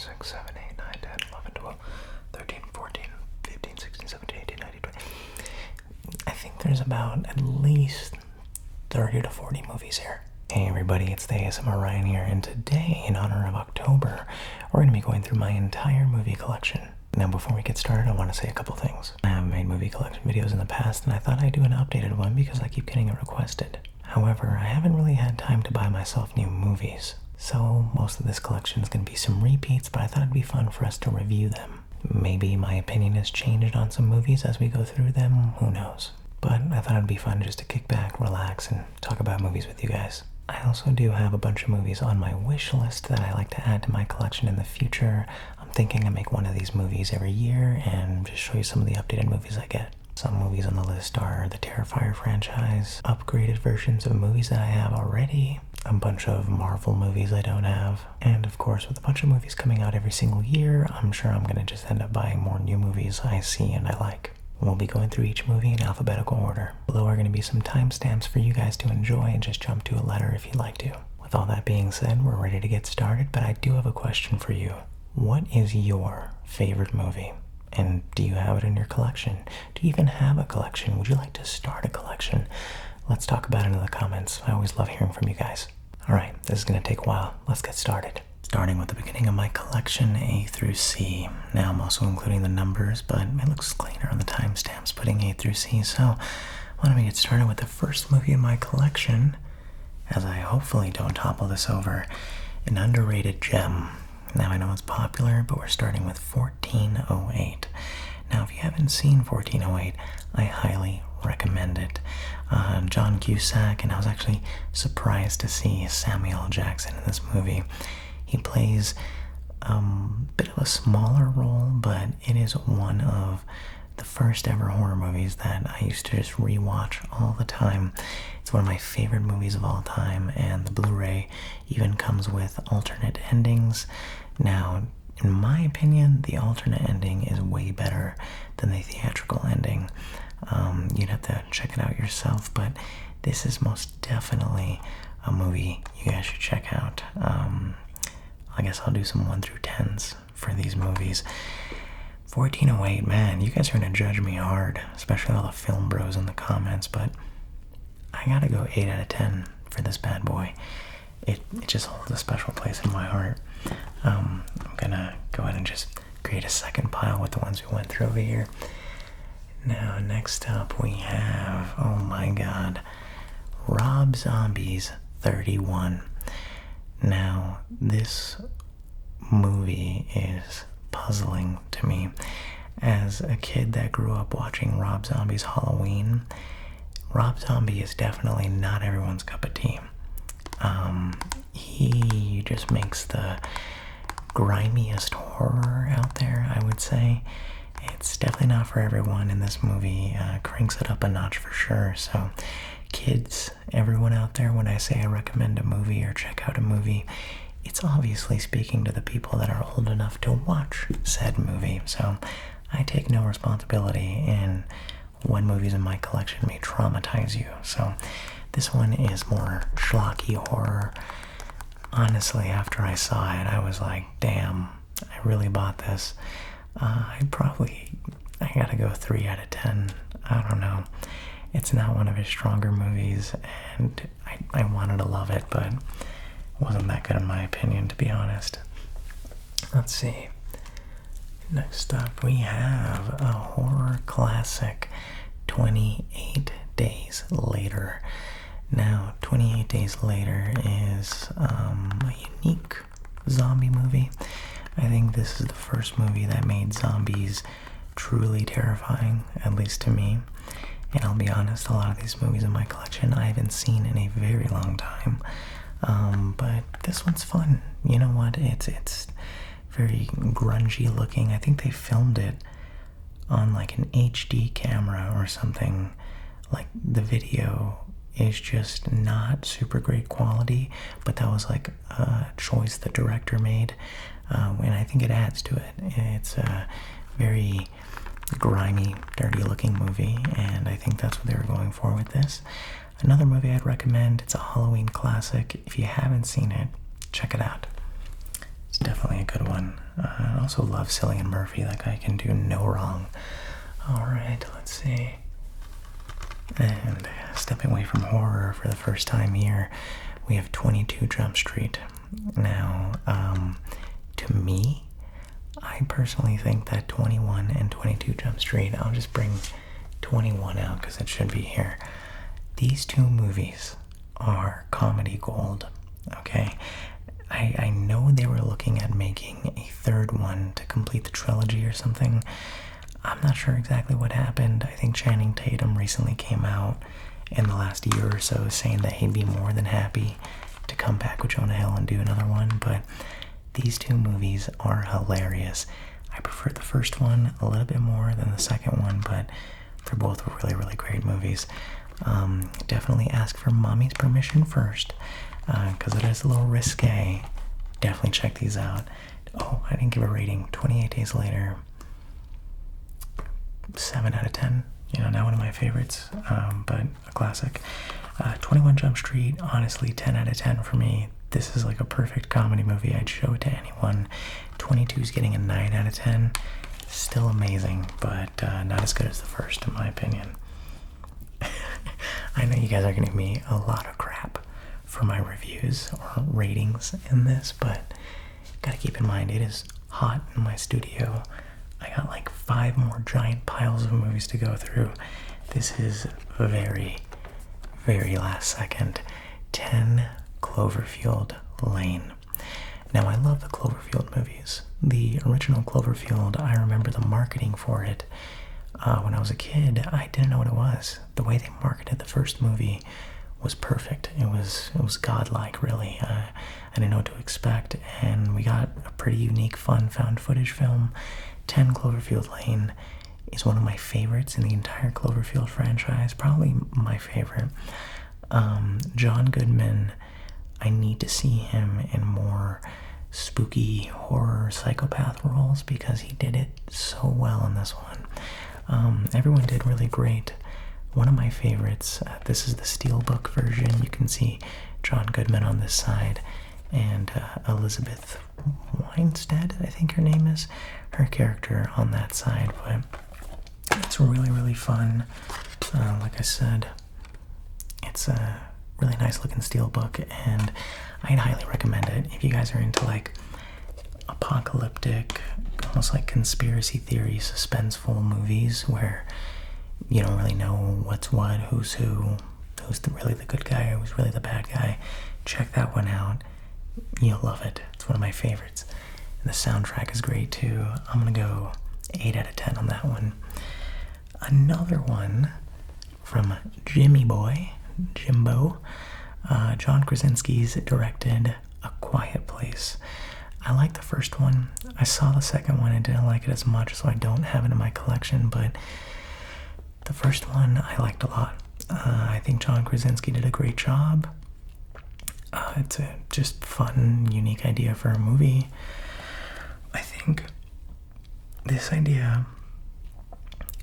6, 7, 8, 9, 10, 11, 12, 13, 14, 15, 16, 17, 18, 19, 20. I think there's about at least 30 to 40 movies here. Hey everybody, it's the ASMryan here, and today, in honor of October, we're going to be going through my entire movie collection. Now before we get started, I want to say a couple things. I have made movie collection videos in the past, and I thought I'd do an updated one because I keep getting it requested. However, I haven't really had time to buy myself new movies. So most of this collection is going to be some repeats, but I thought it'd be fun for us to review them. Maybe my opinion has changed on some movies as we go through them, who knows. But I thought it'd be fun just to kick back, relax, and talk about movies with you guys. I also do have a bunch of movies on my wish list that I like to add to my collection in the future. I'm thinking I make one of these movies every year and just show you some of the updated movies I get. Some movies on the list are the Terrifier franchise, upgraded versions of movies that I have already, a bunch of Marvel movies I don't have, and of course with a bunch of movies coming out every single year, I'm sure I'm going to just end up buying more new movies I see and I like. We'll be going through each movie in alphabetical order. Below are going to be some timestamps for you guys to enjoy and just jump to a letter if you'd like to. With all that being said, we're ready to get started, but I do have a question for you. What is your favorite movie? And do you have it in your collection? Do you even have a collection? Would you like to start a collection? Let's talk about it in the comments. I always love hearing from you guys. Alright, this is going to take a while. Let's get started. Starting with the beginning of my collection, A through C. Now I'm also including the numbers, but it looks cleaner on the timestamps putting A through C. So why don't we get started with the first movie in my collection, as I hopefully don't topple this over, an underrated gem. Now I know it's popular, but we're starting with 1408. Now if you haven't seen 1408, I highly recommend it. John Cusack, and I was actually surprised to see Samuel L. Jackson in this movie. He plays a bit of a smaller role, but it is one of the first ever horror movies that I used to just rewatch all the time. It's one of my favorite movies of all time, and the Blu-ray even comes with alternate endings. Now, in my opinion, the alternate ending is way better than the theatrical ending. You'd have to check it out yourself, but this is most definitely a movie you guys should check out. I guess I'll do some 1 through 10s for these movies. 1408, man, you guys are going to judge me hard, especially all the film bros in the comments, but I gotta go 8 out of 10 for this bad boy. It just holds a special place in my heart. I'm gonna go ahead and just create a second pile with the ones we went through over here. Now, next up we have, oh my god, Rob Zombie's 31. Now, this movie is puzzling to me. As a kid that grew up watching Rob Zombie's Halloween, Rob Zombie is definitely not everyone's cup of tea. He just makes the grimiest horror out there, I would say. It's definitely not for everyone, and this movie cranks it up a notch for sure. So kids, everyone out there, when I say I recommend a movie or check out a movie, it's obviously speaking to the people that are old enough to watch said movie. So I take no responsibility in what movies in my collection may traumatize you. So this one is more schlocky horror. Honestly, after I saw it, I was like, damn, I really bought this. I gotta go 3 out of 10. I don't know. It's not one of his stronger movies, and I wanted to love it, but it wasn't that good in my opinion, to be honest. Let's see. Next up, we have a horror classic, 28 Days Later. Now, 28 Days Later is a unique zombie movie. I think this is the first movie that made zombies truly terrifying, at least to me. And I'll be honest, a lot of these movies in my collection I haven't seen in a very long time. But this one's fun. You know what? It's very grungy looking. I think they filmed it on like an HD camera or something. Like the video is just not super great quality, but that was like a choice the director made, and I think it adds to it. It's a very grimy, dirty looking movie, and I think that's what they were going for with this. Another movie I'd recommend, it's a Halloween classic. If you haven't seen it, check it out. It's definitely definitely a good one. I also love Cillian Murphy. That guy can do no wrong. Alright, let's see. And stepping away from horror for the first time here, we have 22 Jump Street. Now, to me, I personally think that 21 and 22 Jump Street, I'll just bring 21 out because it should be here. These two movies are comedy gold, okay? I know they were looking at making a third one to complete the trilogy or something. I'm not sure exactly what happened. I think Channing Tatum recently came out in the last year or so saying that he'd be more than happy to come back with Jonah Hill and do another one, but these two movies are hilarious. I prefer the first one a little bit more than the second one, but they're both really, really great movies. Definitely ask for mommy's permission first, because it is a little risque. Definitely check these out. Oh, I didn't give a rating. 28 Days Later, 7 out of 10. You know, not one of my favorites, but a classic. 21 Jump Street, honestly, 10 out of 10 for me. This is like a perfect comedy movie. I'd show it to anyone. 22 is getting a 9 out of 10. Still amazing, but not as good as the first, in my opinion. I know you guys are giving me a lot of crap for my reviews or ratings in this, but gotta keep in mind it is hot in my studio. I got like 5 more giant piles of movies to go through. This is very, very last second. 10 Cloverfield Lane. Now, I love the Cloverfield movies. The original Cloverfield, I remember the marketing for it. When I was a kid, I didn't know what it was. The way they marketed the first movie was perfect. It was godlike, really. I didn't know what to expect, and we got a pretty unique, fun found footage film. 10 Cloverfield Lane is one of my favorites in the entire Cloverfield franchise. Probably my favorite. John Goodman, I need to see him in more spooky horror psychopath roles because he did it so well in this one. Everyone did really great. One of my favorites, this is the Steelbook version. You can see John Goodman on this side and Elizabeth Winstead, I think her name is, her character on that side. But it's really, really fun. Like I said, it's a really nice looking Steelbook, and I'd highly recommend it if you guys are into like apocalyptic, almost like conspiracy theory, suspenseful movies where you don't really know what's what, who's who, who's really the good guy, who's really the bad guy. Check that one out. You'll love it. It's one of my favorites. And the soundtrack is great too. I'm gonna go 8 out of 10 on that one. Another one from Jimbo. John Krasinski's directed A Quiet Place. I like the first one. I saw the second one and didn't like it as much, so I don't have it in my collection, but the first one I liked a lot. I think John Krasinski did a great job. It's a just fun, unique idea for a movie. I think this idea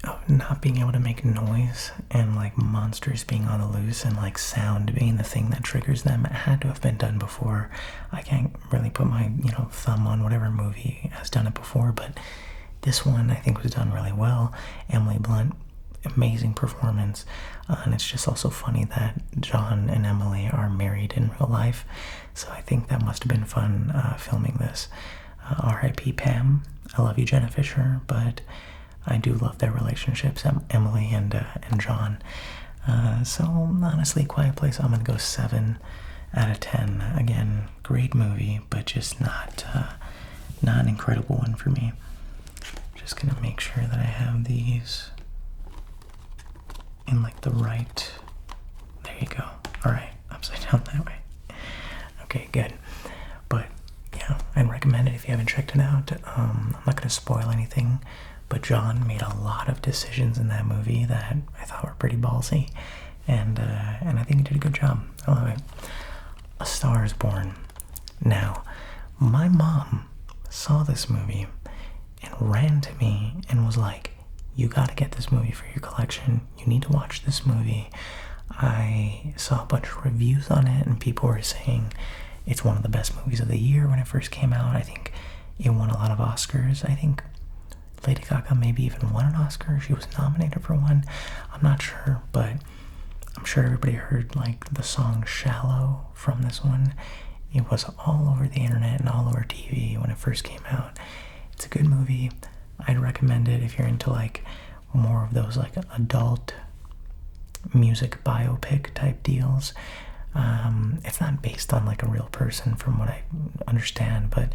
of not being able to make noise and like monsters being on the loose and like sound being the thing that triggers them had to have been done before. I can't really put my thumb on whatever movie has done it before, but this one I think was done really well. Emily Blunt, amazing performance, and it's just also funny that John and Emily are married in real life, so I think that must have been fun filming this. R.I.P. Pam. I love you, Jenna Fisher, but I do love their relationships, Emily and John. So honestly, Quiet Place, I'm gonna go 7 out of 10. Again, great movie, but just not an incredible one for me. Just gonna make sure that I have these in like the right. There you go. All right, upside down that way. Okay, good. But yeah, I'd recommend it if you haven't checked it out. I'm not gonna spoil anything, but John made a lot of decisions in that movie that I thought were pretty ballsy, and I think he did a good job. I love it. A Star is Born. Now, my mom saw this movie and ran to me and was like, you gotta get this movie for your collection. You need to watch this movie. I saw a bunch of reviews on it and people were saying It's one of the best movies of the year when it first came out. I think it won a lot of Oscars. I think Lady Gaga maybe even won an Oscar. She was nominated for one. I'm not sure, but I'm sure everybody heard like the song Shallow from this one. It was all over the internet and all over TV when it first came out. It's a good movie. I'd recommend it if you're into like more of those like adult music biopic type deals. It's not based on like a real person from what I understand, but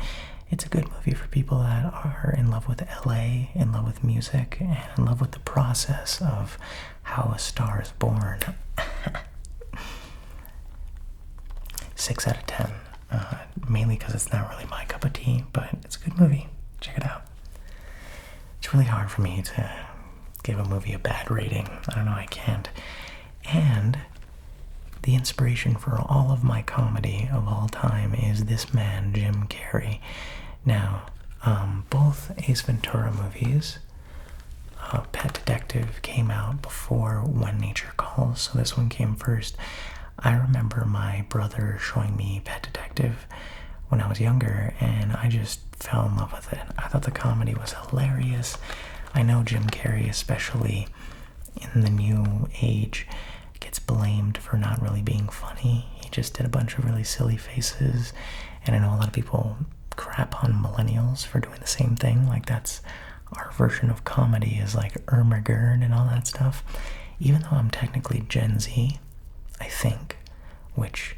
it's a good movie for people that are in love with LA, in love with music, and in love with the process of how a star is born. 6 out of 10. Mainly because it's not really my cup of tea, but it's a good movie. Check it out. It's really hard for me to give a movie a bad rating. I don't know, I can't. And the inspiration for all of my comedy of all time is this man, Jim Carrey. Now, both Ace Ventura movies, Pet Detective came out before When Nature Calls, so this one came first. I remember my brother showing me Pet Detective when I was younger, and I just fell in love with it. I thought the comedy was hilarious. I know Jim Carrey, especially in the new age, gets blamed for not really being funny. He just did a bunch of really silly faces, and I know a lot of people crap on millennials for doing the same thing. Like, that's our version of comedy, is like Irma Gerd and all that stuff. Even though I'm technically Gen Z, I think, which,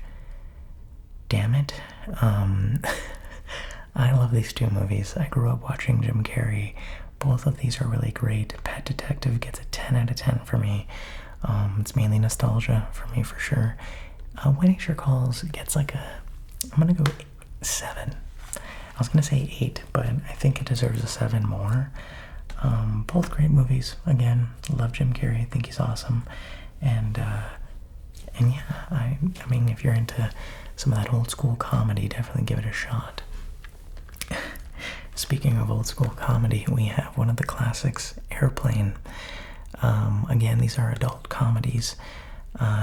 damn it, I love these two movies. I grew up watching Jim Carrey. Both of these are really great. Pet Detective gets a 10 out of 10 for me. It's mainly nostalgia for me, for sure. When Nature Calls gets like I'm gonna go 7. I was gonna say 8, but I think it deserves a 7 more. Both great movies. Again, love Jim Carrey. I think he's awesome. And yeah, I mean, if you're into some of that old school comedy, definitely give it a shot. Speaking of old school comedy, we have one of the classics, Airplane. Again, these are adult comedies.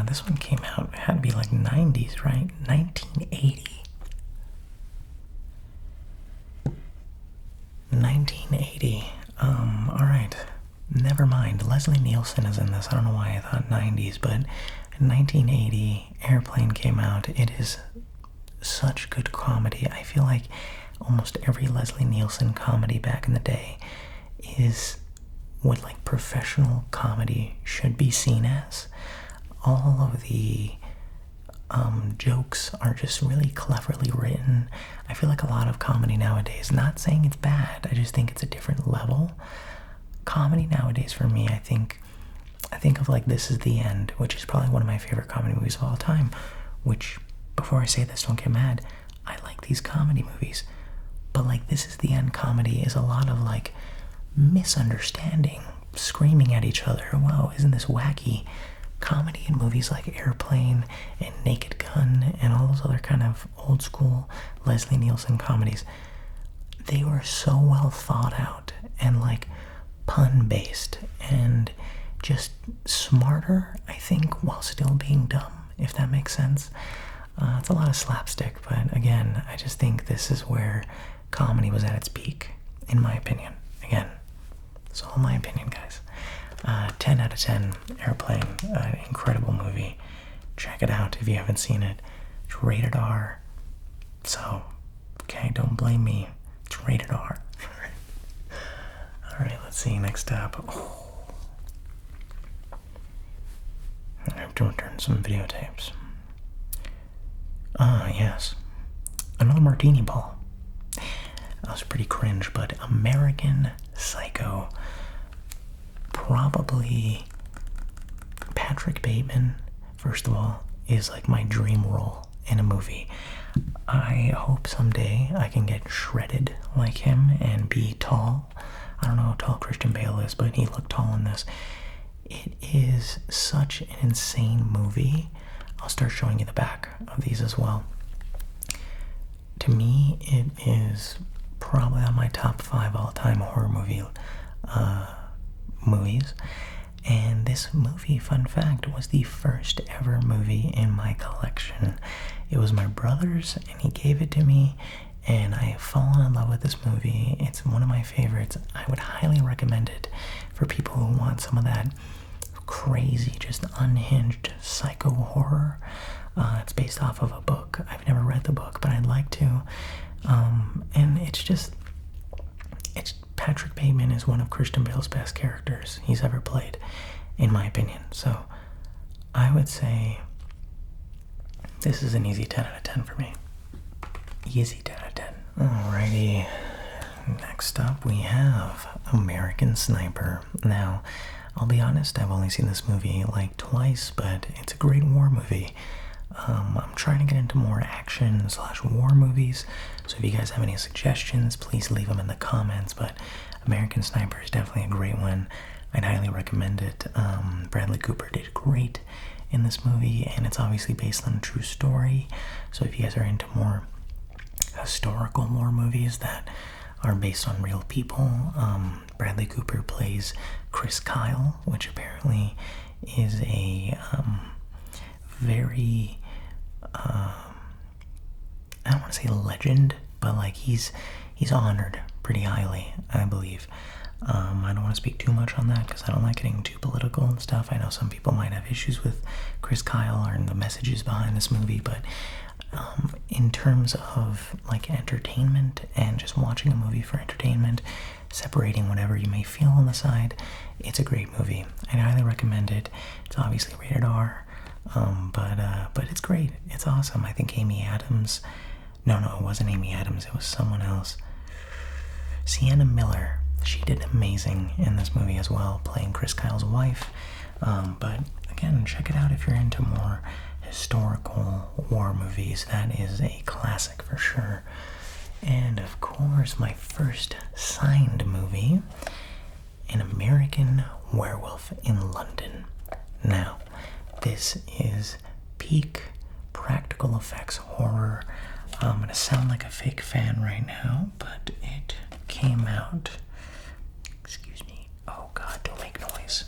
This one came out, it had to be like 90s, right? 1980. 1980. Alright. Never mind. Leslie Nielsen is in this. I don't know why I thought 90s, but in 1980, Airplane came out. It is such good comedy. I feel like almost every Leslie Nielsen comedy back in the day is what like professional comedy should be seen as. All of the jokes are just really cleverly written. I feel like a lot of comedy nowadays, not saying it's bad, I just think it's a different level. Comedy nowadays for me, I think of like This Is the End, which is probably one of my favorite comedy movies of all time, which, before I say this, don't get mad, I like these comedy movies. But like This Is the End comedy is a lot of like misunderstanding, screaming at each other. Whoa, isn't this wacky? Comedy in movies like Airplane and Naked Gun and all those other kind of old school Leslie Nielsen comedies, they were so well thought out and like pun based and just smarter, I think, while still being dumb, if that makes sense. It's a lot of slapstick, but again, I just think this is where comedy was at its peak, in my opinion. Again, it's all my opinion, guys. 10 out of 10, Airplane, incredible movie. Check it out if you haven't seen it. It's rated R, so, okay, don't blame me. It's rated R. Alright, let's see, next up. I have to return some videotapes. Yes. Another martini ball. That was pretty cringe, but American Psycho. Probably Patrick Bateman, first of all, is like my dream role in a movie. I hope someday I can get shredded like him and be tall. I don't know how tall Christian Bale is, but he looked tall in this. It is such an insane movie. I'll start showing you the back of these as well. To me, it is probably on my top 5 all-time horror movies. And this movie, fun fact, was the first ever movie in my collection. It was my brother's, and he gave it to me, and I have fallen in love with this movie. It's one of my favorites. I would highly recommend it for people who want some of that crazy, just unhinged psycho horror. It's based off of a book. I've never read the book, but I'd like to. And it's Patrick Bateman is one of Christian Bale's best characters he's ever played, in my opinion. So I would say this is an easy 10 out of 10 for me. Easy 10 out of 10. Alrighty. Next up we have American Sniper. Now, I'll be honest, I've only seen this movie like twice, but it's a great war movie. I'm trying to get into more action/war movies, so if you guys have any suggestions, please leave them in the comments, but American Sniper is definitely a great one. I'd highly recommend it. Bradley Cooper did great in this movie, and it's obviously based on a true story, so if you guys are into more historical war movies that are based on real people, Bradley Cooper plays Chris Kyle, which apparently is a very I don't want to say legend, but like he's honored pretty highly, I believe. I don't want to speak too much on that because I don't like getting too political and stuff. I know some people might have issues with Chris Kyle or the messages behind this movie, but in terms of like entertainment and just watching a movie for entertainment, separating whatever you may feel on the side, it's a great movie. I highly recommend it. It's obviously rated R, but it's great. It's awesome. I think Amy Adams. No, it wasn't Amy Adams. It was someone else. Sienna Miller. She did amazing in this movie as well, playing Chris Kyle's wife. But again, check it out if you're into more historical war movies. That is a classic for sure. And of course, my first signed movie, An American Werewolf in London. Now, this is peak practical effects horror. I'm gonna sound like a fake fan right now, but it came out. Excuse me. Oh God, don't make noise.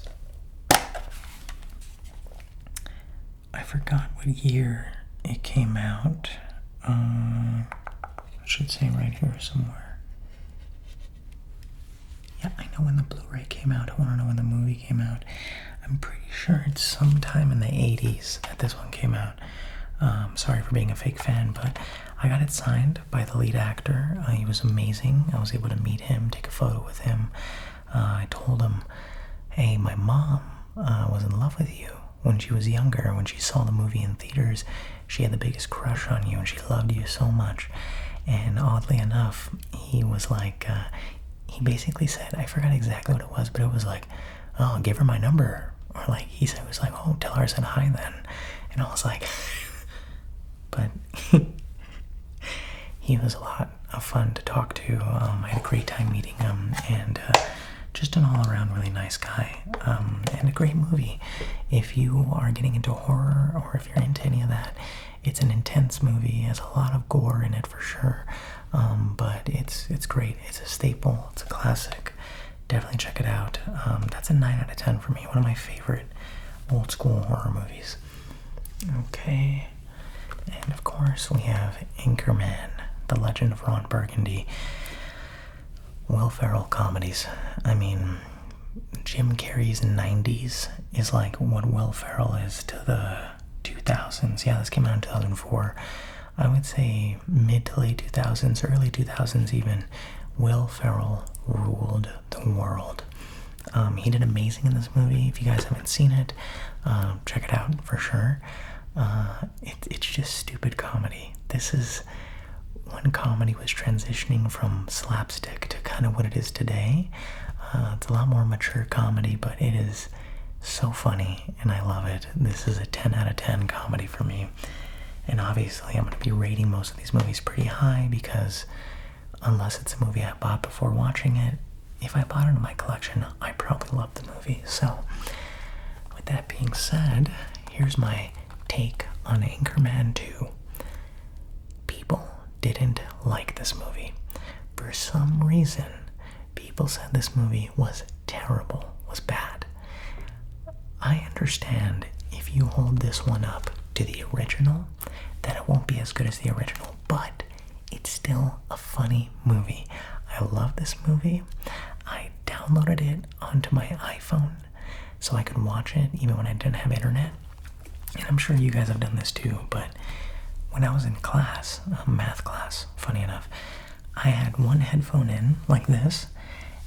I forgot what year it came out. I should say right here somewhere. Yeah, I know when the Blu-ray came out. I want to know when the movie came out. I'm pretty sure it's sometime in the 80s that this one came out. Sorry for being a fake fan, but I got it signed by the lead actor. He was amazing. I was able to meet him, take a photo with him. I told him, hey, my mom was in love with you when she was younger. When she saw the movie in theaters, she had the biggest crush on you and she loved you so much. And oddly enough, he was like, he basically said, I forgot exactly what it was, but it was like, oh, give her my number. Or like, he said, it was like, oh, tell her I said hi then. And I was like, but he was a lot of fun to talk to. I had a great time meeting him, and just an all-around really nice guy, and a great movie. If you are getting into horror, or if you're into any of that, it's an intense movie. It has a lot of gore in it for sure, but it's great. It's a staple. It's a classic. Definitely check it out. That's a 9 out of 10 for me. One of my favorite old school horror movies. Okay. And of course we have Anchorman, The Legend of Ron Burgundy. Will Ferrell comedies. I mean, Jim Carrey's 90s is like what Will Ferrell is to the 2000s. Yeah, this came out in 2004. I would say mid to late 2000s, early 2000s even. Will Ferrell ruled the world. He did amazing in this movie. If you guys haven't seen it, check it out for sure. It's just stupid comedy. This is when comedy was transitioning from slapstick to kind of what it is today. It's a lot more mature comedy, but it is so funny, and I love it. This is a 10 out of 10 comedy for me. And obviously, I'm going to be rating most of these movies pretty high because unless it's a movie I bought before watching it, if I bought it in my collection, I probably love the movie. So, with that being said, here's my take on Anchorman 2. People didn't like this movie. For some reason, people said this movie was terrible, was bad. I understand if you hold this one up to the original, that it won't be as good as the original, but it's still a funny movie. I love this movie. I downloaded it onto my iPhone so I could watch it even when I didn't have internet. And I'm sure you guys have done this too, but when I was in class, math class, funny enough, I had one headphone in like this,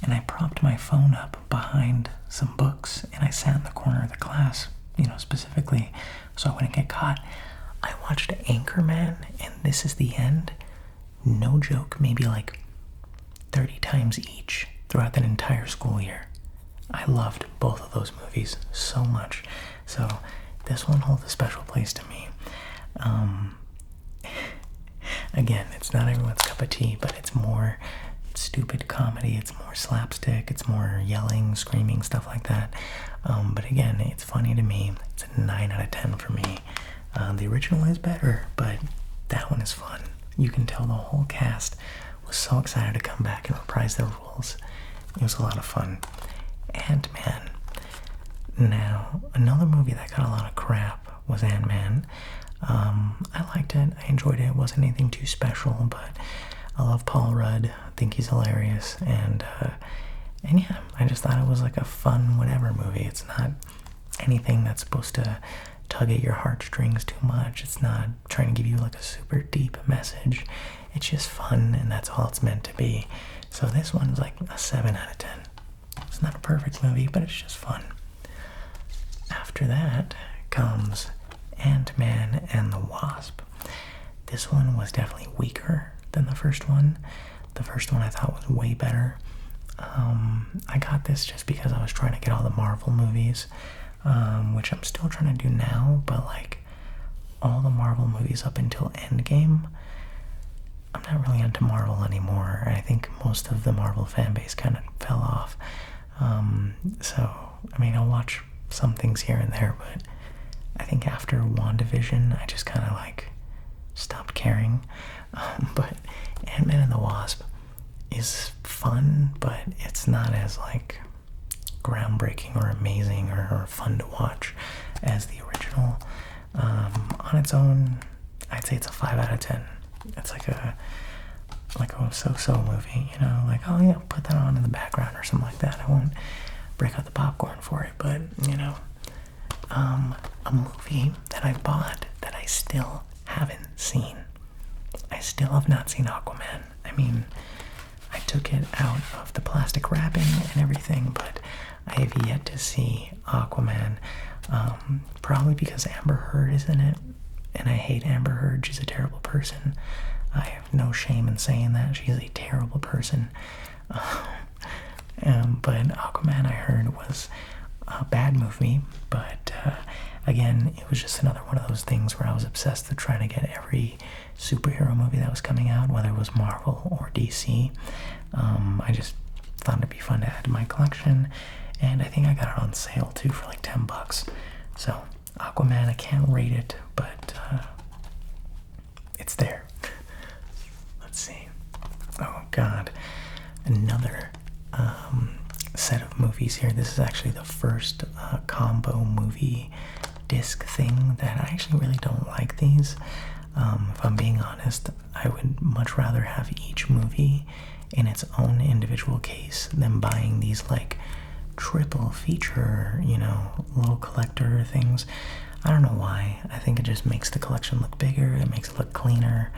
and I propped my phone up behind some books, and I sat in the corner of the class, specifically so I wouldn't get caught. I watched Anchorman and This Is the End, no joke, maybe like 30 times each throughout that entire school year. I loved both of those movies so much. So this one holds a special place to me. Again, it's not everyone's cup of tea, but it's more stupid comedy, it's more slapstick, it's more yelling, screaming, stuff like that. But again, it's funny to me. It's a 9 out of 10 for me. The original is better, but that one is fun. You can tell the whole cast was so excited to come back and reprise their roles. It was a lot of fun. Ant-Man. Now, another movie that got a lot of crap was Ant-Man. I liked it. I enjoyed it. It wasn't anything too special, but I love Paul Rudd. I think he's hilarious. And yeah, I just thought it was like a fun whatever movie. It's not anything that's supposed to tug at your heartstrings too much. It's not trying to give you like a super deep message. It's just fun, and that's all it's meant to be. So this one's like a 7 out of 10. It's not a perfect movie, but it's just fun. After that comes Ant-Man and the Wasp. This one was definitely weaker than the first one. The first one I thought was way better. I got this just because I was trying to get all the Marvel movies, which I'm still trying to do now, but like all the Marvel movies up until Endgame, I'm not really into Marvel anymore. I think most of the Marvel fan base kind of fell off. So, I mean, I'll watch some things here and there, but I think after WandaVision, I just kind of like stopped caring. But Ant-Man and the Wasp is fun, but it's not as like groundbreaking or amazing or fun to watch as the original. On its own, I'd say it's a 5 out of 10. It's like a so-so movie, like, oh yeah, put that on in the background or something like that. I won't break out the popcorn for it, but a movie that I bought that I still haven't seen. I still have not seen Aquaman. I mean, I took it out of the plastic wrapping and everything, but I have yet to see Aquaman. Probably because Amber Heard is in it, and I hate Amber Heard. She's a terrible person. I have no shame in saying that. She's a terrible person. But Aquaman, I heard, was a bad movie, but again, it was just another one of those things where I was obsessed with trying to get every superhero movie that was coming out, whether it was Marvel or DC. I just thought it'd be fun to add to my collection, and I think I got it on sale too for like $10. So Aquaman, I can't rate it, but it's there. Let's see. Oh god, another set of movies here. This is actually the first combo movie disc thing that I actually really don't like these. If I'm being honest, I would much rather have each movie in its own individual case than buying these like triple feature, little collector things. I don't know why. I think it just makes the collection look bigger, it makes it look cleaner,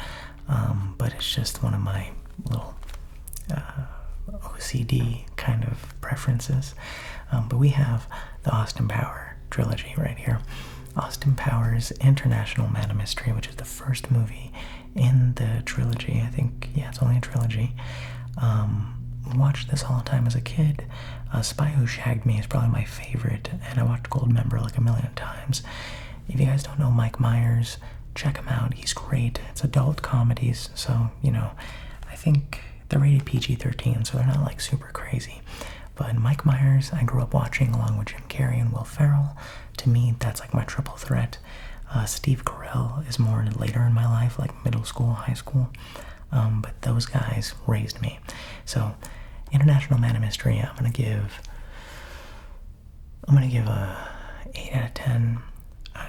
but it's just one of my little OCD kind of preferences. But we have the Austin Powers trilogy right here. Austin Powers International Man of Mystery, which is the first movie in the trilogy. I think, yeah, it's only a trilogy. Watched this all the time as a kid. Spy Who Shagged Me is probably my favorite, and I watched Goldmember like a million times. If you guys don't know Mike Myers, check him out. He's great. It's adult comedies, so, I think they're rated PG-13, so they're not like super crazy. But Mike Myers, I grew up watching along with Jim Carrey and Will Ferrell. To me, that's like my triple threat. Steve Carell is more later in my life, like middle school, high school. But those guys raised me. So, International Man of Mystery, I'm gonna give a 8 out of 10.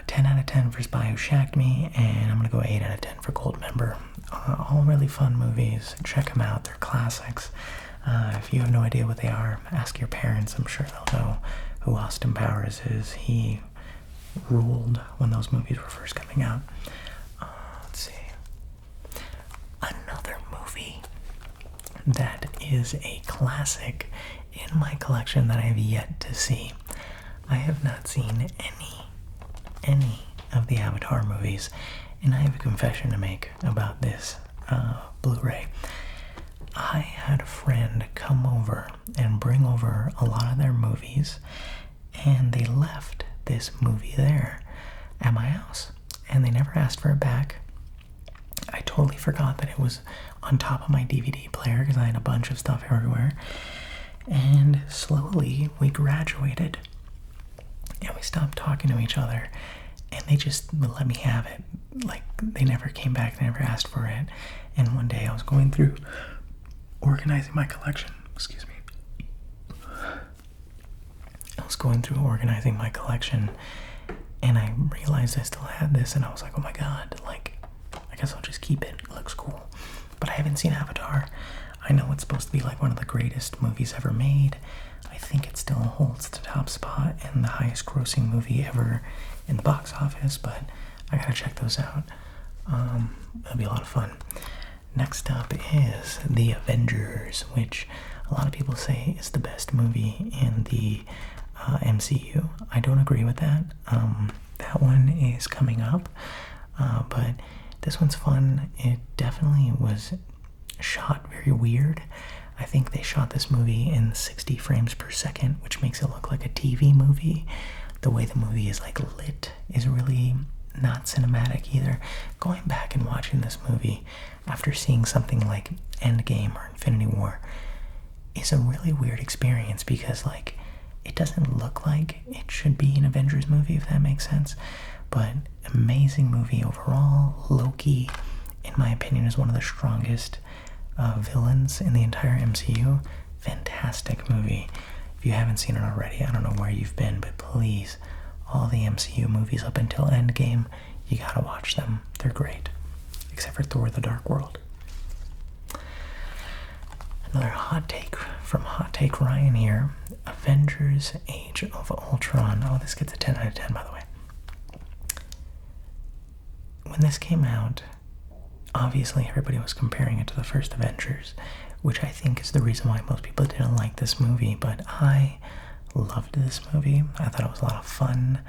10 out of 10 for Spy Who Shagged Me, and I'm gonna go 8 out of 10 for Goldmember. All really fun movies. Check them out. They're classics. If you have no idea what they are, ask your parents. I'm sure they'll know who Austin Powers is. He ruled when those movies were first coming out. Let's see. Another movie that is a classic in my collection that I have yet to see. I have not seen any of the Avatar movies, and I have a confession to make about this Blu-ray. I had a friend come over and bring over a lot of their movies, and they left this movie there at my house, and they never asked for it back. I totally forgot that it was on top of my DVD player because I had a bunch of stuff everywhere. And slowly we graduated and we stopped talking to each other, and they just let me have it. Like, they never came back, they never asked for it. And one day I was going through organizing my collection. Excuse me. I was going through organizing my collection, and I realized I still had this, and I was like, oh my god, like, I guess I'll just keep it. It looks cool. But I haven't seen Avatar. I know it's supposed to be like one of the greatest movies ever made. I think it still holds the top spot and the highest grossing movie ever in the box office, but I gotta check those out. It'll be a lot of fun. Next up is The Avengers, which a lot of people say is the best movie in the MCU. I don't agree with that. That one is coming up, but this one's fun. It definitely was shot very weird. I think they shot this movie in 60 frames per second, which makes it look like a TV movie. The way the movie is like lit is really not cinematic either. Going back and watching this movie after seeing something like Endgame or Infinity War is a really weird experience, because like it doesn't look like it should be an Avengers movie, if that makes sense. But amazing movie overall. Loki, in my opinion, is one of the strongest villains in the entire MCU. Fantastic movie. If you haven't seen it already, I don't know where you've been, but please, all the MCU movies up until Endgame, you gotta watch them. They're great. Except for Thor: The Dark World. Another hot take from Hot Take Ryan here. Avengers: Age of Ultron. Oh, this gets a 10 out of 10, by the way. When this came out, obviously everybody was comparing it to the first Avengers, which I think is the reason why most people didn't like this movie, but I loved this movie. I thought it was a lot of fun.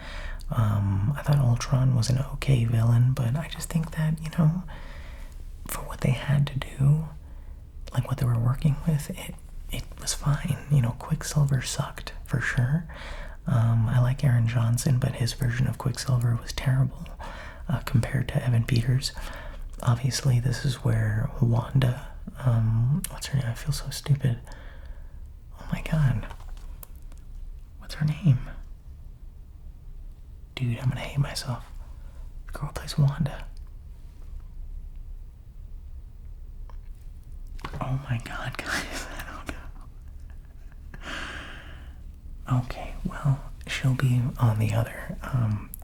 I thought Ultron was an okay villain, but I just think that, you know, for what they had to do, like what they were working with, it was fine. You know, Quicksilver sucked, for sure. I like Aaron Johnson, but his version of Quicksilver was terrible compared to Evan Peters. Obviously, this is where Wanda, what's her name? I feel so stupid. Oh my god. What's her name? Dude, I'm gonna hate myself. The girl plays Wanda. Oh my god, guys, I don't know. Okay, well, she'll be on the other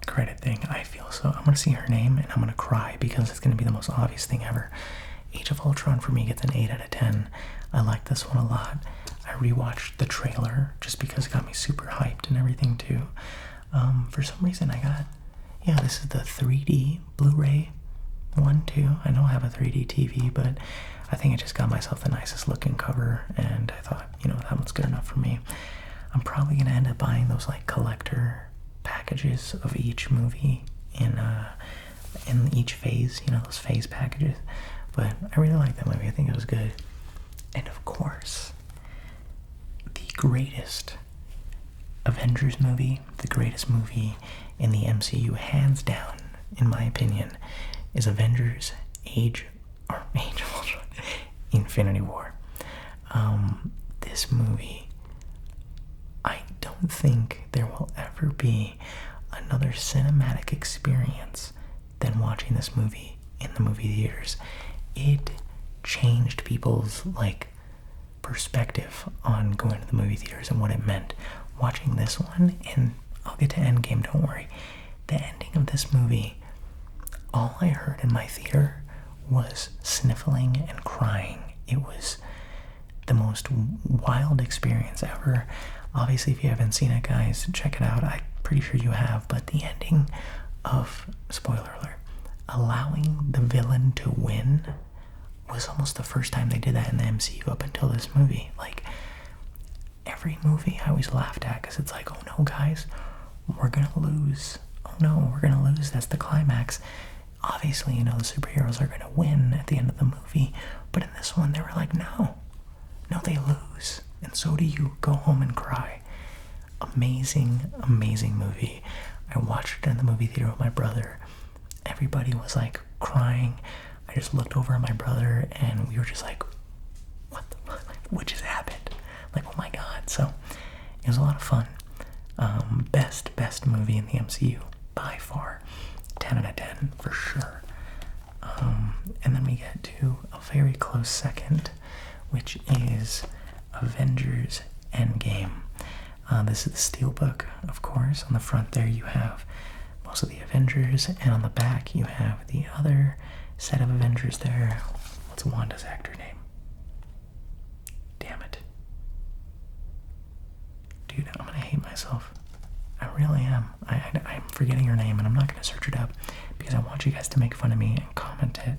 credit thing. I feel so. I'm gonna see her name and I'm gonna cry because it's gonna be the most obvious thing ever. Age of Ultron for me gets an 8 out of 10. I like this one a lot. I rewatched the trailer just because it got me super hyped and everything too. For some reason I got, yeah, this is the 3D Blu-ray one too. I know I have a 3D TV, but I think I just got myself the nicest looking cover, and I thought, you know, that one's good enough for me. I'm probably gonna end up buying those like collector packages of each movie in each phase, you know, those phase packages. But I really like that movie. I think it was good. And of course, the greatest Avengers movie, the greatest movie in the MCU, hands down, in my opinion, is Avengers Age of Ultron, Infinity War. This movie, I don't think there will ever be another cinematic experience than watching this movie in the movie theaters. It changed people's like perspective on going to the movie theaters and what it meant. Watching this one, and I'll get to Endgame, don't worry. The ending of this movie, all I heard in my theater was sniffling and crying. It was the most wild experience ever. Obviously, if you haven't seen it, guys, check it out. I'm pretty sure you have, but the ending of, spoiler alert, allowing the villain to win was almost the first time they did that in the MCU up until this movie. Like, every movie I always laughed at because it's like, oh no, guys, we're gonna lose. Oh no, we're gonna lose. That's the climax. Obviously, you know, the superheroes are gonna win at the end of the movie, but in this one, they were like, no, they lose. And so do you. Go home and cry. Amazing, amazing movie. I watched it in the movie theater with my brother. Everybody was like crying. I just looked over at my brother and we were just like, what just happened? Like, oh my god. So it was a lot of fun. Best movie in the MCU by far. 10 out of 10 for sure. And then we get to a very close second, which is Avengers Endgame. This is the steelbook, of course. On the front there you have most of the Avengers, and on the back you have the other set of Avengers there. What's Wanda's actor name? Damn it. Dude, I'm gonna hate myself. I really am. I'm forgetting her name, and I'm not gonna search it up because I want you guys to make fun of me and comment it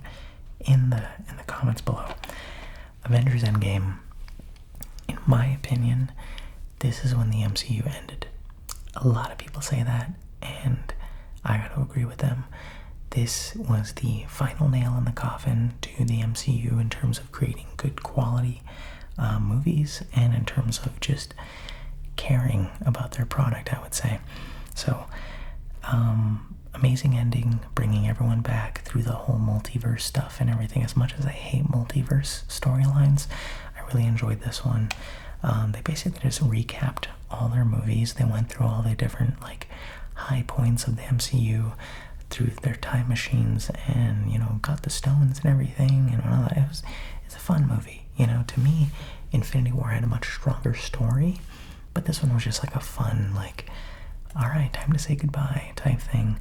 in the comments below. Avengers Endgame. In my opinion, this is when the MCU ended. A lot of people say that, and I gotta agree with them. This was the final nail in the coffin to the MCU in terms of creating good quality movies and in terms of just caring about their product, I would say. So, amazing ending, bringing everyone back through the whole multiverse stuff and everything. As much as I hate multiverse storylines, I really enjoyed this one. They basically just recapped all their movies. They went through all the different, like, high points of the MCU through their time machines and, you know, got the stones and everything and all that. It's a fun movie. You know, to me, Infinity War had a much stronger story, but this one was just like a fun, like, alright, time to say goodbye type thing.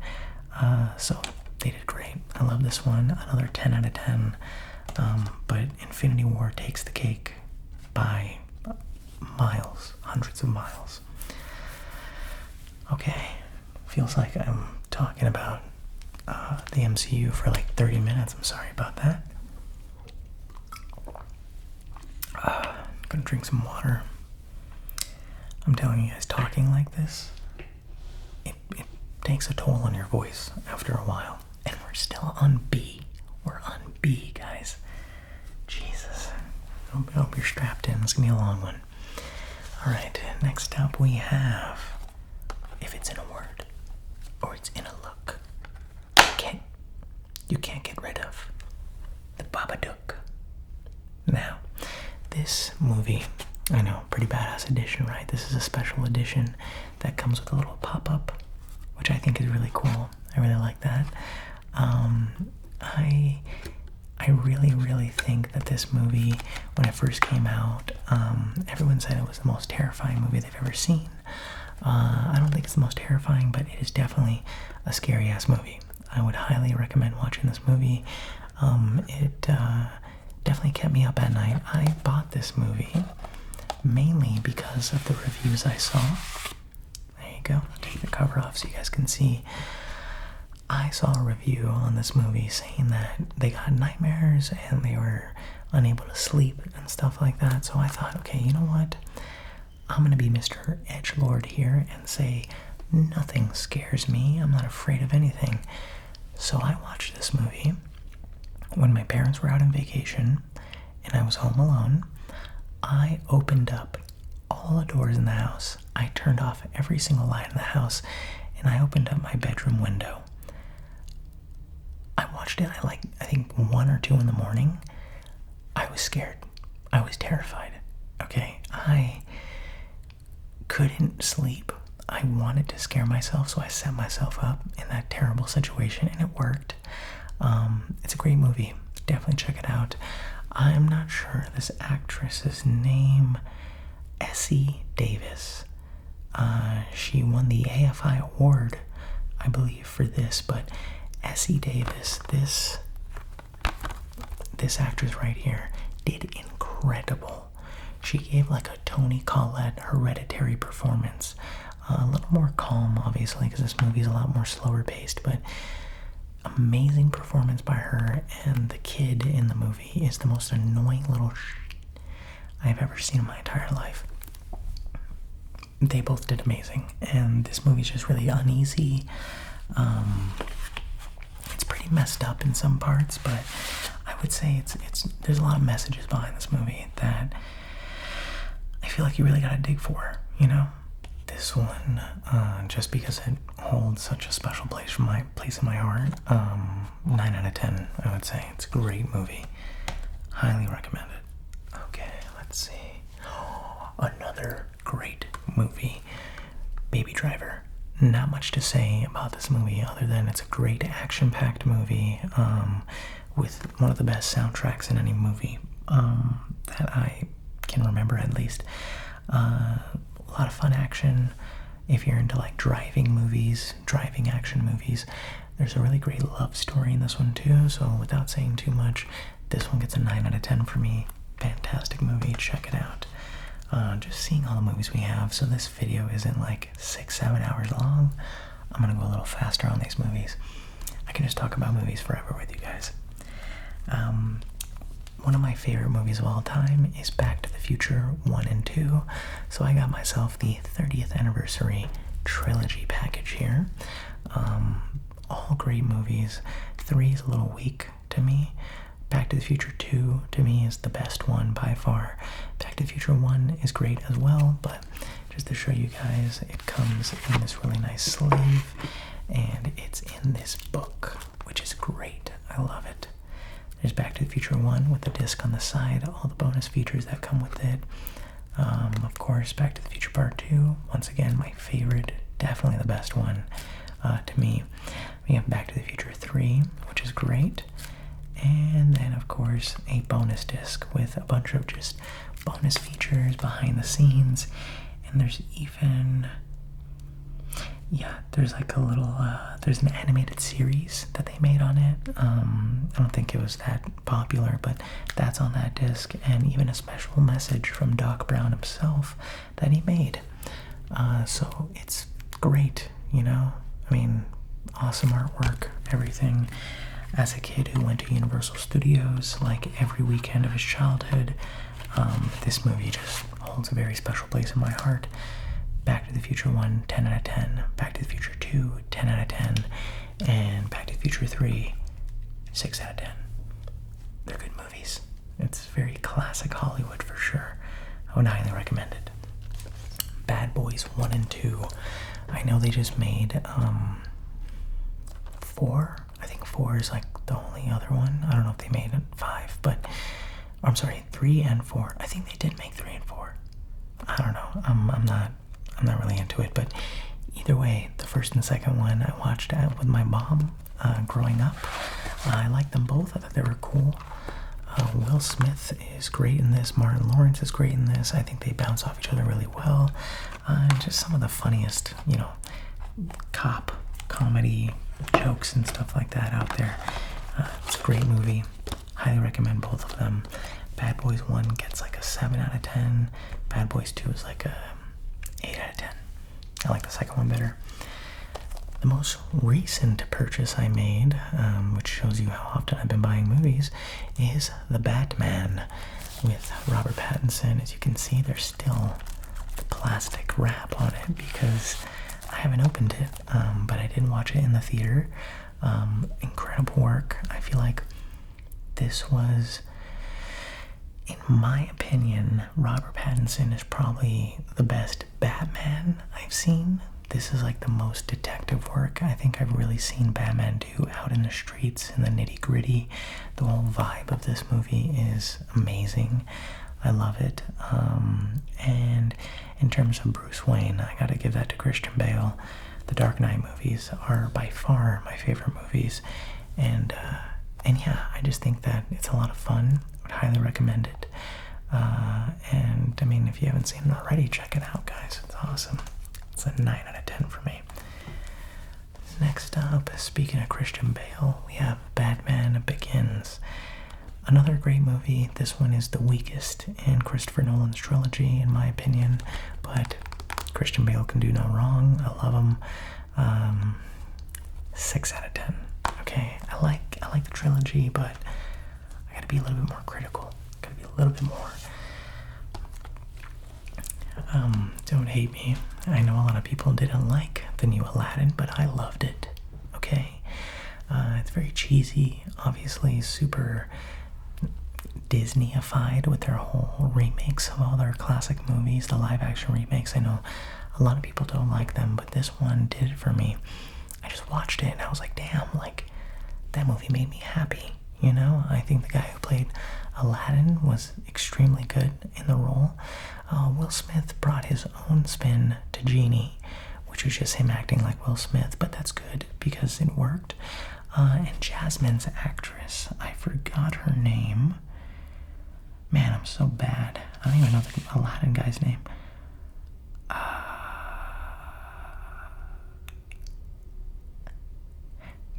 So they did great. I love this one. Another 10 out of 10. But Infinity War takes the cake by miles, hundreds of miles. Okay, feels like I'm talking about the MCU for like 30 minutes. I'm sorry about that. Gonna drink some water. I'm telling you guys, talking like this, it takes a toll on your voice after a while. And we're still on B. We're on B, guys. Jesus. I hope you're strapped in. It's gonna be a long one. Alright, next up we have, if it's in a word or it's in a look, you can't get rid of the Babadook. Now, this movie, I know, pretty badass edition, right? This is a special edition that comes with a little pop-up, which I think is really cool. I really like that. I really think that this movie, when it first came out, everyone said it was the most terrifying movie they've ever seen. I don't think it's the most terrifying, but it is definitely a scary-ass movie. I would highly recommend watching this movie. It definitely kept me up at night. I bought this movie mainly because of the reviews I saw. There you go. I'll take the cover off so you guys can see. I saw a review on this movie saying that they got nightmares and they were unable to sleep and stuff like that. So I thought, okay, you know what? I'm going to be Mr. Edgelord here and say nothing scares me. I'm not afraid of anything. So I watched this movie when my parents were out on vacation and I was home alone. I opened up all the doors in the house. I turned off every single light in the house and I opened up my bedroom window. I watched it at I think 1 or 2 in the morning. I was scared. I was terrified. Okay, I couldn't sleep. I wanted to scare myself, so I set myself up in that terrible situation, and it worked. It's a great movie. Definitely check it out. I'm not sure this actress's name. Essie Davis. She won the AFI award, I believe, for this, but Essie Davis, this actress right here, did incredible. She gave like a Toni Collette Hereditary performance. A little more calm, obviously, because this movie is a lot more slower paced, but amazing performance by her. And the kid in the movie is the most annoying little I've ever seen in my entire life. They both did amazing, and this movie's just really uneasy. It's pretty messed up in some parts, but I would say there's a lot of messages behind this movie that I feel like you really gotta dig for, you know? This one, just because it holds such a special place in my heart, 9 out of 10, I would say. It's a great movie. Highly recommend it. Okay, let's see. Another great movie, Baby Driver. Not much to say about this movie other than it's a great action-packed movie, with one of the best soundtracks in any movie that I can remember, at least. A lot of fun action. If you're into like driving action movies, there's a really great love story in this one too. So without saying too much, this one gets a 9 out of 10 for me. Fantastic movie. Check it out. Just seeing all the movies we have, so this video isn't like 6-7 hours long. I'm gonna go a little faster on these movies. I can just talk about movies forever with you guys. One of my favorite movies of all time is Back to the Future 1 and 2, so I got myself the 30th anniversary trilogy package here. All great movies. 3 is a little weak to me. Back to the Future 2, to me, is the best one by far. Back to the Future 1 is great as well, but just to show you guys, it comes in this really nice sleeve, and it's in this book, which is great. I love it. There's Back to the Future 1 with the disc on the side, all the bonus features that come with it. Of course, Back to the Future Part 2, once again, my favorite, definitely the best one to me. We have Back to the Future 3, which is great. And then, of course, a bonus disc with a bunch of just bonus features behind the scenes. And there's even, there's like a little, there's an animated series that they made on it. I don't think it was that popular, but that's on that disc. And even a special message from Doc Brown himself that he made. So it's great, you know? I mean, awesome artwork, everything. As a kid who went to Universal Studios like every weekend of his childhood, this movie just holds a very special place in my heart. Back to the Future 1, 10 out of 10. Back to the Future 2, 10 out of 10. And Back to the Future 3, 6 out of 10. They're good movies. It's very classic Hollywood for sure. I would highly recommend it. Bad Boys 1 and 2. I know they just made 4. I think 4 is like the only other one. I don't know if they made 5, but I'm sorry, 3 and 4. I think they did make 3 and 4. I don't know. I'm not really into it, but either way, the first and second one I watched with my mom growing up. I liked them both. I thought they were cool. Will Smith is great in this. Martin Lawrence is great in this. I think they bounce off each other really well. Just some of the funniest, you know, cop comedy jokes and stuff like that out there. It's a great movie. Highly recommend both of them. Bad Boys 1 gets like a 7 out of 10. Bad Boys 2 is like a 8 out of 10. I like the second one better. The most recent purchase I made, which shows you how often I've been buying movies, is The Batman with Robert Pattinson. As you can see, there's still the plastic wrap on it because I haven't opened it, but I did watch it in the theater. Incredible work. I feel like this was, in my opinion, Robert Pattinson is probably the best Batman I've seen. This is like the most detective work I think I've really seen Batman do out in the streets, in the nitty-gritty. The whole vibe of this movie is amazing. I love it. And in terms of Bruce Wayne, I gotta give that to Christian Bale. The Dark Knight movies are by far my favorite movies. And yeah, I just think that it's a lot of fun. I would highly recommend it. And I mean, if you haven't seen it already, check it out, guys. It's awesome. It's a 9 out of 10 for me. Next up, speaking of Christian Bale, we have Batman Begins. Another great movie. This one is the weakest in Christopher Nolan's trilogy, in my opinion, but Christian Bale can do no wrong. I love him. 6 out of 10. Okay, I like the trilogy, but I gotta be a little bit more critical. Gotta be a little bit more. Don't hate me. I know a lot of people didn't like the new Aladdin, but I loved it. Okay, it's very cheesy, obviously super Disney-ified with their whole remakes of all their classic movies, the live-action remakes. I know a lot of people don't like them, but this one did it for me. I just watched it and I was like, damn, like, that movie made me happy, you know? I think the guy who played Aladdin was extremely good in the role. Will Smith brought his own spin to Genie, which was just him acting like Will Smith, but that's good because it worked. And Jasmine's actress, I forgot her name. Man, I'm so bad. I don't even know the Aladdin guy's name.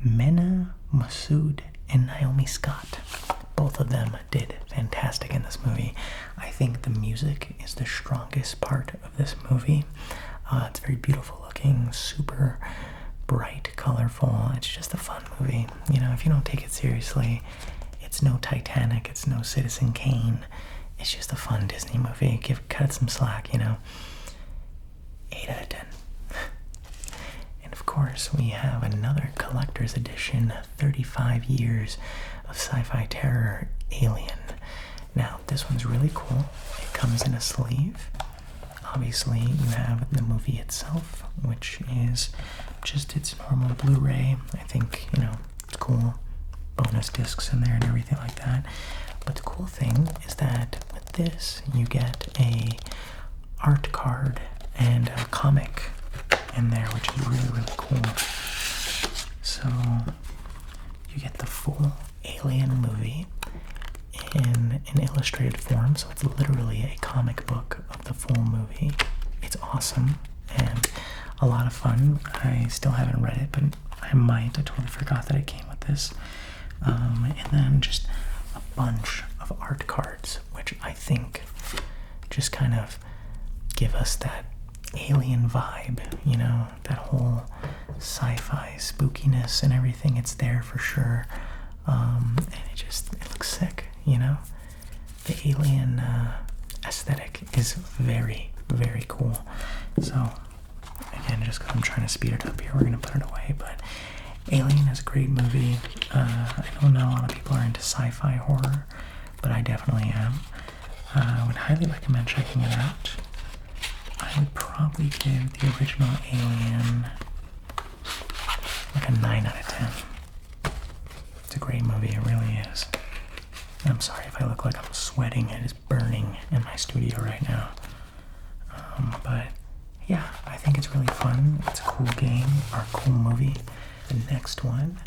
Mena Massoud and Naomi Scott. Both of them did fantastic in this movie. I think the music is the strongest part of this movie. It's very beautiful looking, super bright, colorful. It's just a fun movie. You know, if you don't take it seriously, it's no Titanic, it's no Citizen Kane. It's just a fun Disney movie. Cut it some slack, you know. 8 out of 10. And of course, we have another collector's edition, 35 years of sci-fi terror, Alien. Now, this one's really cool. It comes in a sleeve. Obviously, you have the movie itself, which is just its normal Blu-ray. I think, you know, it's cool. Bonus discs in there and everything like that. But the cool thing is that with this, you get a art card and a comic in there, which is really, really cool. So you get the full Alien movie in an illustrated form, so it's literally a comic book of the full movie. It's awesome and a lot of fun. I still haven't read it, but I might. I totally forgot that it came with this. And then just a bunch of art cards, which I think just kind of give us that alien vibe, you know, that whole sci-fi spookiness and everything. It's there for sure. And it looks sick, you know. The alien aesthetic is very, very cool. So again, just because I'm trying to speed it up here, we're gonna put it away. But Alien is a great movie. I don't know a lot of people are into sci-fi horror, but I definitely am. I would highly recommend checking it out. I would probably give the original Alien like a 9 out of 10. It's a great movie, it really is. And I'm sorry if I look like I'm sweating. It is burning in my studio right now. But yeah, I think it's really fun. It's a cool game, or a cool movie. The next one,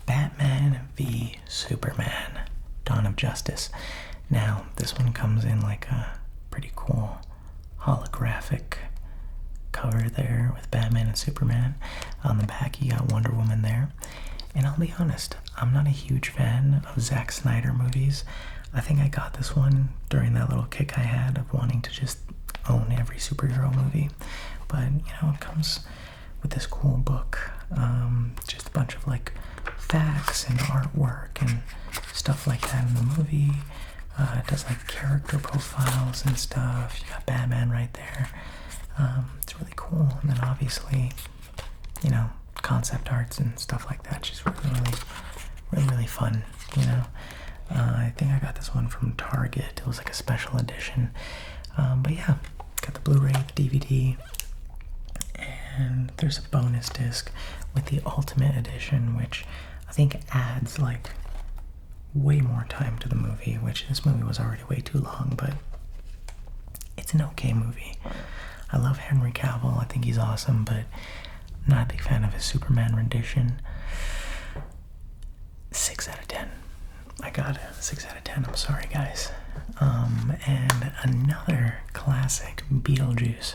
Batman v Superman, Dawn of Justice. Now, this one comes in like a pretty cool holographic cover there with Batman and Superman. On the back, you got Wonder Woman there. And I'll be honest, I'm not a huge fan of Zack Snyder movies. I think I got this one during that little kick I had of wanting to just own every superhero movie. But, you know, it comes with this cool book. Just a bunch of, like, facts and artwork and stuff like that in the movie. It does, like, character profiles and stuff. You got Batman right there. It's really cool. And then, obviously, you know, concept arts and stuff like that. Just really fun, you know. I think I got this one from Target. It was like a special edition. But yeah, got the Blu-ray, the DVD, and there's a bonus disc with the Ultimate Edition, which I think adds like way more time to the movie, which this movie was already way too long, but it's an okay movie. I love Henry Cavill. I think he's awesome, but not a big fan of his Superman rendition. 6 out of 10. I got it. 6 out of 10. I'm sorry, guys. And another classic, Beetlejuice.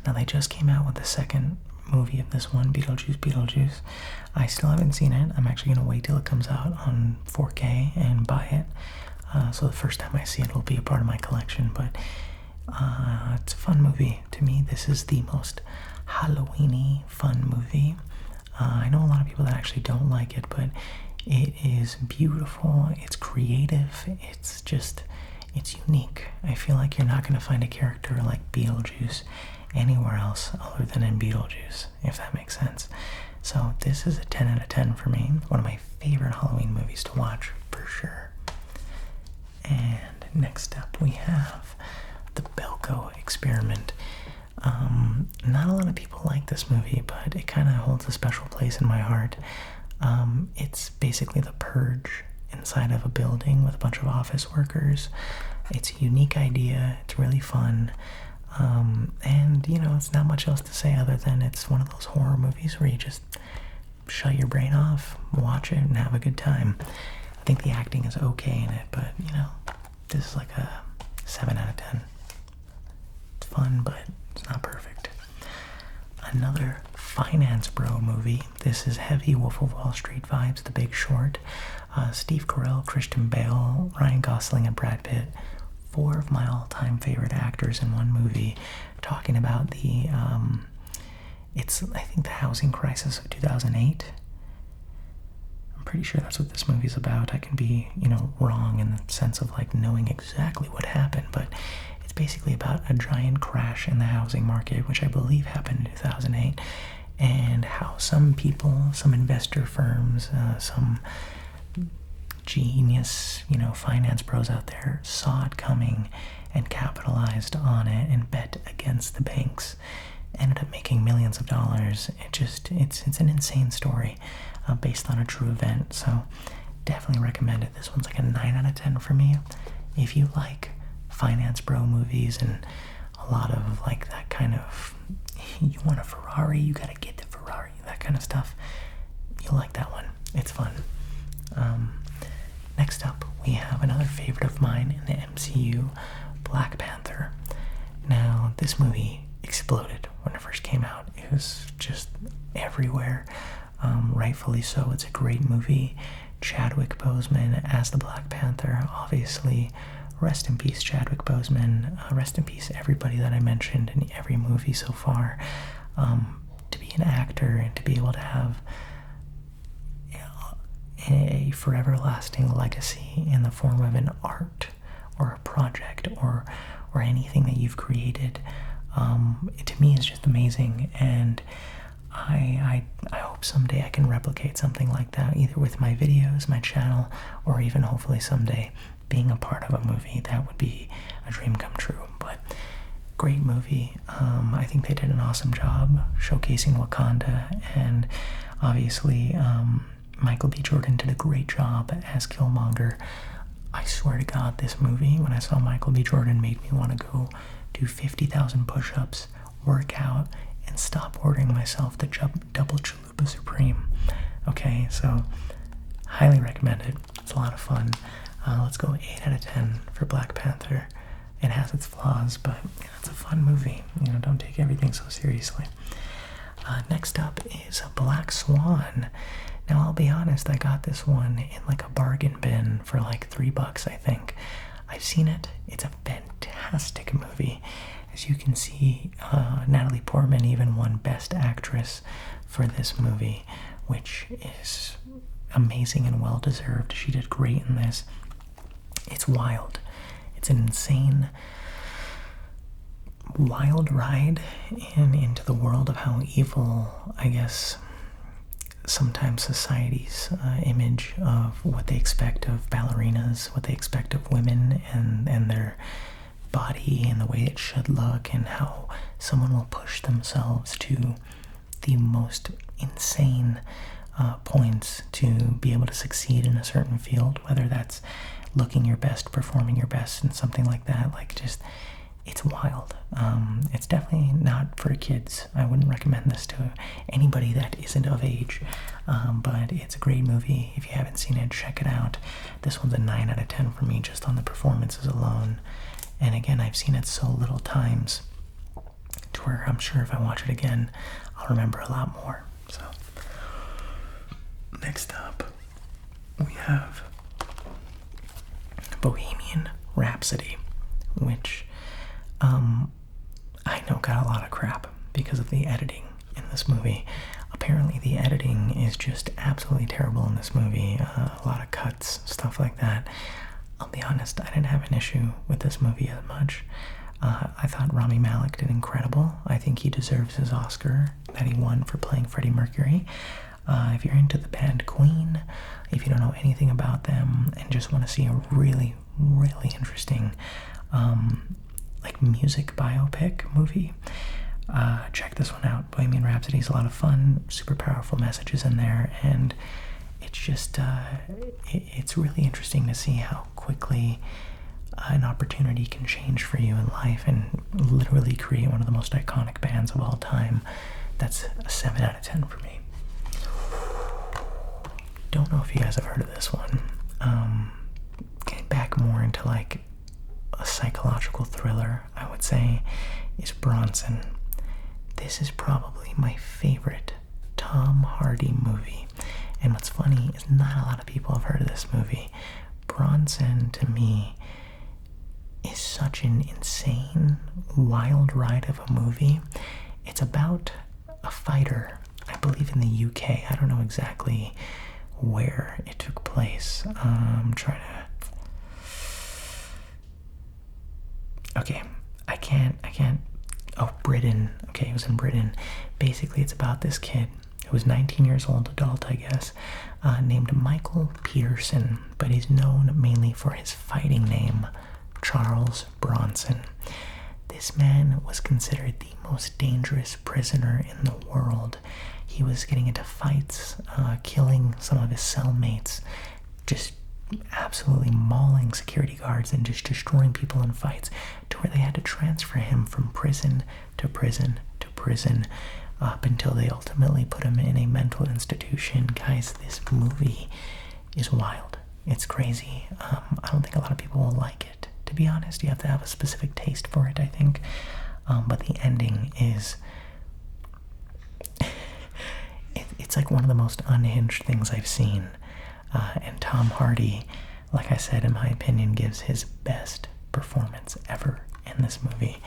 Now, they just came out with the second movie of this one, Beetlejuice. I still haven't seen it. I'm actually going to wait till it comes out on 4K and buy it. So the first time I see it, it'll be a part of my collection. But it's a fun movie. To me, this is the most Halloween-y fun movie. I know a lot of people that actually don't like it, but it is beautiful. It's creative. It's unique. I feel like you're not going to find a character like Beetlejuice anywhere else other than in Beetlejuice, if that makes sense. So this is a 10 out of 10 for me. One of my favorite Halloween movies to watch, for sure. And next up we have The Belko Experiment. Not a lot of people like this movie, but it kind of holds a special place in my heart. It's basically the purge inside of a building with a bunch of office workers. It's a unique idea. It's really fun. And, you know, it's not much else to say other than it's one of those horror movies where you just shut your brain off, watch it, and have a good time. I think the acting is okay in it, but, you know, this is like a 7 out of 10. It's fun, but it's not perfect. Another finance bro movie. This is heavy Wolf of Wall Street vibes, The Big Short. Steve Carell, Christian Bale, Ryan Gosling, and Brad Pitt. 4 of my all-time favorite actors in one movie, talking about the, I think the housing crisis of 2008. I'm pretty sure that's what this movie's about. I can be, you know, wrong in the sense of, like, knowing exactly what happened, but it's basically about a giant crash in the housing market, which I believe happened in 2008, and how some people, some investor firms, some genius, you know, finance pros out there saw it coming and capitalized on it and bet against the banks. Ended up making millions of dollars. It's an insane story based on a true event. So definitely recommend it. This one's like a 9 out of 10 for me. If you like finance bro movies and a lot of like that kind of, you want a Ferrari, you gotta get the Ferrari, that kind of stuff, you'll like that one. It's fun. Next up, we have another favorite of mine in the MCU, Black Panther. Now, this movie exploded when it first came out. It was just everywhere, rightfully so. It's a great movie. Chadwick Boseman as the Black Panther, obviously. Rest in peace, Chadwick Boseman. Rest in peace, everybody that I mentioned in every movie so far. To be an actor and to be able to have a forever lasting legacy in the form of an art or a project or anything that you've created, to me is just amazing. And I hope someday I can replicate something like that, either with my videos, my channel, or even hopefully someday being a part of a movie. That would be a dream come true. But great movie. I think they did an awesome job showcasing Wakanda, and obviously Michael B. Jordan did a great job as Killmonger. I swear to God, this movie, when I saw Michael B. Jordan, made me want to go do 50,000 push-ups, work out, and stop ordering myself the double chalupa supreme. Okay, so highly recommend it. It's a lot of fun. Let's go 8 out of 10 for Black Panther. It has its flaws, but it's a fun movie. You know, don't take everything so seriously. Next up is Black Swan. Now, I'll be honest, I got this one in like a bargain bin for like $3, I think. I've seen it. It's a fantastic movie. As you can see, Natalie Portman even won Best Actress for this movie, which is amazing and well-deserved. She did great in this. It's wild. It's an insane, wild ride into the world of how evil, I guess, sometimes society's image of what they expect of ballerinas, what they expect of women and their body and the way it should look, and how someone will push themselves to the most insane points to be able to succeed in a certain field, whether that's looking your best, performing your best, and something like that. Like, just, it's wild. It's definitely not for kids. I wouldn't recommend this to anybody that isn't of age, but it's a great movie. If you haven't seen it, check it out. This one's a 9 out of 10 for me, just on the performances alone. And again, I've seen it so little times to where I'm sure if I watch it again, I'll remember a lot more. So, next up, we have Bohemian Rhapsody, which I know got a lot of crap because of the editing in this movie. Apparently the editing is just absolutely terrible in this movie. A lot of cuts, stuff like that. I'll be honest, I didn't have an issue with this movie as much. I thought Rami Malek did incredible. I think he deserves his Oscar that he won for playing Freddie Mercury. If you're into the band Queen, if you don't know anything about them and just want to see a really, really interesting like music biopic movie, check this one out. Bohemian Rhapsody is a lot of fun, super powerful messages in there, and it's just it's really interesting to see how quickly an opportunity can change for you in life and literally create one of the most iconic bands of all time. That's a 7 out of 10 for me. Don't know if you guys have heard of this one. Getting back more into like a psychological thriller, I would say, is Bronson. This is probably my favorite Tom Hardy movie. And what's funny is not a lot of people have heard of this movie. Bronson, to me, is such an insane, wild ride of a movie. It's about a fighter, I believe in the UK. I don't know exactly where it took place. I'm trying to... Okay, I can't... Oh, Britain. Okay, it was in Britain. Basically, it's about this kid who was 19 years old, adult, I guess, named Michael Peterson, but he's known mainly for his fighting name, Charles Bronson. This man was considered the most dangerous prisoner in the world. He was getting into fights, killing some of his cellmates, just absolutely mauling security guards and just destroying people in fights, to where they had to transfer him from prison to prison to prison, up until they ultimately put him in a mental institution. Guys, this movie is wild. It's crazy. I don't think a lot of people will like it. To be honest, you have to have a specific taste for it, I think. But the ending is... it's like one of the most unhinged things I've seen. And Tom Hardy, like I said, in my opinion, gives his best performance ever in this movie.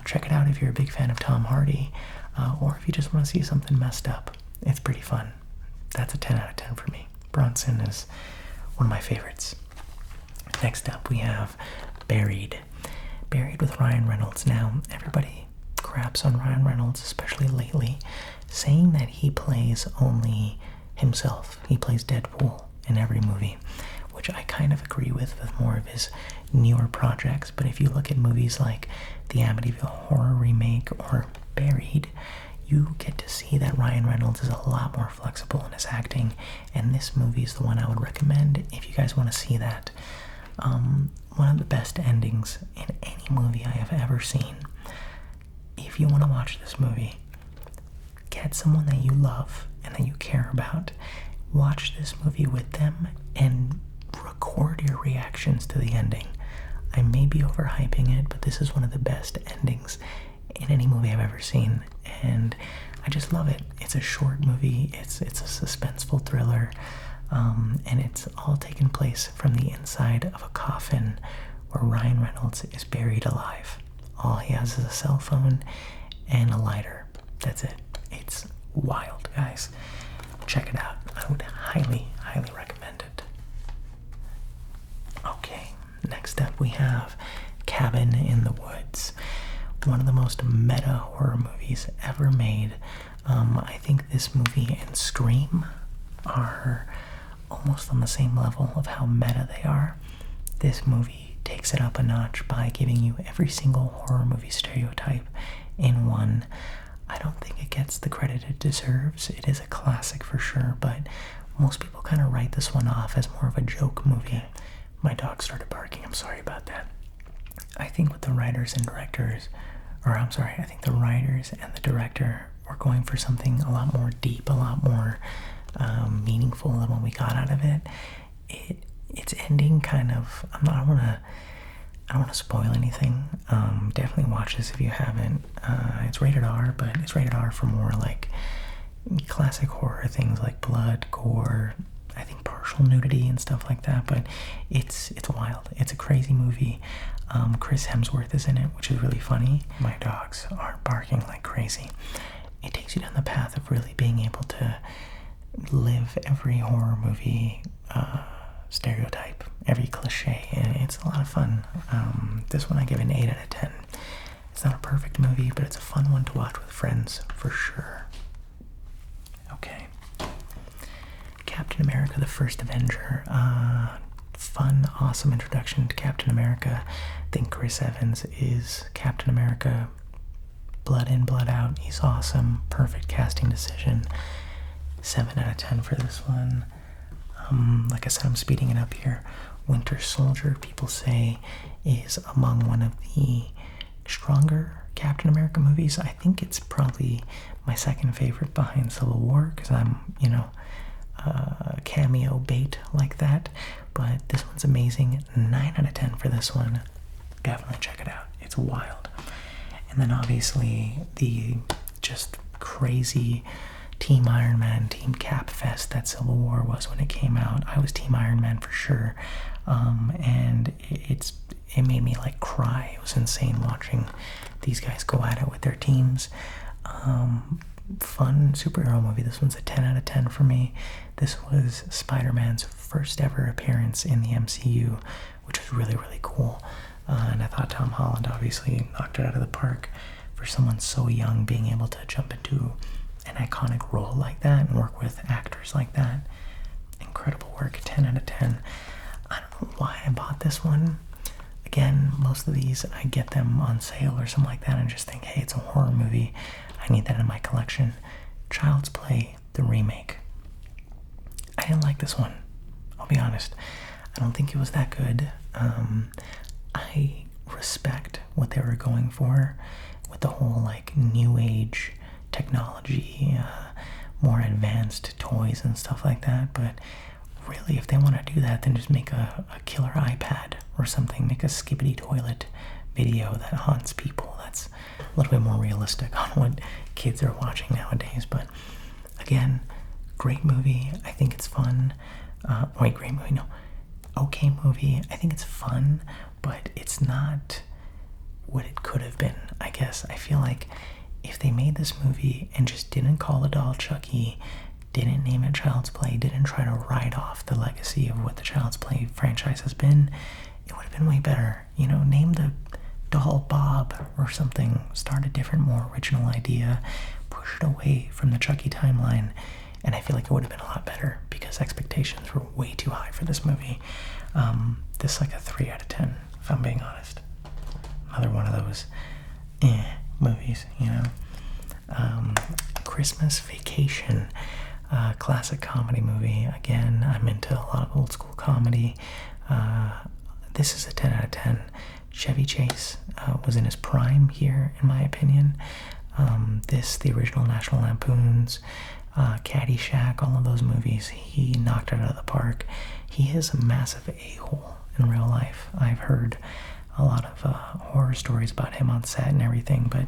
Check it out if you're a big fan of Tom Hardy, or if you just want to see something messed up. It's pretty fun. That's a 10 out of 10 for me. Bronson is one of my favorites. Next up, we have Buried. Buried with Ryan Reynolds. Now, everybody craps on Ryan Reynolds, especially lately, saying that he plays only himself. He plays Deadpool in every movie, which I kind of agree with more of his newer projects. But if you look at movies like the Amityville Horror remake or Buried, you get to see that Ryan Reynolds is a lot more flexible in his acting, and this movie is the one I would recommend if you guys want to see that. One of the best endings in any movie I have ever seen. If you want to watch this movie, get someone that you love and that you care about, watch this movie with them, and record your reactions to the ending. I may be overhyping it, but this is one of the best endings in any movie I've ever seen, and I just love it. It's a short movie, it's a suspenseful thriller, and it's all taken place from the inside of a coffin where Ryan Reynolds is buried alive. All he has is a cell phone and a lighter. That's it. It's wild, guys. Check it out. I would highly, highly recommend it. Okay, next up we have Cabin in the Woods. One of the most meta horror movies ever made. I think this movie and Scream are almost on the same level of how meta they are. This movie takes it up a notch by giving you every single horror movie stereotype in one. I don't think it gets the credit it deserves. It is a classic for sure, but most people kind of write this one off as more of a joke movie. My dog started barking. I'm sorry about that. I think with the writers and directors, I think the writers and the director were going for something a lot more deep, a lot more meaningful than what we got out of it. Its ending kind of, I don't want to I don't want to spoil anything. Definitely watch this if you haven't. It's rated R, but it's rated R for more like classic horror things like blood, gore, I think partial nudity and stuff like that. But it's wild. It's a crazy movie. Chris Hemsworth is in it, which is really funny. My dogs are barking like crazy. It takes you down the path of really being able to live every horror movie stereotype, every cliche, and it's a lot of fun. This one I give an 8 out of 10. It's not a perfect movie, but it's a fun one to watch with friends for sure. Okay. Captain America, the First Avenger. Fun, awesome introduction to Captain America. I think Chris Evans is Captain America, blood in, blood out. He's awesome. Perfect casting decision. 7 out of 10 for this one. Like I said, I'm speeding it up here. Winter Soldier, people say, is among one of the stronger Captain America movies. I think it's probably my second favorite behind Civil War, because I'm, cameo bait like that. But this one's amazing. 9 out of 10 for this one. Definitely check it out. It's wild. And then obviously the just crazy Team Iron Man, Team Cap Fest that Civil War was when it came out. I was Team Iron Man for sure. And it made me like cry. It was insane watching these guys go at it with their teams. Fun superhero movie. This one's a 10 out of 10 for me. This was Spider-Man's first ever appearance in the MCU, which was really, really cool. And I thought Tom Holland obviously knocked it out of the park for someone so young, being able to jump into an iconic role like that and work with actors like that. Incredible work. 10 out of 10. I don't know why I bought this one. Again, most of these I get them on sale or something like that and just think, hey, it's a horror movie, I need that in my collection. Child's Play, the remake. I didn't like this one, I'll be honest. I don't think it was that good. I respect what they were going for with the whole like new age technology, more advanced toys and stuff like that, but really if they want to do that, then just make a killer iPad or something. Make a skibbity toilet video that haunts people. That's a little bit more realistic on what kids are watching nowadays. But again, great movie. I think it's fun. Great movie, no. Okay movie. I think it's fun, but it's not what it could have been, I guess. I feel like if they made this movie and just didn't call the doll Chucky, didn't name it Child's Play, didn't try to write off the legacy of what the Child's Play franchise has been, it would have been way better. Name the doll Bob or something. Start a different, more original idea. Push it away from the Chucky timeline. And I feel like it would have been a lot better because expectations were way too high for this movie. This is like a 3 out of 10, if I'm being honest. Another one of those movies, Christmas Vacation, classic comedy movie. Again, I'm into a lot of old school comedy. This is a 10 out of 10. Chevy Chase was in his prime here, in my opinion. The original National Lampoons, Caddyshack, all of those movies, he knocked it out of the park. He is a massive a-hole in real life. I've heard a lot of horror stories about him on set and everything, but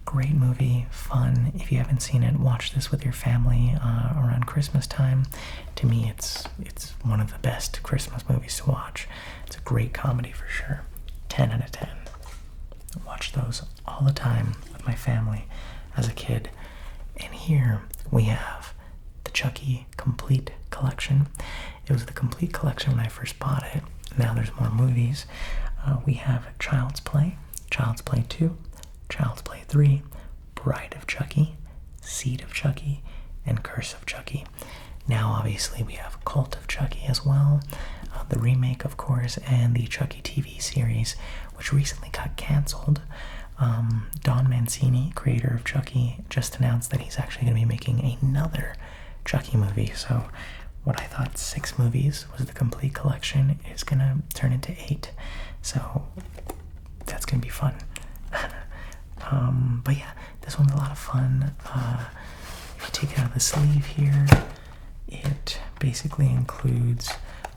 great movie, fun. If you haven't seen it, watch this with your family around Christmas time. To me, it's one of the best Christmas movies to watch. It's a great comedy for sure. 10 out of 10. I watched those all the time with my family as a kid. And here we have the Chucky Complete Collection. It was the Complete Collection when I first bought it. Now there's more movies. We have Child's Play, Child's Play 2, Child's Play 3, Bride of Chucky, Seed of Chucky, and Curse of Chucky. Now obviously we have Cult of Chucky as well, the remake of course, and the Chucky TV series, which recently got canceled. Don Mancini, creator of Chucky, just announced that he's actually going to be making another Chucky movie. So what I thought 6 movies was the Complete Collection is going to turn into 8. So that's going to be fun. But yeah, this one's a lot of fun. If you take it out of the sleeve here, it basically includes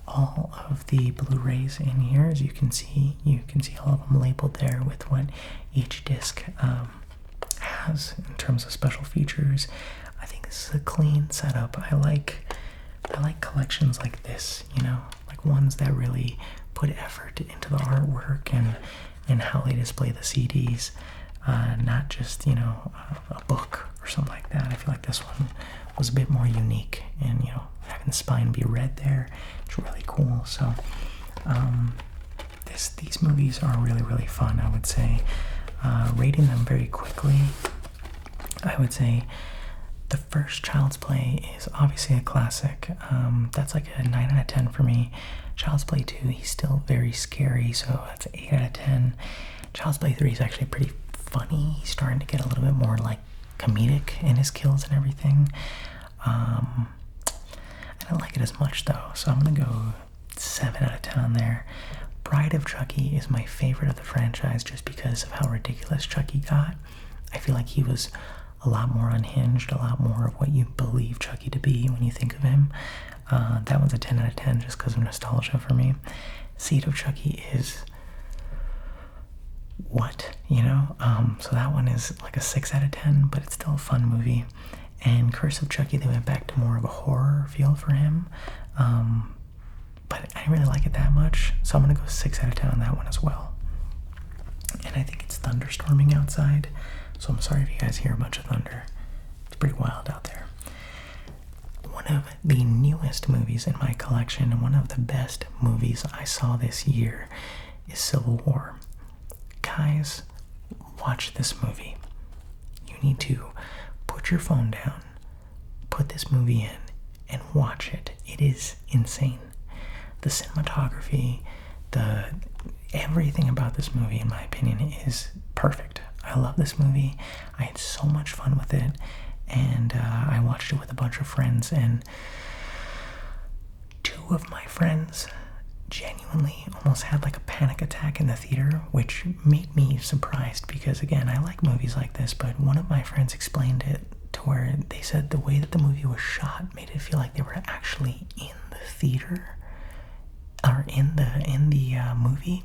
all of the Blu-rays in here. As you can see all of them labeled there with what each disc has in terms of special features. I think this is a clean setup. I like collections like this, you know, like ones that really put effort into the artwork and how they display the CDs, not just, you know, a book or something like that. I feel like this one was a bit more unique, and, you know, having the spine be red there, it's really cool. So these movies are really, really fun, I would say. Rating them very quickly, I would say the first Child's Play is obviously a classic. That's like a 9 out of 10 for me. Child's Play 2, he's still very scary, so that's an 8 out of 10. Child's Play 3 is actually pretty funny. He's starting to get a little bit more like comedic in his kills and everything. I don't like it as much though, so I'm gonna go 7 out of 10 on there. Bride of Chucky is my favorite of the franchise just because of how ridiculous Chucky got. I feel like he was a lot more unhinged, a lot more of what you believe Chucky to be when you think of him. That one's a 10 out of 10 just because of nostalgia for me. Seed of Chucky is what, you know? So that one is like a 6 out of 10, but it's still a fun movie. And Curse of Chucky, they went back to more of a horror feel for him. But I didn't really like it that much, so I'm gonna go 6 out of 10 on that one as well. And I think it's thunderstorming outside, so I'm sorry if you guys hear a bunch of thunder. It's pretty wild out there. One of the newest movies in my collection, and one of the best movies I saw this year, is Civil War. Guys, watch this movie. You need to put your phone down, put this movie in, and watch it. It is insane. The cinematography, everything about this movie, in my opinion, is perfect. I love this movie. I had so much fun with it, and I watched it with a bunch of friends, and two of my friends genuinely almost had like a panic attack in the theater, which made me surprised because, again, I like movies like this, but one of my friends explained it to where they said the way that the movie was shot made it feel like they were actually in the theater or in the movie,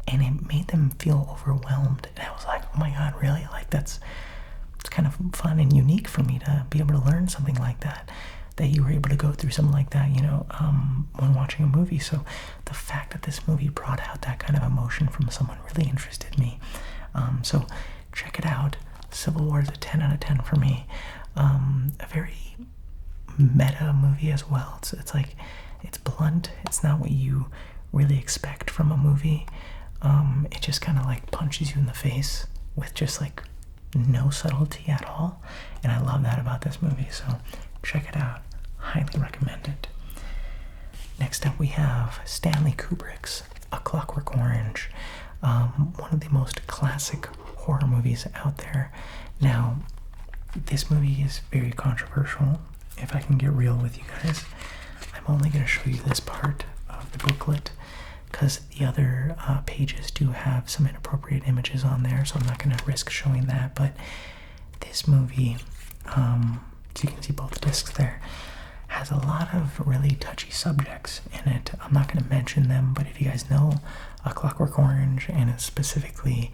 and it made them feel overwhelmed. And I was like, oh my god, really? Like it's kind of fun and unique for me to be able to learn something like that you were able to go through something like that, you know, when watching a movie. So the fact that this movie brought out that kind of emotion from someone really interested me. So check it out. Civil War is a 10 out of 10 for me. A very meta movie as well. It's like, it's blunt. It's not what you really expect from a movie. It just kind of like punches you in the face with just like no subtlety at all. And I love that about this movie. So check it out. Highly recommend it. Next up we have Stanley Kubrick's A Clockwork Orange. One of the most classic horror movies out there. Now, this movie is very controversial. If I can get real with you guys, I'm only going to show you this part of the booklet because the other pages do have some inappropriate images on there, so I'm not going to risk showing that. But this movie, so you can see both discs there, has a lot of really touchy subjects in it. I'm not going to mention them, but if you guys know A Clockwork Orange, and it's specifically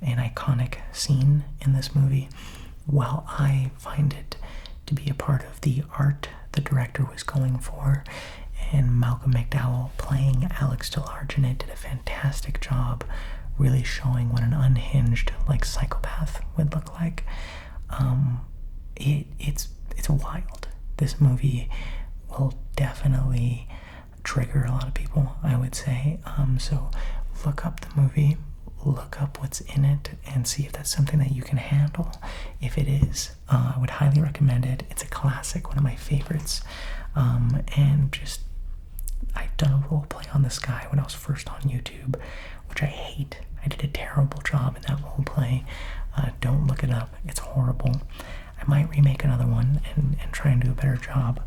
an iconic scene in this movie, while I find it to be a part of the art the director was going for, and Malcolm McDowell playing Alex DeLarge in it did a fantastic job really showing what an unhinged like psychopath would look like. It's wild. This movie will definitely trigger a lot of people, I would say. So look up the movie, look up what's in it, and see if that's something that you can handle. If it is, I would highly recommend it. It's a classic, one of my favorites. And just, I've done a role play on this guy when I was first on YouTube, which I hate. I did a terrible job in that role play. Don't look it up. It's horrible. I might remake another one and try and do a better job.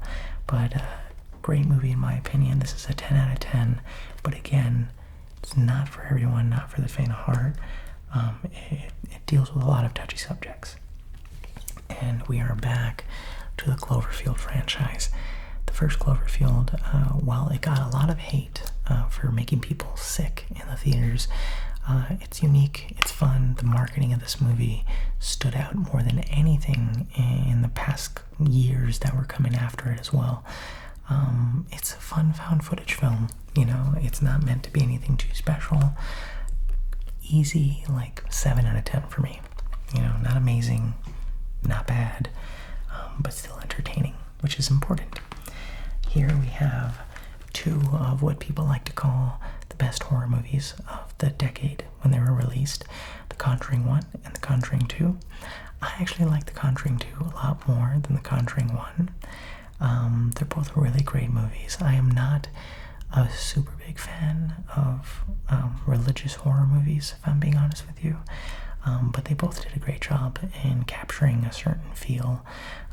But great movie in my opinion. This is a 10 out of 10. But again, it's not for everyone, not for the faint of heart. It deals with a lot of touchy subjects. And we are back to the Cloverfield franchise. The first Cloverfield, while it got a lot of hate for making people sick in the theaters, it's unique, it's fun. The marketing of this movie stood out more than anything in the past years that were coming after it as well. It's a fun found footage film, it's not meant to be anything too special. Easy, like 7 out of 10 for me. Not amazing, not bad, but still entertaining, which is important. Here we have two of what people like to call the best horror movies of the decade when they were released, The Conjuring 1 and The Conjuring 2. I actually like The Conjuring 2 a lot more than The Conjuring 1. They're both really great movies. I am not a super big fan of religious horror movies, if I'm being honest with you. But they both did a great job in capturing a certain feel,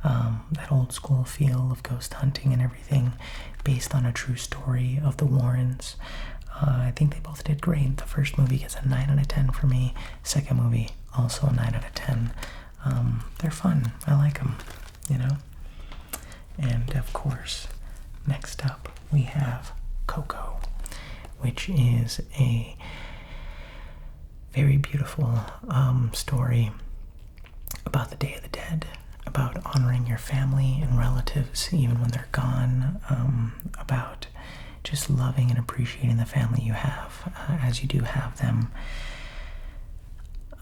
that old school feel of ghost hunting and everything, based on a true story of the Warrens. I think they both did great. The first movie gets a 9 out of 10 for me. Second movie, also a 9 out of 10. They're fun. I like them, And of course, next up we have Coco, which is a very beautiful story about the Day of the Dead, about honoring your family and relatives even when they're gone, about just loving and appreciating the family you have as you do have them.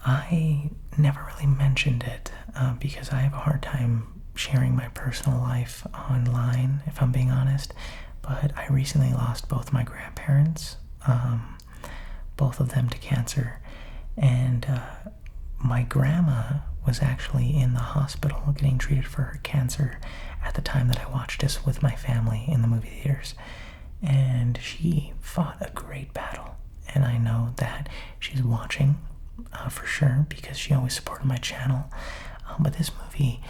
I never really mentioned it because I have a hard time sharing my personal life online, if I'm being honest, but I recently lost both my grandparents, both of them to cancer. And my grandma was actually in the hospital getting treated for her cancer at the time that I watched this with my family in the movie theaters. And she fought a great battle. And I know that she's watching for sure because she always supported my channel. But this movie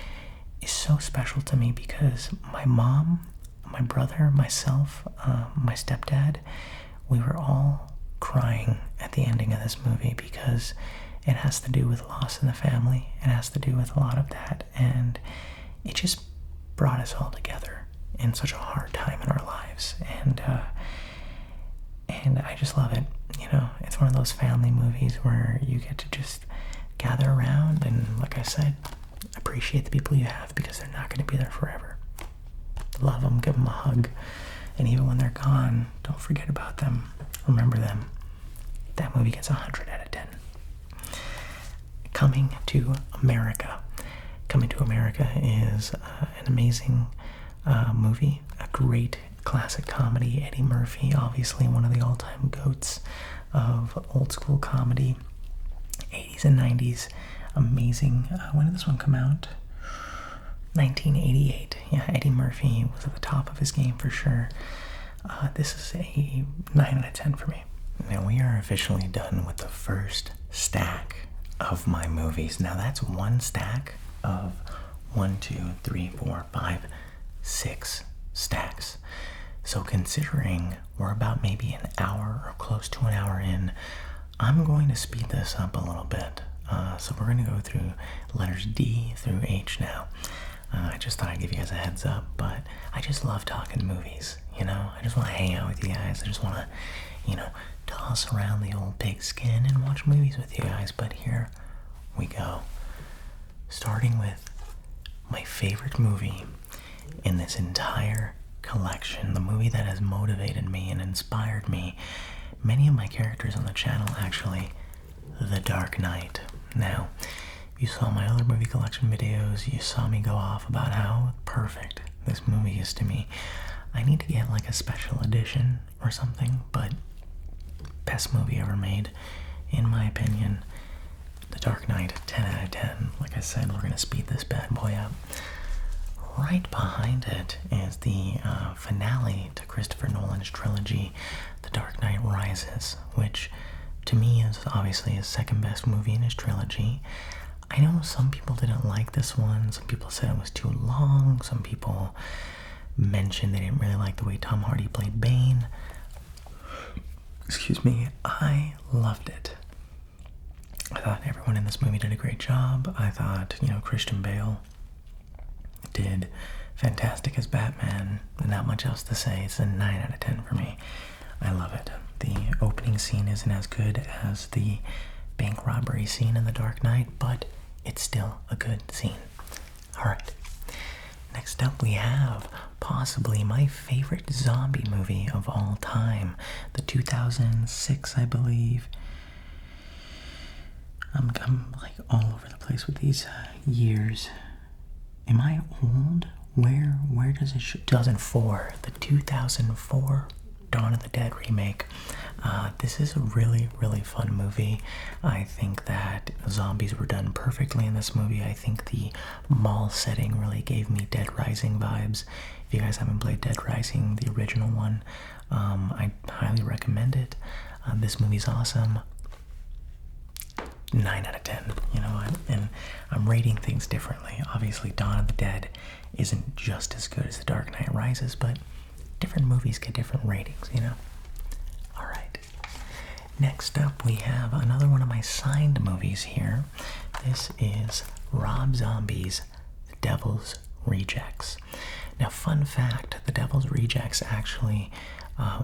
is so special to me because my mom, my brother, myself, my stepdad, we were all crying at the ending of this movie because it has to do with loss in the family. It has to do with a lot of that, and it just brought us all together in such a hard time in our lives, and I just love it. It's one of those family movies where you get to just gather around and, like I said, appreciate the people you have because they're not going to be there forever. Love them, give them a hug, and even when they're gone, don't forget about them. Remember them. That movie gets 100 out of 10. Coming to America. Coming to America is an amazing movie, a great classic comedy. Eddie Murphy, obviously one of the all-time goats of old school comedy. 80s and 90s, amazing. When did this one come out? 1988. Yeah, Eddie Murphy was at the top of his game for sure. This is a 9 out of 10 for me. Now we are officially done with the first stack of my movies. Now that's one stack of 1, 2, 3, 4, 5, 6 stacks. So considering we're about maybe an hour or close to an hour in, I'm going to speed this up a little bit. So we're going to go through letters D through H now. I just thought I'd give you guys a heads up, but I just love talking movies, I just want to hang out with you guys. I just want to, toss around the old pigskin and watch movies with you guys. But here we go. Starting with my favorite movie in this entire collection, the movie that has motivated me and inspired me, many of my characters on the channel actually, The Dark Knight. Now, you saw my other movie collection videos, you saw me go off about how perfect this movie is to me. I need to get like a special edition or something, but best movie ever made, in my opinion. The Dark Knight, 10 out of 10. Like I said, we're going to speed this bad boy up. Right behind it is the finale to Christopher Nolan's trilogy, The Dark Knight Rises, which to me is obviously his second best movie in his trilogy. I know some people didn't like this one. Some people said it was too long. Some people mentioned they didn't really like the way Tom Hardy played Bane. Excuse me. I loved it. I thought everyone in this movie did a great job. I thought, Christian Bale did fantastic as Batman. Not much else to say. It's a 9 out of 10 for me. I love it. The opening scene isn't as good as the bank robbery scene in The Dark Knight, but it's still a good scene. Alright. Next up we have possibly my favorite zombie movie of all time. The 2006, I believe. I'm like all over the place with these years. Am I old? Where does it show? 2004. The 2004 Dawn of the Dead remake. This is a really, really fun movie. I think that zombies were done perfectly in this movie. I think the mall setting really gave me Dead Rising vibes. If you guys haven't played Dead Rising, the original one, I highly recommend it. This movie's awesome. 9 out of 10, you know, and I'm rating things differently. Obviously, Dawn of the Dead isn't just as good as The Dark Knight Rises, but different movies get different ratings, you know? Alright. Next up, we have another one of my signed movies here. This is Rob Zombie's The Devil's Rejects. Now, fun fact, The Devil's Rejects actually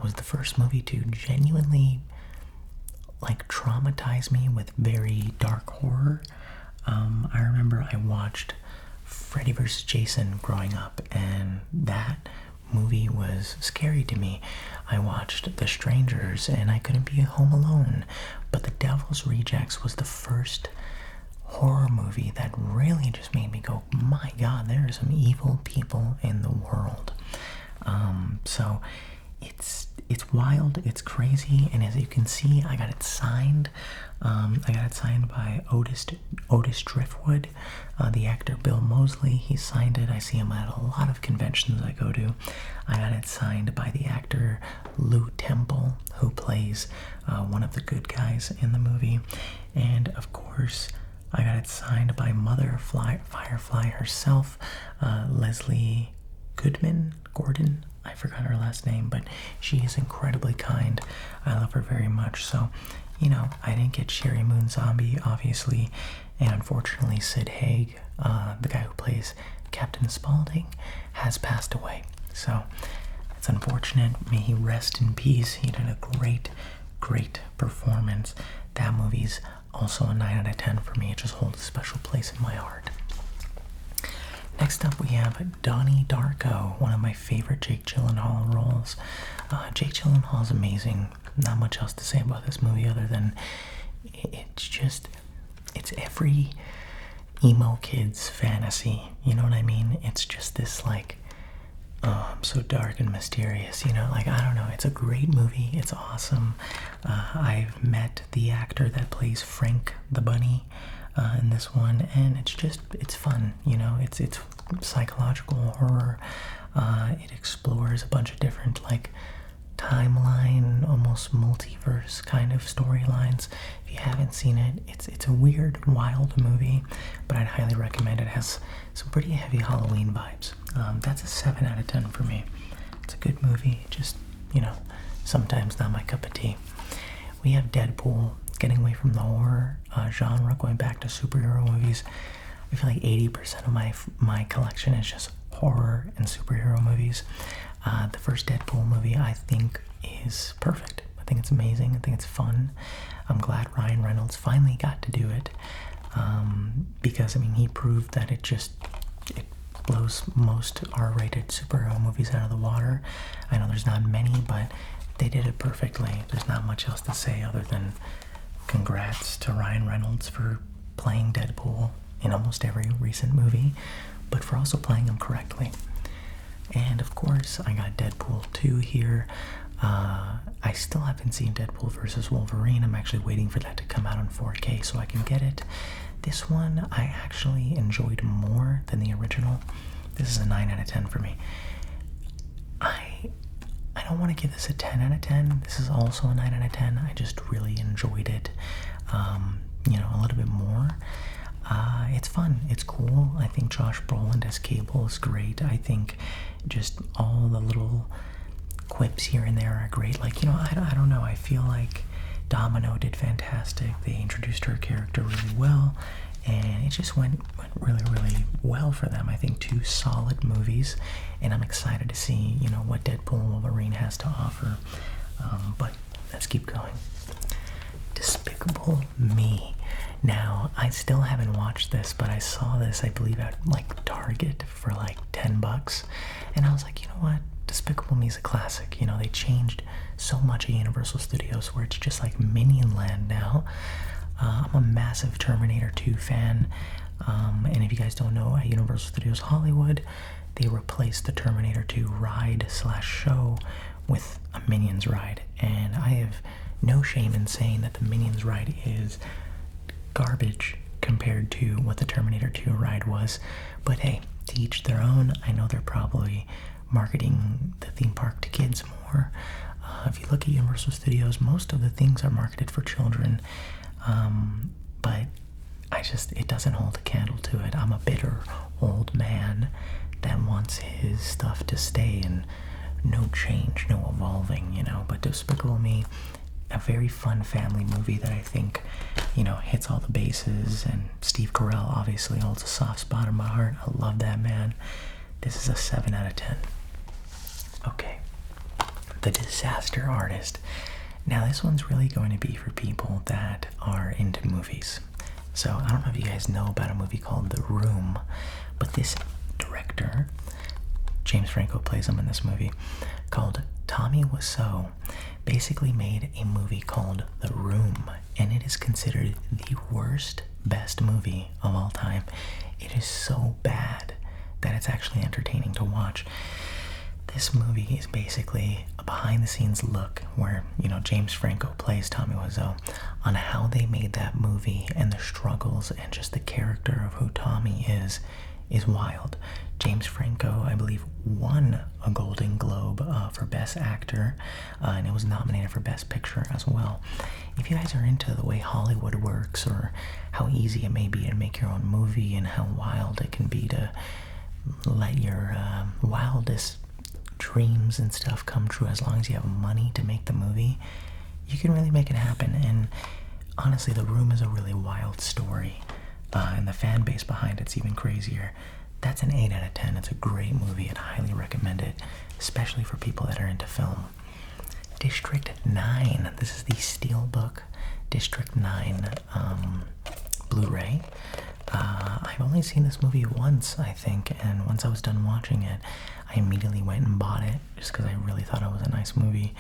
was the first movie to genuinely traumatize me with very dark horror. I remember I watched Freddy vs. Jason growing up, and that movie was scary to me. I watched The Strangers, and I couldn't be home alone. But The Devil's Rejects was the first horror movie that really just made me go, my God, there are some evil people in the world. So it's wild, it's crazy, and as you can see, I got it signed. I got it signed by Otis Driftwood, the actor Bill Moseley. He signed it. I see him at a lot of conventions I go to. I got it signed by the actor Lou Temple, who plays one of the good guys in the movie, and of course, I got it signed by Mother Firefly herself, Leslie Gordon. I forgot her last name, but she is incredibly kind. I love her very much. So, you know, I didn't get Sherry Moon Zombie, obviously, and unfortunately Sid Haig, the guy who plays Captain Spaulding, has passed away. So, it's unfortunate. May he rest in peace. He did a great performance. That movie's also a 9 out of 10 for me. It just holds a special place in my heart. Next up, we have Donnie Darko, one of my favorite Jake Gyllenhaal roles. Jake Gyllenhaal is amazing. Not much else to say about this movie other than it's every emo kid's fantasy. You know what I mean? It's just this so dark and mysterious, you know, I don't know. It's a great movie. It's awesome. I've met the actor that plays Frank the Bunny in this one, and it's fun, you know. It's psychological horror. It explores a bunch of different timeline, almost multiverse kind of storylines. If you haven't seen it, it's a weird, wild movie, but I'd highly recommend it. It has some pretty heavy Halloween vibes. That's a 7 out of 10 for me. It's a good movie, just, you know, sometimes not my cup of tea. We have Deadpool, getting away from the horror genre, going back to superhero movies. I feel like 80% of my collection is just horror and superhero movies. The first Deadpool movie, I think, is perfect. I think it's amazing. I think it's fun. I'm glad Ryan Reynolds finally got to do it, because, I mean, he proved that it blows most R-rated superhero movies out of the water. I know there's not many, but they did it perfectly. There's not much else to say other than congrats to Ryan Reynolds for playing Deadpool in almost every recent movie, but for also playing him correctly. And of course, I got Deadpool 2 here. I still haven't seen Deadpool vs. Wolverine. I'm actually waiting for that to come out on 4K so I can get it. This one I actually enjoyed more than the original. This is a 9 out of 10 for me. I don't want to give this a 10 out of 10. This is also a 9 out of 10. I just really enjoyed it, you know, a little bit more. It's fun. It's cool. I think Josh Brolin as Cable is great. I think just all the little quips here and there are great. You know, I don't know. I feel like Domino did fantastic. They introduced her character really well. and it just went really, really well for them. I think 2 solid movies, and I'm excited to see, you know, what Deadpool and Wolverine has to offer. But let's keep going. Despicable Me. Now, I still haven't watched this, but I saw this, I believe, at like Target for like $10, and I was like, you know what? Despicable Me is a classic. You know, they changed so much at Universal Studios where it's just like Minion Land now. I'm a massive Terminator 2 fan, and if you guys don't know, at Universal Studios Hollywood, they replaced the Terminator 2 ride/show with a Minions ride, and I have no shame in saying that the Minions ride is garbage compared to what the Terminator 2 ride was. But hey, to each their own. I know they're probably marketing the theme park to kids more. If you look at Universal Studios, most of the things are marketed for children, but it doesn't hold a candle to it. I'm a bitter old man that wants his stuff to stay and no change, no evolving, you know. But Despicable Me, a very fun family movie that I think, you know, hits all the bases, and Steve Carell obviously holds a soft spot in my heart. I love that man. This is a 7 out of 10. Okay, The Disaster Artist. Now this one's really going to be for people that are into movies. So I don't know if you guys know about a movie called The Room, but this director, James Franco plays him in this movie, called Tommy Wiseau, basically made a movie called The Room, and it is considered the worst, best movie of all time. It is so bad that it's actually entertaining to watch. This movie is basically a behind-the-scenes look where, you know, James Franco plays Tommy Wiseau on how they made that movie and the struggles and just the character of who Tommy is wild. James Franco, I believe, won a Golden Globe for Best Actor, and it was nominated for Best Picture as well. If you guys are into the way Hollywood works, or how easy it may be to make your own movie and how wild it can be to let your wildest dreams and stuff come true as long as you have money to make the movie, you can really make it happen. And honestly, The Room is a really wild story, and the fan base behind it's even crazier. That's an 8 out of 10. It's a great movie. I'd highly recommend it, especially for people that are into film. District 9. This is the Steelbook District 9 Blu-ray. I've only seen this movie once, I think, and once I was done watching it, I immediately went and bought it just because I really thought it was a nice movie.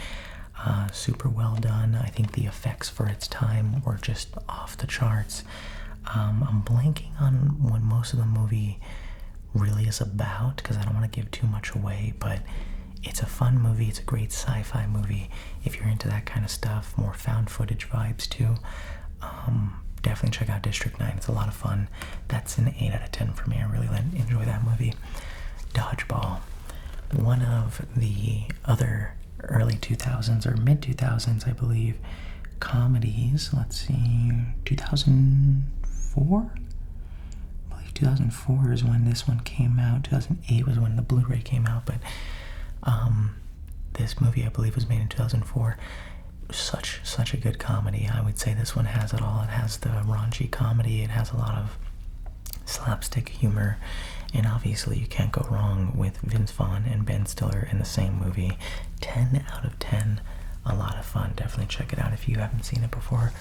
Super well done. I think the effects for its time were just off the charts. I'm blanking on what most of the movie really is about because I don't want to give too much away, but it's a fun movie. It's a great sci-fi movie if you're into that kind of stuff, more found footage vibes too. Definitely check out District 9. It's a lot of fun. That's an 8 out of 10 for me. I really enjoy that movie. Dodgeball. One of the other early 2000s or mid 2000s, I believe, comedies. Let's see, 2004? I believe 2004 is when this one came out. 2008 was when the Blu-ray came out, but this movie, I believe, was made in 2004. Such a good comedy. I would say this one has it all. It has the raunchy comedy, it has a lot of slapstick humor, and obviously you can't go wrong with Vince Vaughn and Ben Stiller in the same movie. 10 out of 10. A lot of fun. Definitely check it out if you haven't seen it before.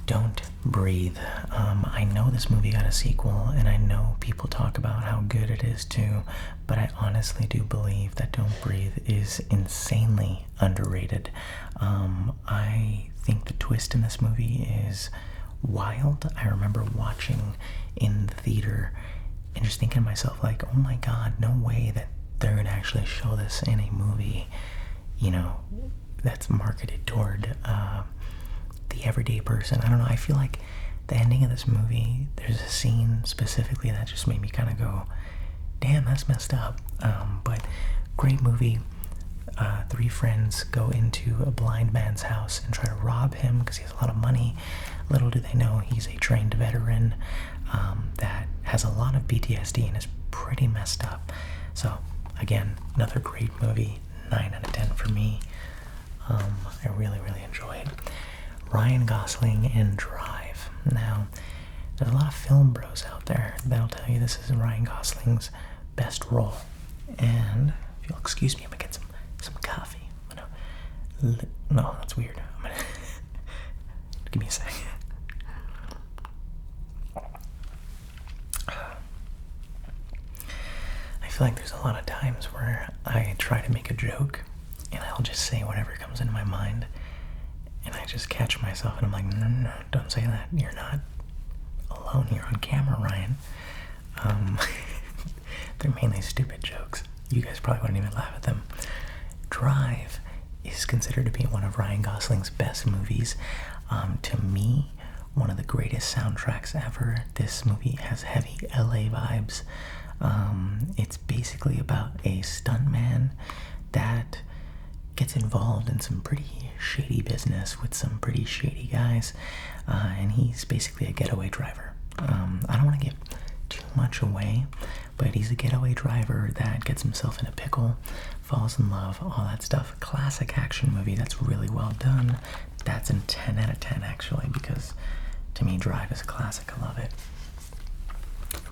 Don't Breathe. I know this movie got a sequel, and I know people talk about how good it is too, but I honestly do believe that Don't Breathe is insanely underrated. I think the twist in this movie is wild. I remember watching in the theater and just thinking to myself, like, oh my god, no way that they're going to actually show this in a movie, you know, that's marketed toward the everyday person. I don't know, I feel like the ending of this movie, there's a scene specifically that just made me kind of go, damn, that's messed up. But great movie. 3 friends go into a blind man's house and try to rob him because he has a lot of money. Little do they know he's a trained veteran that has a lot of PTSD and is pretty messed up. So again, another great movie. 9 out of 10 for me. I really enjoy it. Ryan Gosling in Drive. Now, there's a lot of film bros out there that'll tell you this is Ryan Gosling's best role. And if you'll excuse me, I'm gonna get some coffee. No, that's weird. I'm gonna give me a second. I feel like there's a lot of times where I try to make a joke and I'll just say whatever comes into my mind, and I just catch myself and I'm like, no, don't say that. You're not alone here on camera, Ryan. They're mainly stupid jokes. You guys probably wouldn't even laugh at them. Drive is considered to be one of Ryan Gosling's best movies. To me, one of the greatest soundtracks ever. This movie has heavy LA vibes. It's basically about a stuntman that gets involved in some pretty shady business with some pretty shady guys, and he's basically a getaway driver. I don't want to give too much away, but he's a getaway driver that gets himself in a pickle, falls in love, all that stuff. Classic action movie that's really well done. That's a 10 out of 10 actually, because to me Drive is a classic. I love it.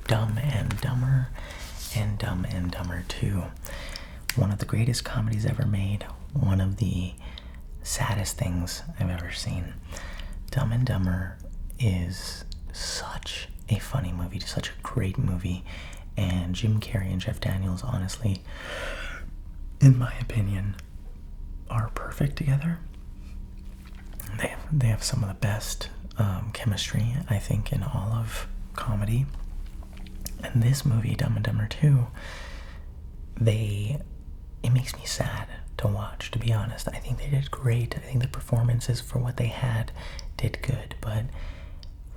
Dumb and Dumber and Dumb and Dumber 2. One of the greatest comedies ever made. One of the saddest things I've ever seen. Dumb and Dumber is such a funny movie, such a great movie, and Jim Carrey and Jeff Daniels, honestly, in my opinion, are perfect together. They have some of the best chemistry, I think, in all of comedy. And this movie, Dumb and Dumber 2, it makes me sad to watch, to be honest. I think they did great. I think the performances for what they had did good, but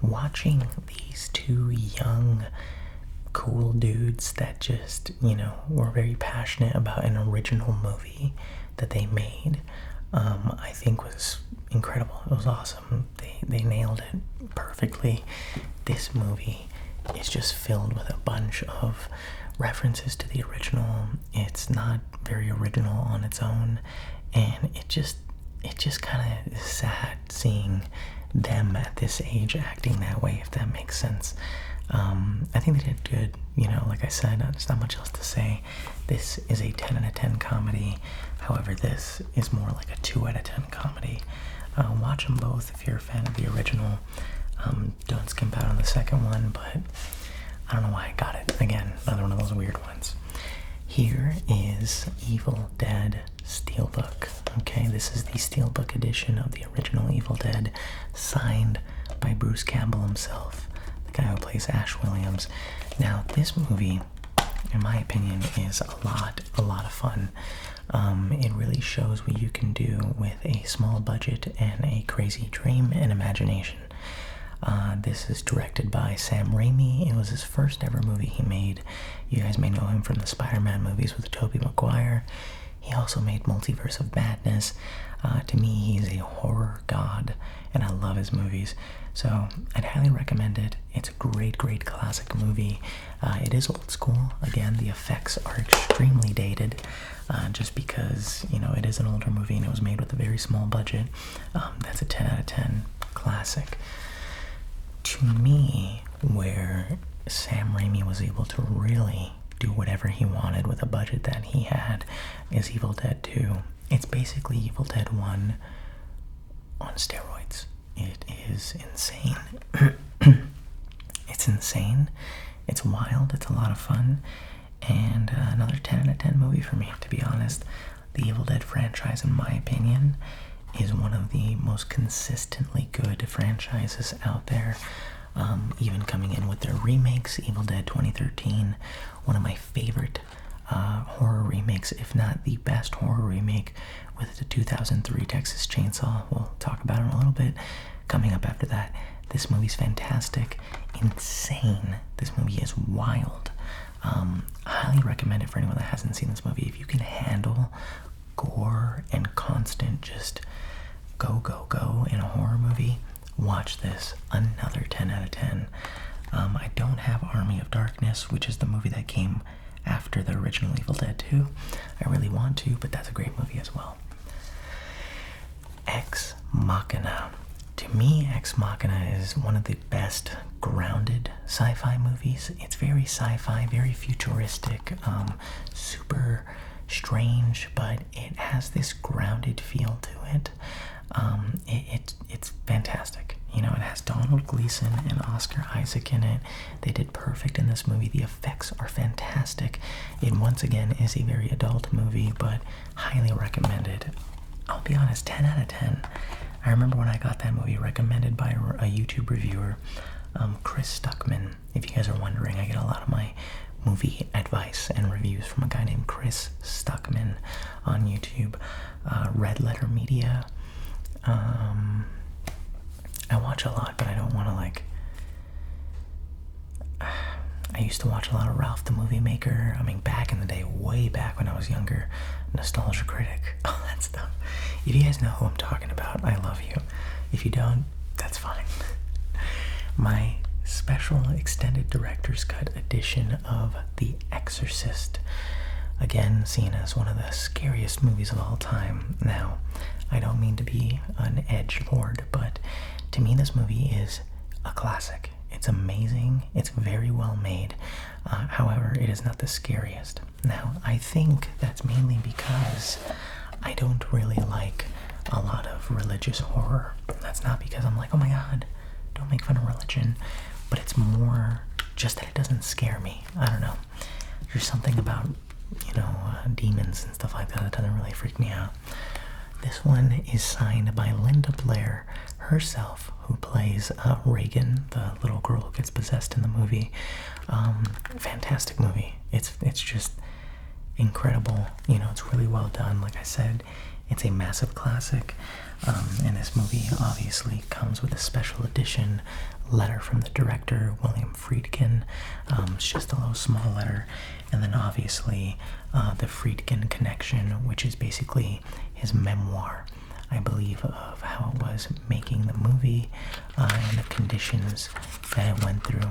watching these two young, cool dudes that just, were very passionate about an original movie that they made, I think was incredible. It was awesome. They nailed it perfectly. This movie is just filled with a bunch of references to the original. It's not very original on its own, and it just kind of is sad seeing them at this age acting that way, if that makes sense. I think they did good. Like I said, there's not much else to say. This is a 10 out of 10 comedy. However, this is more like a 2 out of 10 comedy. Watch them both if you're a fan of the original. Don't skimp out on the second one, but I don't know why I got it. Again, another one of those weird ones. Here is Evil Dead Steelbook. Okay, this is the Steelbook edition of the original Evil Dead, signed by Bruce Campbell himself, the guy who plays Ash Williams. Now, this movie, in my opinion, is a lot of fun. It really shows what you can do with a small budget and a crazy dream and imagination. This is directed by Sam Raimi. It was his first ever movie he made. You guys may know him from the Spider-Man movies with Tobey Maguire. He also made Multiverse of Madness. To me, he's a horror god, and I love his movies. So I'd highly recommend it. It's a great classic movie. It is old school. Again, the effects are extremely dated, just because, it is an older movie and it was made with a very small budget. That's a 10 out of 10 classic. To me, where Sam Raimi was able to really do whatever he wanted with a budget that he had is Evil Dead 2. It's basically Evil Dead 1 on steroids. It is insane. It's insane. It's wild. It's a lot of fun. And another 10 out of 10 movie for me, to be honest. The Evil Dead franchise, in my opinion, is one of the most consistently good franchises out there. Even coming in with their remakes, Evil Dead 2013, one of my favorite horror remakes, if not the best horror remake, with the 2003 Texas Chainsaw. We'll talk about it in a little bit. Coming up after that, this movie's fantastic, insane. This movie is wild. I highly recommend it for anyone that hasn't seen this movie. If you can handle gore and constant just go in a horror movie, watch this. Another 10 out of 10. I don't have Army of Darkness, which is the movie that came after the original Evil Dead 2. I really want to, but that's a great movie as well. Ex Machina. To me, Ex Machina is one of the best grounded sci-fi movies. It's very sci-fi, very futuristic, super strange, but it has this grounded feel to it. It's fantastic. You know, it has Donald Gleason and Oscar Isaac in it. They did perfect in this movie. The effects are fantastic. It once again is a very adult movie, but highly recommended. I'll be honest, 10 out of 10. I remember when I got that movie recommended by a YouTube reviewer, Chris Stuckman. If you guys are wondering, I get a lot of my movie advice and reviews from a guy named Chris Stuckman on YouTube. Red Letter Media. I watch a lot, but I don't want to, like... I used to watch a lot of Ralph the Movie Maker. I mean, back in the day, way back when I was younger. Nostalgia Critic, all that stuff. If you guys know who I'm talking about, I love you. If you don't, that's fine. My special extended director's cut edition of The Exorcist, again seen as one of the scariest movies of all time. Now, I don't mean to be an edgelord, but to me this movie is a classic. It's amazing. It's very well made. However, it is not the scariest. Now, I think that's mainly because I don't really like a lot of religious horror. That's not because I'm like, oh my god, don't make fun of religion. But it's more just that it doesn't scare me. I don't know. There's something about, you know, demons and stuff like that that doesn't really freak me out. This one is signed by Linda Blair herself, who plays Reagan, the little girl who gets possessed in the movie. Fantastic movie. It's just incredible. You know, it's really well done. Like I said, it's a massive classic. And this movie obviously comes with a special edition letter from the director, William Friedkin. It's just a little small letter. And then obviously the Friedkin Connection, which is basically his memoir, I believe, of how it was making the movie and the conditions that it went through.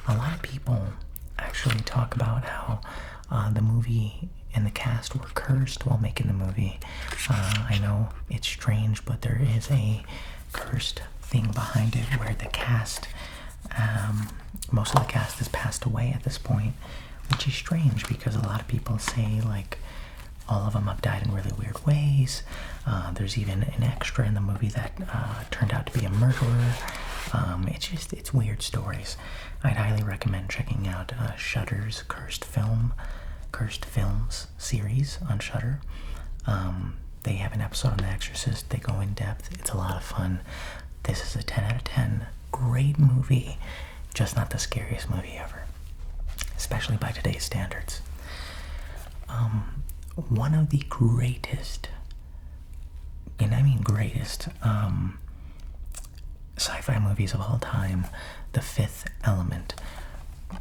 A lot of people actually talk about how the movie and the cast were cursed while making the movie. I know it's strange, but there is a cursed thing behind it where the cast, most of the cast has passed away at this point, which is strange because a lot of people say, like, all of them have died in really weird ways. There's even an extra in the movie that turned out to be a murderer. It's weird stories. I'd highly recommend checking out Shudder's Cursed Films series on Shudder. They have an episode on The Exorcist. They go in depth. It's a lot of fun. This is a 10 out of 10. Great movie. Just not the scariest movie ever, especially by today's standards. One of the greatest, and I mean greatest, sci-fi movies of all time, The Fifth Element.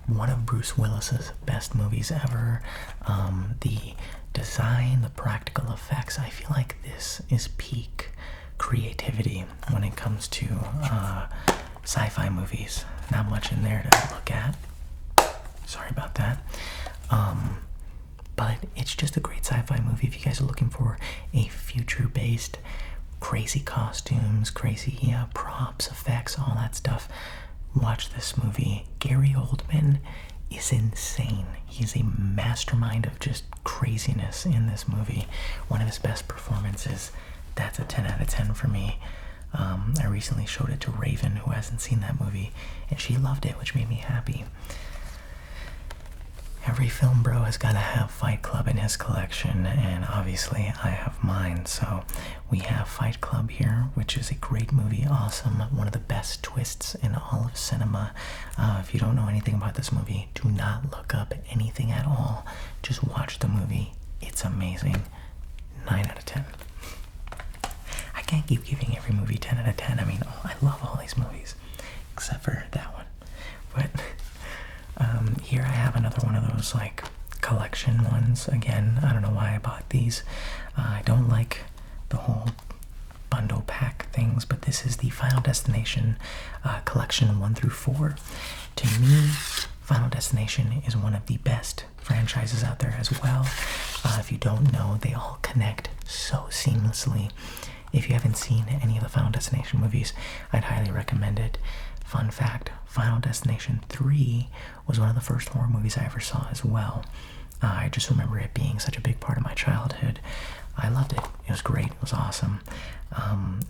One of Bruce Willis's best movies ever. The design, the practical effects, I feel like this is peak creativity when it comes to sci-fi movies. Not much in there to look at. Sorry about that. But it's just a great sci-fi movie if you guys are looking for a future-based, crazy costumes, crazy props, effects, all that stuff. Watch this movie. Gary Oldman is insane. He's a mastermind of just craziness in this movie. One of his best performances. That's a 10 out of 10 for me. I recently showed it to Raven, who hasn't seen that movie, and she loved it, which made me happy. Every film bro has got to have Fight Club in his collection, and obviously I have mine. So we have Fight Club here, which is a great movie, awesome, one of the best twists in all of cinema. If you don't know anything about this movie, do not look up anything at all. Just watch the movie. It's amazing. 9 out of 10. I can't keep giving every movie 10 out of 10. I mean, I love all these movies, except for that one. But here I have another one of those, like, collection ones. Again, I don't know why I bought these. I don't like the whole bundle pack things, but this is the Final Destination collection 1 through 4. To me, Final Destination is one of the best franchises out there as well. If you don't know, they all connect so seamlessly. if you haven't seen any of the Final Destination movies, I'd highly recommend it. Fun fact, Final Destination 3 was one of the first horror movies I ever saw as well. I just remember it being such a big part of my childhood. I loved it. It was great. It was awesome.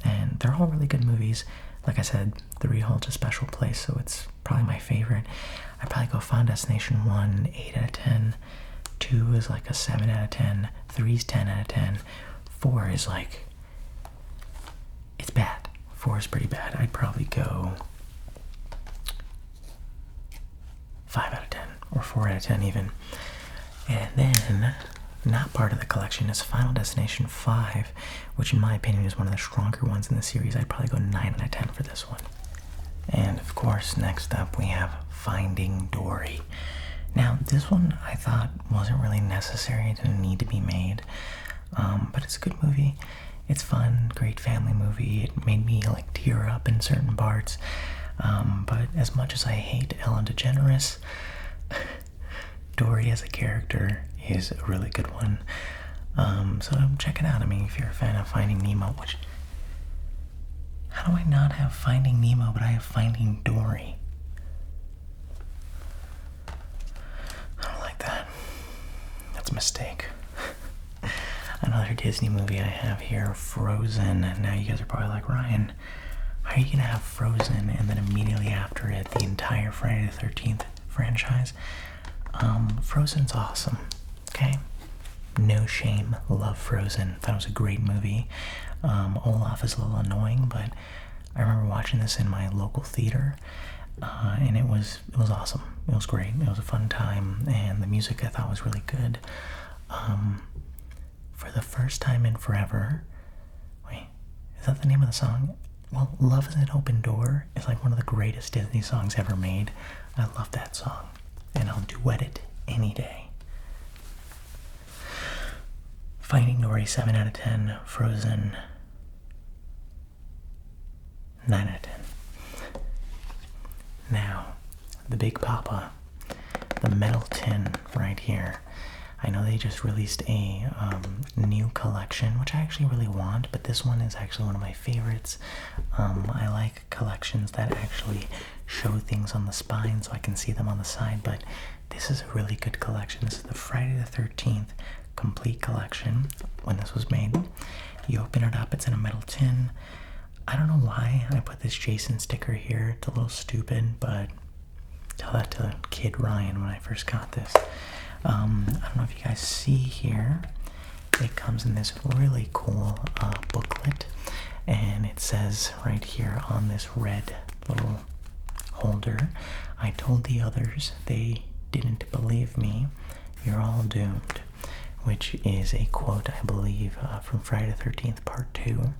And they're all really good movies. Like I said, 3 holds a special place, so it's probably my favorite. I'd probably go Final Destination 1, 8 out of 10. 2 is like a 7 out of 10. 3 is 10 out of 10. 4 is like, it's bad. 4 is pretty bad. I'd probably go 5 out of 10, or 4 out of 10 even. And then, not part of the collection is Final Destination 5, which in my opinion is one of the stronger ones in the series. I'd probably go 9 out of 10 for this one. And of course, next up we have Finding Dory. Now, this one I thought wasn't really necessary, it didn't need to be made, but it's a good movie. It's fun, great family movie. It made me like tear up in certain parts. But as much as I hate Ellen DeGeneres, Dory as a character is a really good one. So check it out. I mean, if you're a fan of Finding Nemo, which... How do I not have Finding Nemo, but I have Finding Dory? I don't like that. That's a mistake. Another Disney movie I have here, Frozen. Now you guys are probably like, Ryan, how are you gonna have Frozen and then immediately after it the entire Friday the 13th franchise? Frozen's awesome, okay? No shame, love Frozen. Thought it was a great movie. Olaf is a little annoying, but I remember watching this in my local theater, and it was awesome. It was great. It was a fun time, and the music I thought was really good. For the first time in forever, wait, is that the name of the song? Well, Love is an Open Door is like one of the greatest Disney songs ever made. I love that song, and I'll duet it any day. Finding Dory, 7 out of 10. Frozen, 9 out of 10. Now, the Big Papa, the metal tin right here. I know they just released a new collection, which I actually really want, but this one is actually one of my favorites. I like collections that actually show things on the spine so I can see them on the side, but this is a really good collection. This is the Friday the 13th complete collection when this was made. You open it up, it's in a metal tin. I don't know why I put this Jason sticker here. It's a little stupid, but tell that to kid Ryan when I first got this. I don't know if you guys see here, it comes in this really cool booklet, and it says right here on this red little holder, I told the others, they didn't believe me, you're all doomed, which is a quote, I believe, from Friday the 13th Part 2,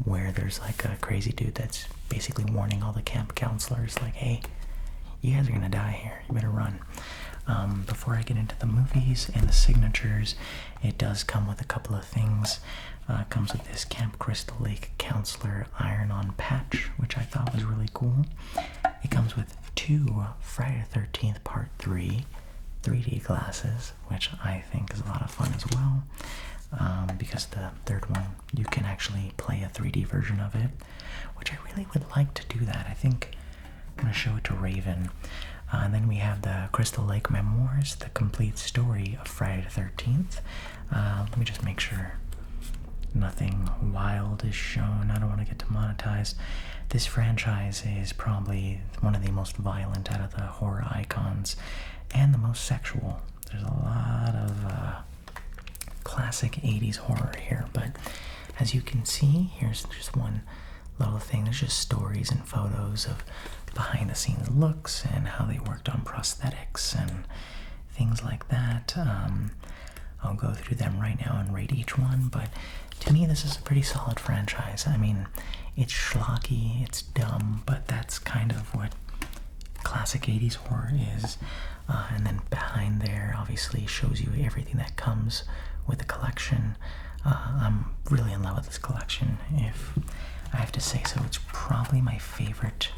where there's like a crazy dude that's basically warning all the camp counselors, like, hey, you guys are gonna die here, you better run. Before I get into the movies and the signatures, it does come with a couple of things. It comes with this Camp Crystal Lake Counselor iron-on patch, which I thought was really cool. It comes with 2 Friday the 13th Part 3 3D glasses, which I think is a lot of fun as well, because the third one, you can actually play a 3D version of it, which I really would like to do that. I think I'm going to show it to Raven. And then we have the Crystal Lake Memoirs, the complete story of Friday the 13th. Let me just make sure nothing wild is shown. I don't want to get demonetized. This franchise is probably one of the most violent out of the horror icons and the most sexual. There's a lot of classic 80s horror here, but as you can see, here's just one little thing. There's just stories and photos of behind the scenes looks and how they worked on prosthetics and things like that. I'll go through them right now and rate each one, but to me this is a pretty solid franchise. I mean, it's schlocky, it's dumb, but that's kind of what classic 80s horror is. And then behind there obviously shows you everything that comes with the collection. I'm really in love with this collection, if I have to say so. It's probably my favorite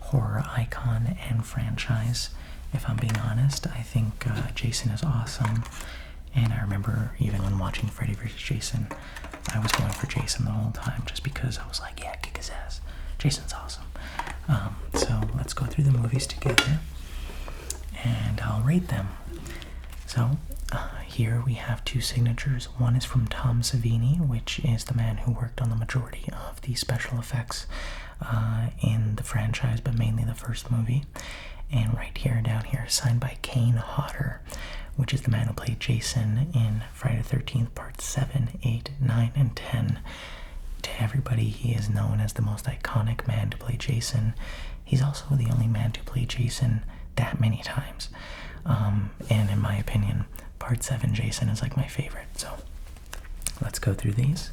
horror icon and franchise, if I'm being honest. I think Jason is awesome, And I remember even when watching Freddy vs. Jason, I was going for Jason the whole time just because I was like, yeah, kick his ass. Jason's awesome. So let's go through the movies together and I'll rate them. So here we have two signatures. One is from Tom Savini, which is the man who worked on the majority of the special effects in the franchise, but mainly the first movie. And right here, down here, signed by Kane Hodder, which is the man who played Jason in Friday the 13th, Part 7, 8, 9, and 10. To everybody, he is known as the most iconic man to play Jason. He's also the only man to play Jason that many times. And in my opinion, Part 7 Jason is like my favorite. So let's go through these.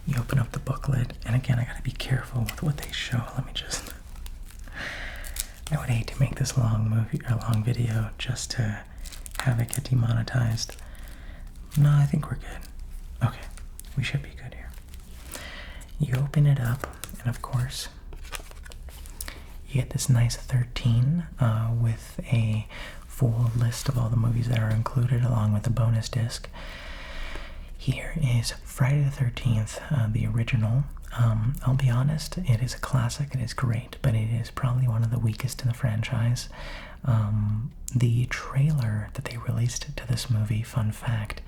You open up the booklet, and again, I gotta be careful with what they show. Let me just... I would hate to make this long video just to have it get demonetized. No, I think we're good. Okay, we should be good here. You open it up, and of course, you get this nice 13 with a full list of all the movies that are included, along with a bonus disc. Here is Friday the 13th, the original. I'll be honest, it is a classic, it is great, but it is probably one of the weakest in the franchise. The trailer that they released to this movie, fun fact,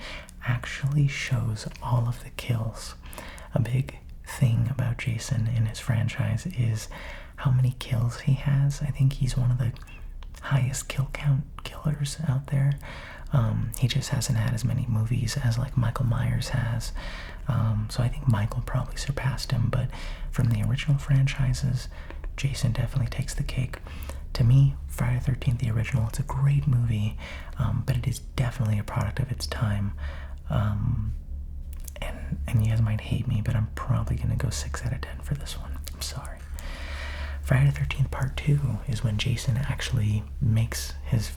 actually shows all of the kills. A big thing about Jason in his franchise is how many kills he has. I think he's one of the highest kill count killers out there. He just hasn't had as many movies as like Michael Myers has. So I think Michael probably surpassed him, but from the original franchises, Jason definitely takes the cake. To me, Friday the 13th, the original, it's a great movie, but it is definitely a product of its time. And you guys might hate me, but I'm probably going to go 6 out of 10 for this one. I'm sorry. Friday the 13th Part 2 is when Jason actually makes his,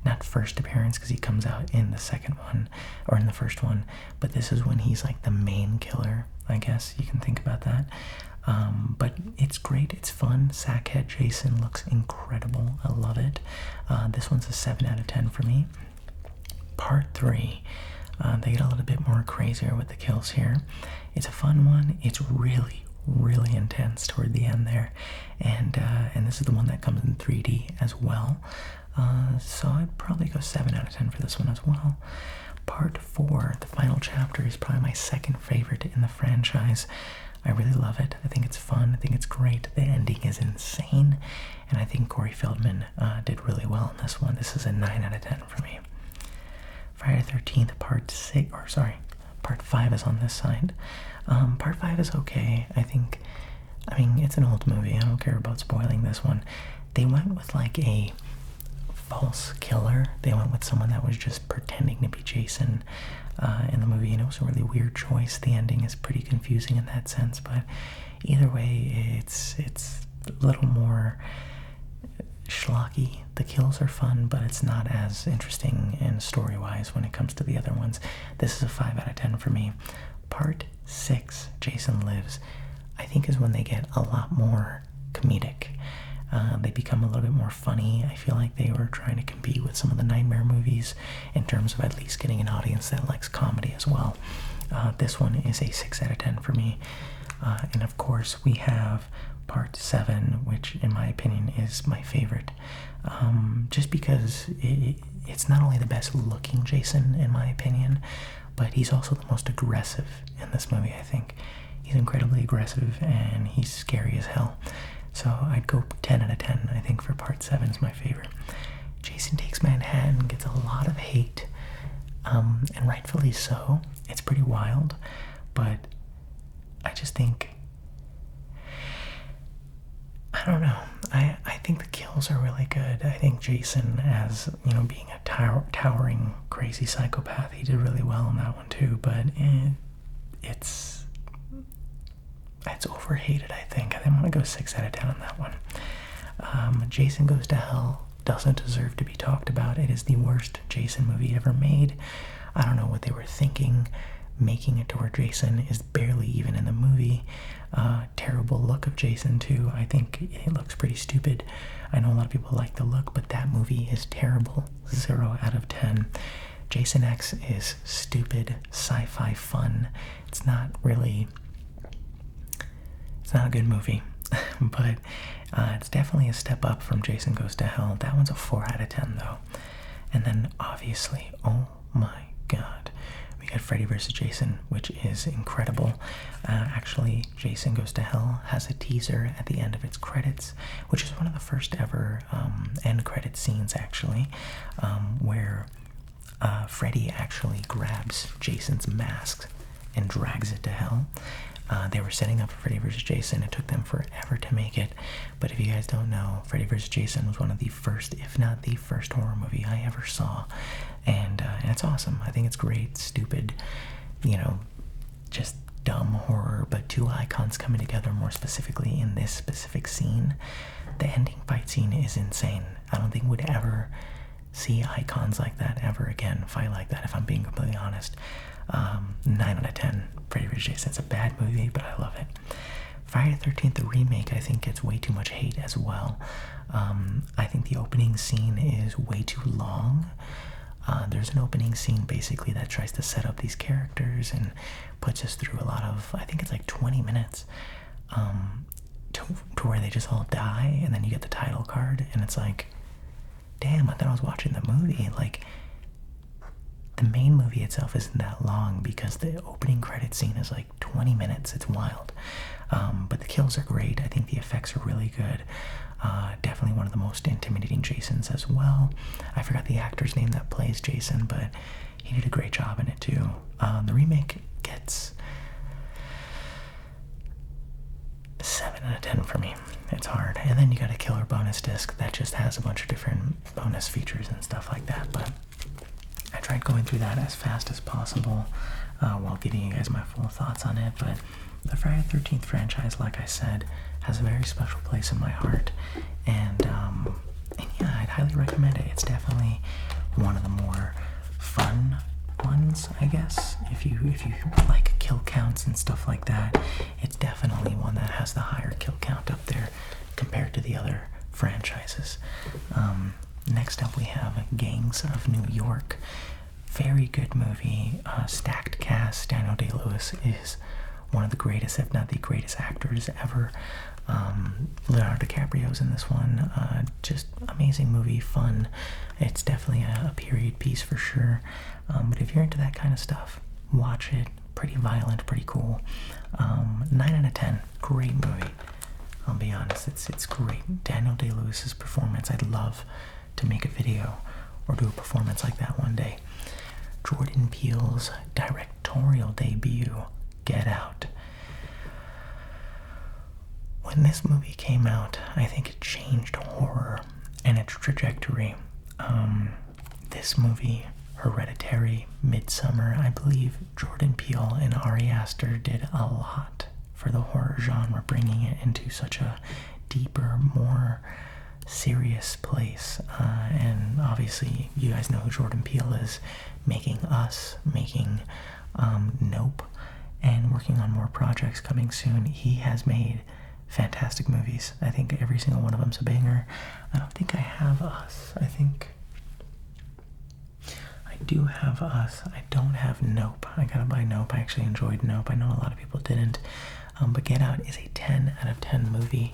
not first appearance, because he comes out in the second one, or in the first one, but this is when he's like the main killer, I guess you can think about that. But it's great, it's fun. Sackhead Jason looks incredible, I love it. This one's a 7 out of 10 for me. Part 3, they get a little bit more crazier with the kills here. It's a fun one, it's really intense toward the end there, and this is the one that comes in 3D as well. So I'd probably go 7 out of 10 for this one as well. Part 4, the final chapter, is probably my second favorite in the franchise. I really love it. I think it's fun. I think it's great. The ending is insane, and I think Corey Feldman did really well in this one. This is a 9 out of 10 for me. Friday the 13th, Part 5 is on this side. Part 5 is okay. I mean, it's an old movie. I don't care about spoiling this one. They went with like a false killer. They went with someone that was just pretending to be Jason in the movie, and it was a really weird choice. The ending is pretty confusing in that sense, but either way, it's a little more schlocky. The kills are fun, but it's not as interesting and story-wise when it comes to the other ones. This is a 5 out of 10 for me. Part 6, Jason Lives, I think is when they get a lot more comedic. They become a little bit more funny. I feel like they were trying to compete with some of the Nightmare movies in terms of at least getting an audience that likes comedy as well. This one is a 6 out of 10 for me. And of course, we have Part 7, which in my opinion is my favorite. Just because it's not only the best looking Jason, in my opinion, but he's also the most aggressive in this movie, I think. He's incredibly aggressive, and he's scary as hell. So I'd go 10 out of 10, I think, for Part 7 is my favorite. Jason Takes Manhattan gets a lot of hate, and rightfully so. It's pretty wild, but I just think, I don't know, I think the kills are really good. I think Jason, as, being a towering, crazy psychopath, he did really well in that one too, but it's overhated, I think. I want to go 6 out of 10 on that one. Jason Goes to Hell doesn't deserve to be talked about. It is the worst Jason movie ever made. I don't know what they were thinking, making it to where Jason is barely even in the movie. Terrible look of Jason too. I think it looks pretty stupid. I know a lot of people like the look, but that movie is terrible. 0 out of 10. Jason X is stupid sci-fi fun. It's not a good movie, but it's definitely a step up from Jason Goes to Hell. That one's a 4 out of 10 though. And then obviously, oh my god, we got Freddy vs. Jason, which is incredible. Actually, Jason Goes to Hell has a teaser at the end of its credits, which is one of the first ever end credit scenes actually, where Freddy actually grabs Jason's mask and drags it to hell. They were setting up for Freddy vs. Jason. It took them forever to make it, but if you guys don't know, Freddy vs. Jason was one of the first, if not the first, horror movie I ever saw, and it's awesome. I think it's great, stupid, just dumb horror, but two icons coming together, more specifically in this specific scene. The ending fight scene is insane. I don't think we'd ever see icons like that ever again fight like that, if I'm being completely honest. 9 out of 10. Freddy vs. Jason. It's a bad movie, but I love it. Friday the 13th, the remake, I think gets way too much hate as well. I think the opening scene is way too long. There's an opening scene basically that tries to set up these characters and puts us through a lot of, I think it's like 20 minutes, to where they just all die, and then you get the title card, and it's like, damn, I thought I was watching the movie. Like, the main movie itself isn't that long because the opening credit scene is like 20 minutes. It's wild. But the kills are great. I think the effects are really good. Definitely one of the most intimidating Jasons as well. I forgot the actor's name that plays Jason, but he did a great job in it too. The remake gets 7 out of 10 for me. It's hard. And then you got a killer bonus disc that just has a bunch of different bonus features and stuff like that, but I tried going through that as fast as possible while giving you guys my full thoughts on it. But the Friday the 13th franchise, like I said, has a very special place in my heart, and yeah, I'd highly recommend it. It's definitely one of the more fun ones, I guess. If you like kill counts and stuff like that, it's definitely one that has the higher kill count up there compared to the other franchises. Next up we have Gangs of New York. Very good movie, stacked cast. Daniel Day-Lewis is one of the greatest, if not the greatest actors ever. Leonardo DiCaprio's in this one. Just amazing movie, fun. It's definitely a period piece for sure. But if you're into that kind of stuff, watch it. Pretty violent, pretty cool. 9 out of 10. Great movie. I'll be honest, it's great. Daniel Day-Lewis's performance, I'd love to make a video or do a performance like that one day. Jordan Peele's directorial debut, Get Out. When this movie came out, I think it changed horror and its trajectory. This movie, Hereditary, Midsommar, I believe Jordan Peele and Ari Aster did a lot for the horror genre, bringing it into such a deeper, more serious place. And obviously, you guys know who Jordan Peele is, making Us, making Nope, and working on more projects coming soon. He has made fantastic movies. I think every single one of them's a banger. I don't think I have Us. I think I do have Us. I don't have Nope. I gotta buy Nope. I actually enjoyed Nope. I know a lot of people didn't. But Get Out is a 10 out of 10 movie.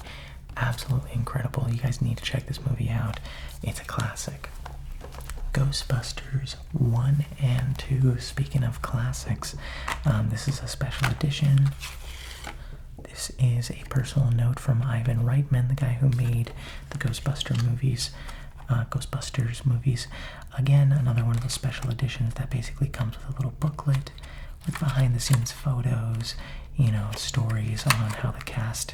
Absolutely incredible. You guys need to check this movie out. It's a classic. Ghostbusters 1 and 2. Speaking of classics, this is a special edition. This is a personal note from Ivan Reitman, the guy who made the Ghostbusters movies. Again, another one of those special editions that basically comes with a little booklet with behind-the-scenes photos, stories on how the cast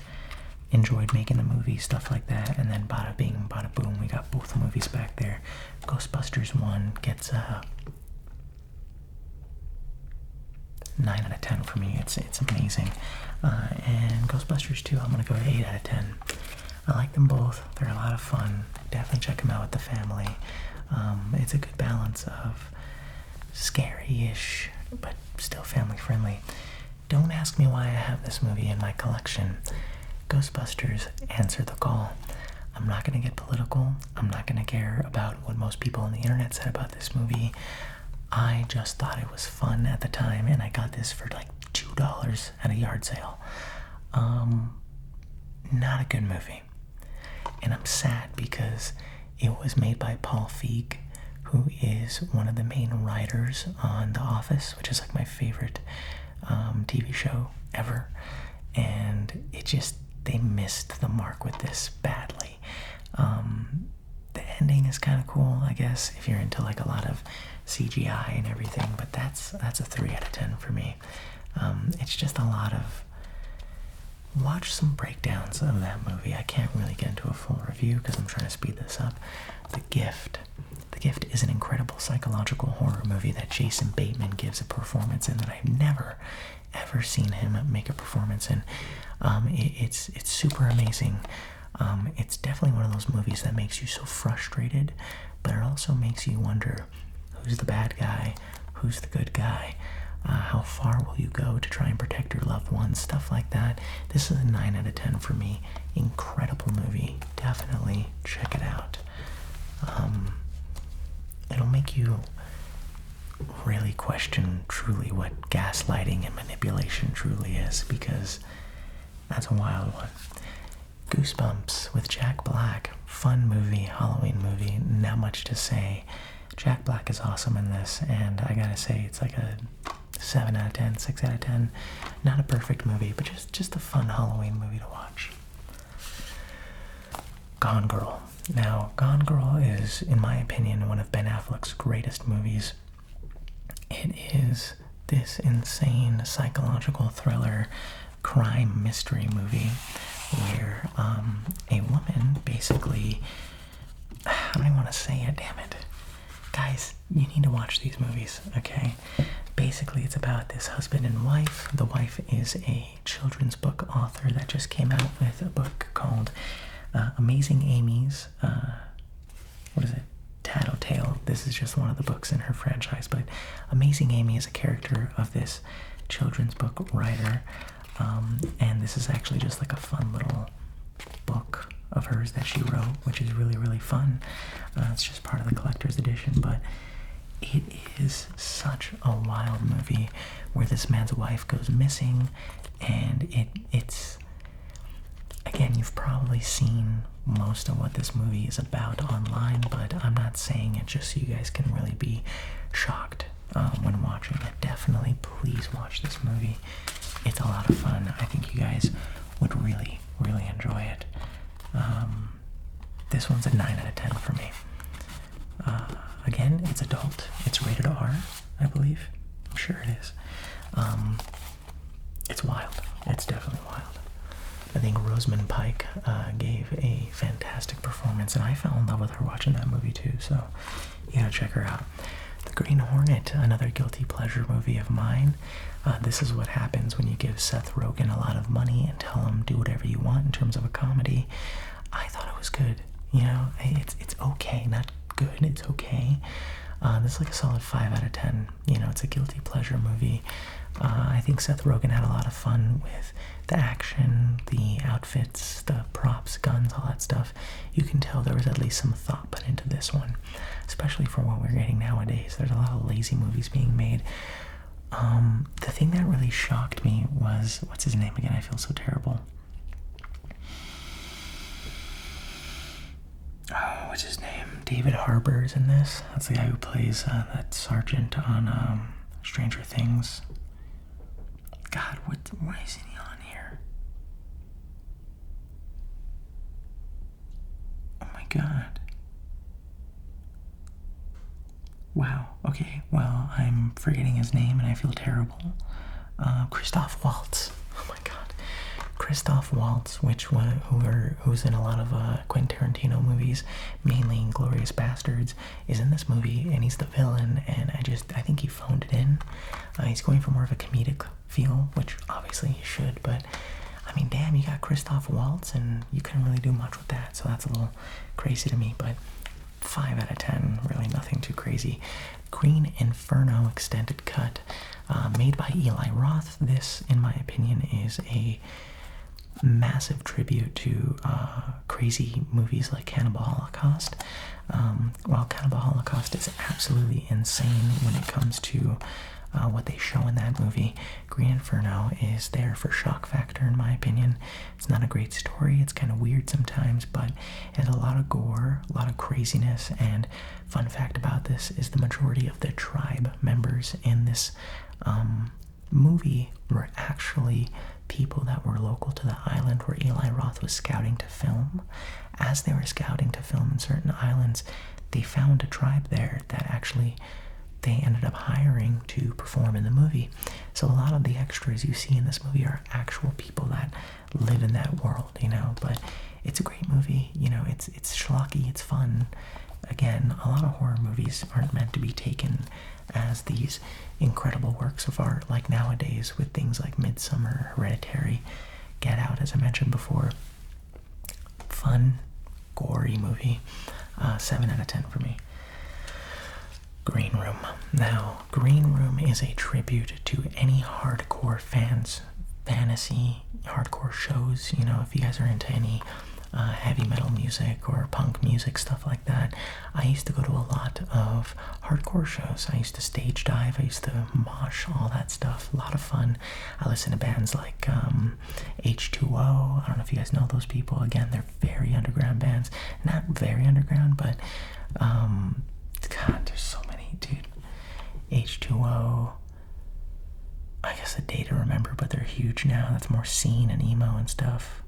enjoyed making the movie, stuff like that. And then bada bing, bada boom, we got both the movies back there. Ghostbusters 1 gets a 9 out of 10 for me. It's amazing. And Ghostbusters 2, I'm gonna go 8 out of 10. I like them both. They're a lot of fun. Definitely check them out with the family. It's a good balance of scary-ish, but still family-friendly. Don't ask me why I have this movie in my collection. Ghostbusters, answer the call. I'm not going to get political. I'm not going to care about what most people on the internet said about this movie. I just thought it was fun at the time, and I got this for like $2 at a yard sale. Not a good movie. And I'm sad because it was made by Paul Feig, who is one of the main writers on The Office, which is like my favorite TV show ever. And they missed the mark with this badly. The ending is kind of cool, I guess, if you're into like a lot of CGI and everything, but that's a 3 out of 10 for me. It's just a lot of... Watch some breakdowns of that movie. I can't really get into a full review because I'm trying to speed this up. The Gift. The Gift is an incredible psychological horror movie that Jason Bateman gives a performance in that I've never, ever seen him make a performance in. It's super amazing. It's definitely one of those movies that makes you so frustrated, but it also makes you wonder who's the bad guy, who's the good guy. How far will you go to try and protect your loved ones, stuff like that. This is a 9 out of 10 for me. Incredible movie. Definitely check it out. It'll make you really question truly what gaslighting and manipulation truly is, because that's a wild one. Goosebumps with Jack Black. Fun movie, Halloween movie. Not much to say. Jack Black is awesome in this, and I gotta say, it's like a 7 out of 10, 6 out of 10. Not a perfect movie, but just a fun Halloween movie to watch. Gone Girl. Now, Gone Girl is, in my opinion, one of Ben Affleck's greatest movies. It is this insane psychological thriller crime mystery movie where a woman basically... How do I want to say it? Damn it. Guys, you need to watch these movies, okay? Basically, it's about this husband and wife. The wife is a children's book author that just came out with a book called Amazing Amy's, Tattletale. This is just one of the books in her franchise, but Amazing Amy is a character of this children's book writer, and this is actually just like a fun little book of hers that she wrote, which is really, really fun. It's just part of the collector's edition, but it is such a wild movie where this man's wife goes missing, and it's again, you've probably seen most of what this movie is about online, but I'm not saying it just so you guys can really be shocked when watching it. Definitely please watch this movie. It's a lot of fun. I think you guys would really, really enjoy it. This one's a 9 out of 10 for me. Again, it's adult. It's rated R, I believe. I'm sure it is. It's wild. It's definitely wild. I think Rosamund Pike gave a fantastic performance, and I fell in love with her watching that movie too, so you gotta check her out. The Green Hornet, another guilty pleasure movie of mine. This is what happens when you give Seth Rogen a lot of money and tell him do whatever you want in terms of a comedy. I thought it was good. You know, it's okay, not good, it's okay. This is like a solid 5 out of 10. You know, it's a guilty pleasure movie. I think Seth Rogen had a lot of fun with the action, the outfits, the props, guns, all that stuff. You can tell there was at least some thought put into this one, especially for what we're getting nowadays. There's a lot of lazy movies being made. The thing that really shocked me was, what's his name again? I feel so terrible. Oh, what's his name? David Harbour is in this. That's the guy who plays that sergeant on Stranger Things. God, why isn't he on here? Oh my God. Wow. Okay, well, I'm forgetting his name and I feel terrible. Christoph Waltz. Oh my God. Christoph Waltz, who's in a lot of Quentin Tarantino movies, mainly Inglourious Bastards, is in this movie, and he's the villain, and I think he phoned it in. He's going for more of a comedic feel, which obviously he should, but I mean, damn, you got Christoph Waltz, and you couldn't really do much with that, so that's a little crazy to me, but 5 out of 10, really nothing too crazy. Green Inferno Extended Cut, made by Eli Roth. This, in my opinion, is a massive tribute to crazy movies like Cannibal Holocaust. while Cannibal Holocaust is absolutely insane when it comes to what they show in that movie, Green Inferno is there for shock factor, in my opinion. It's not a great story, it's kind of weird sometimes, but it has a lot of gore, a lot of craziness, and fun fact about this is the majority of the tribe members in this movie were actually people that were local to the island where Eli Roth was scouting to film. As they were scouting to film in certain islands, they found a tribe there that actually they ended up hiring to perform in the movie. So a lot of the extras you see in this movie are actual people that live in that world, you know, but it's a great movie, you know, it's schlocky, it's fun. Again, a lot of horror movies aren't meant to be taken as these incredible works of art like nowadays with things like Midsommar, Hereditary, Get Out, as I mentioned before. Fun, gory movie. 7 out of 10 for me. Green Room. Now, Green Room is a tribute to any hardcore fans, fantasy, hardcore shows. You know, if you guys are into any heavy metal music or punk music, stuff like that. I used to go to a lot of hardcore shows. I used to stage dive, I used to mosh, all that stuff. A lot of fun. I listen to bands like H2O. I don't know if you guys know those people. Again, they're very underground bands. Not very underground, but God, there's so many, dude. H2O. I guess a day to remember, but they're huge now. That's more scene and emo and stuff.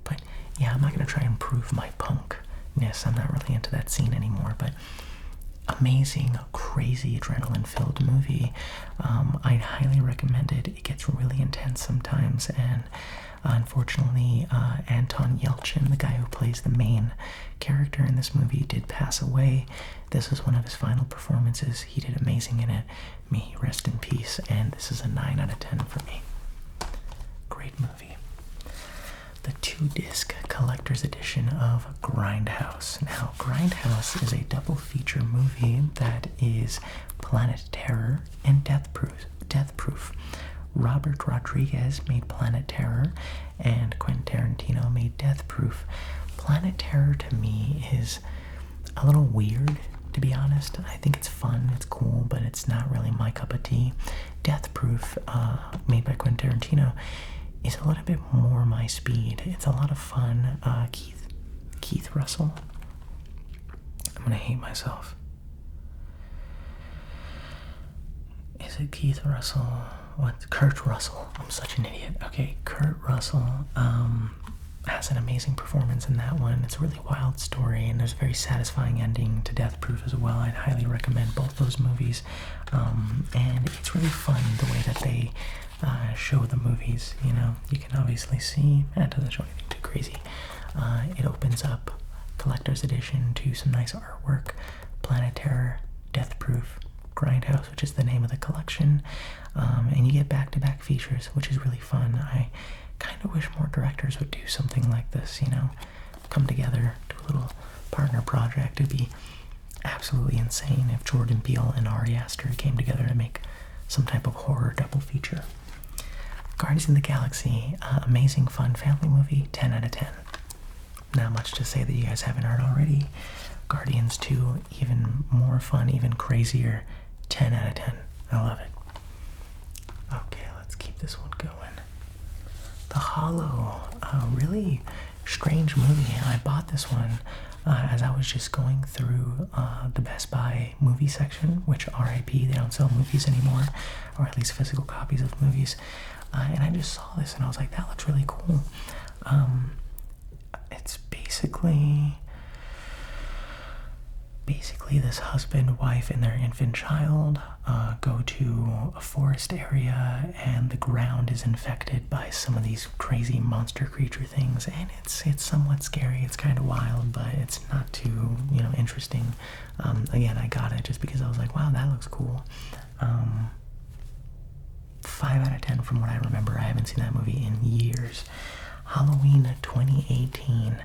But yeah, I'm not going to try and prove my punkness. I'm not really into that scene anymore, but amazing, crazy, adrenaline-filled movie. I'd highly recommend it. It gets really intense sometimes, and unfortunately, Anton Yelchin, the guy who plays the main character in this movie, did pass away. This was one of his final performances. He did amazing in it. May he rest in peace, and this is a 9 out of 10 for me. Great movie. The 2-disc collector's edition of Grindhouse. Now, Grindhouse is a double feature movie that is Planet Terror and Death Proof. Robert Rodriguez made Planet Terror, and Quentin Tarantino made Death Proof. Planet Terror, to me, is a little weird, to be honest. I think it's fun, it's cool, but it's not really my cup of tea. Death Proof, made by Quentin Tarantino, is a little bit more my speed. It's a lot of fun. Keith Russell. I'm gonna hate myself. Is it Keith Russell? What? Kurt Russell. I'm such an idiot. Okay, Kurt Russell has an amazing performance in that one. It's a really wild story, and there's a very satisfying ending to Death Proof as well. I'd highly recommend both those movies. And it's really fun the way that they show the movies. You know, you can obviously see, it doesn't show anything too crazy. It opens up collector's edition to some nice artwork. Planet Terror, Death Proof, Grindhouse, which is the name of the collection, and you get back-to-back features, which is really fun. I kind of wish more directors would do something like this, you know, come together, do a little partner project. It'd be absolutely insane if Jordan Peele and Ari Aster came together to make some type of horror double feature. Guardians of the Galaxy, amazing fun family movie, 10 out of 10. Not much to say that you guys haven't heard already. Guardians 2, even more fun, even crazier, 10 out of 10. I love it. Okay, let's keep this one going. The Hollow, a really strange movie. I bought this one as I was just going through the Best Buy movie section, which RIP, they don't sell movies anymore, or at least physical copies of movies. And I just saw this and I was like, that looks really cool. It's basically this husband, wife, and their infant child go to a forest area, and the ground is infected by some of these crazy monster creature things, and it's somewhat scary. It's kind of wild, but it's not too, you know, interesting. Again, I got it just because I was like, wow, that looks cool. 5 out of 10 from what I remember. I haven't seen that movie in years. Halloween 2018.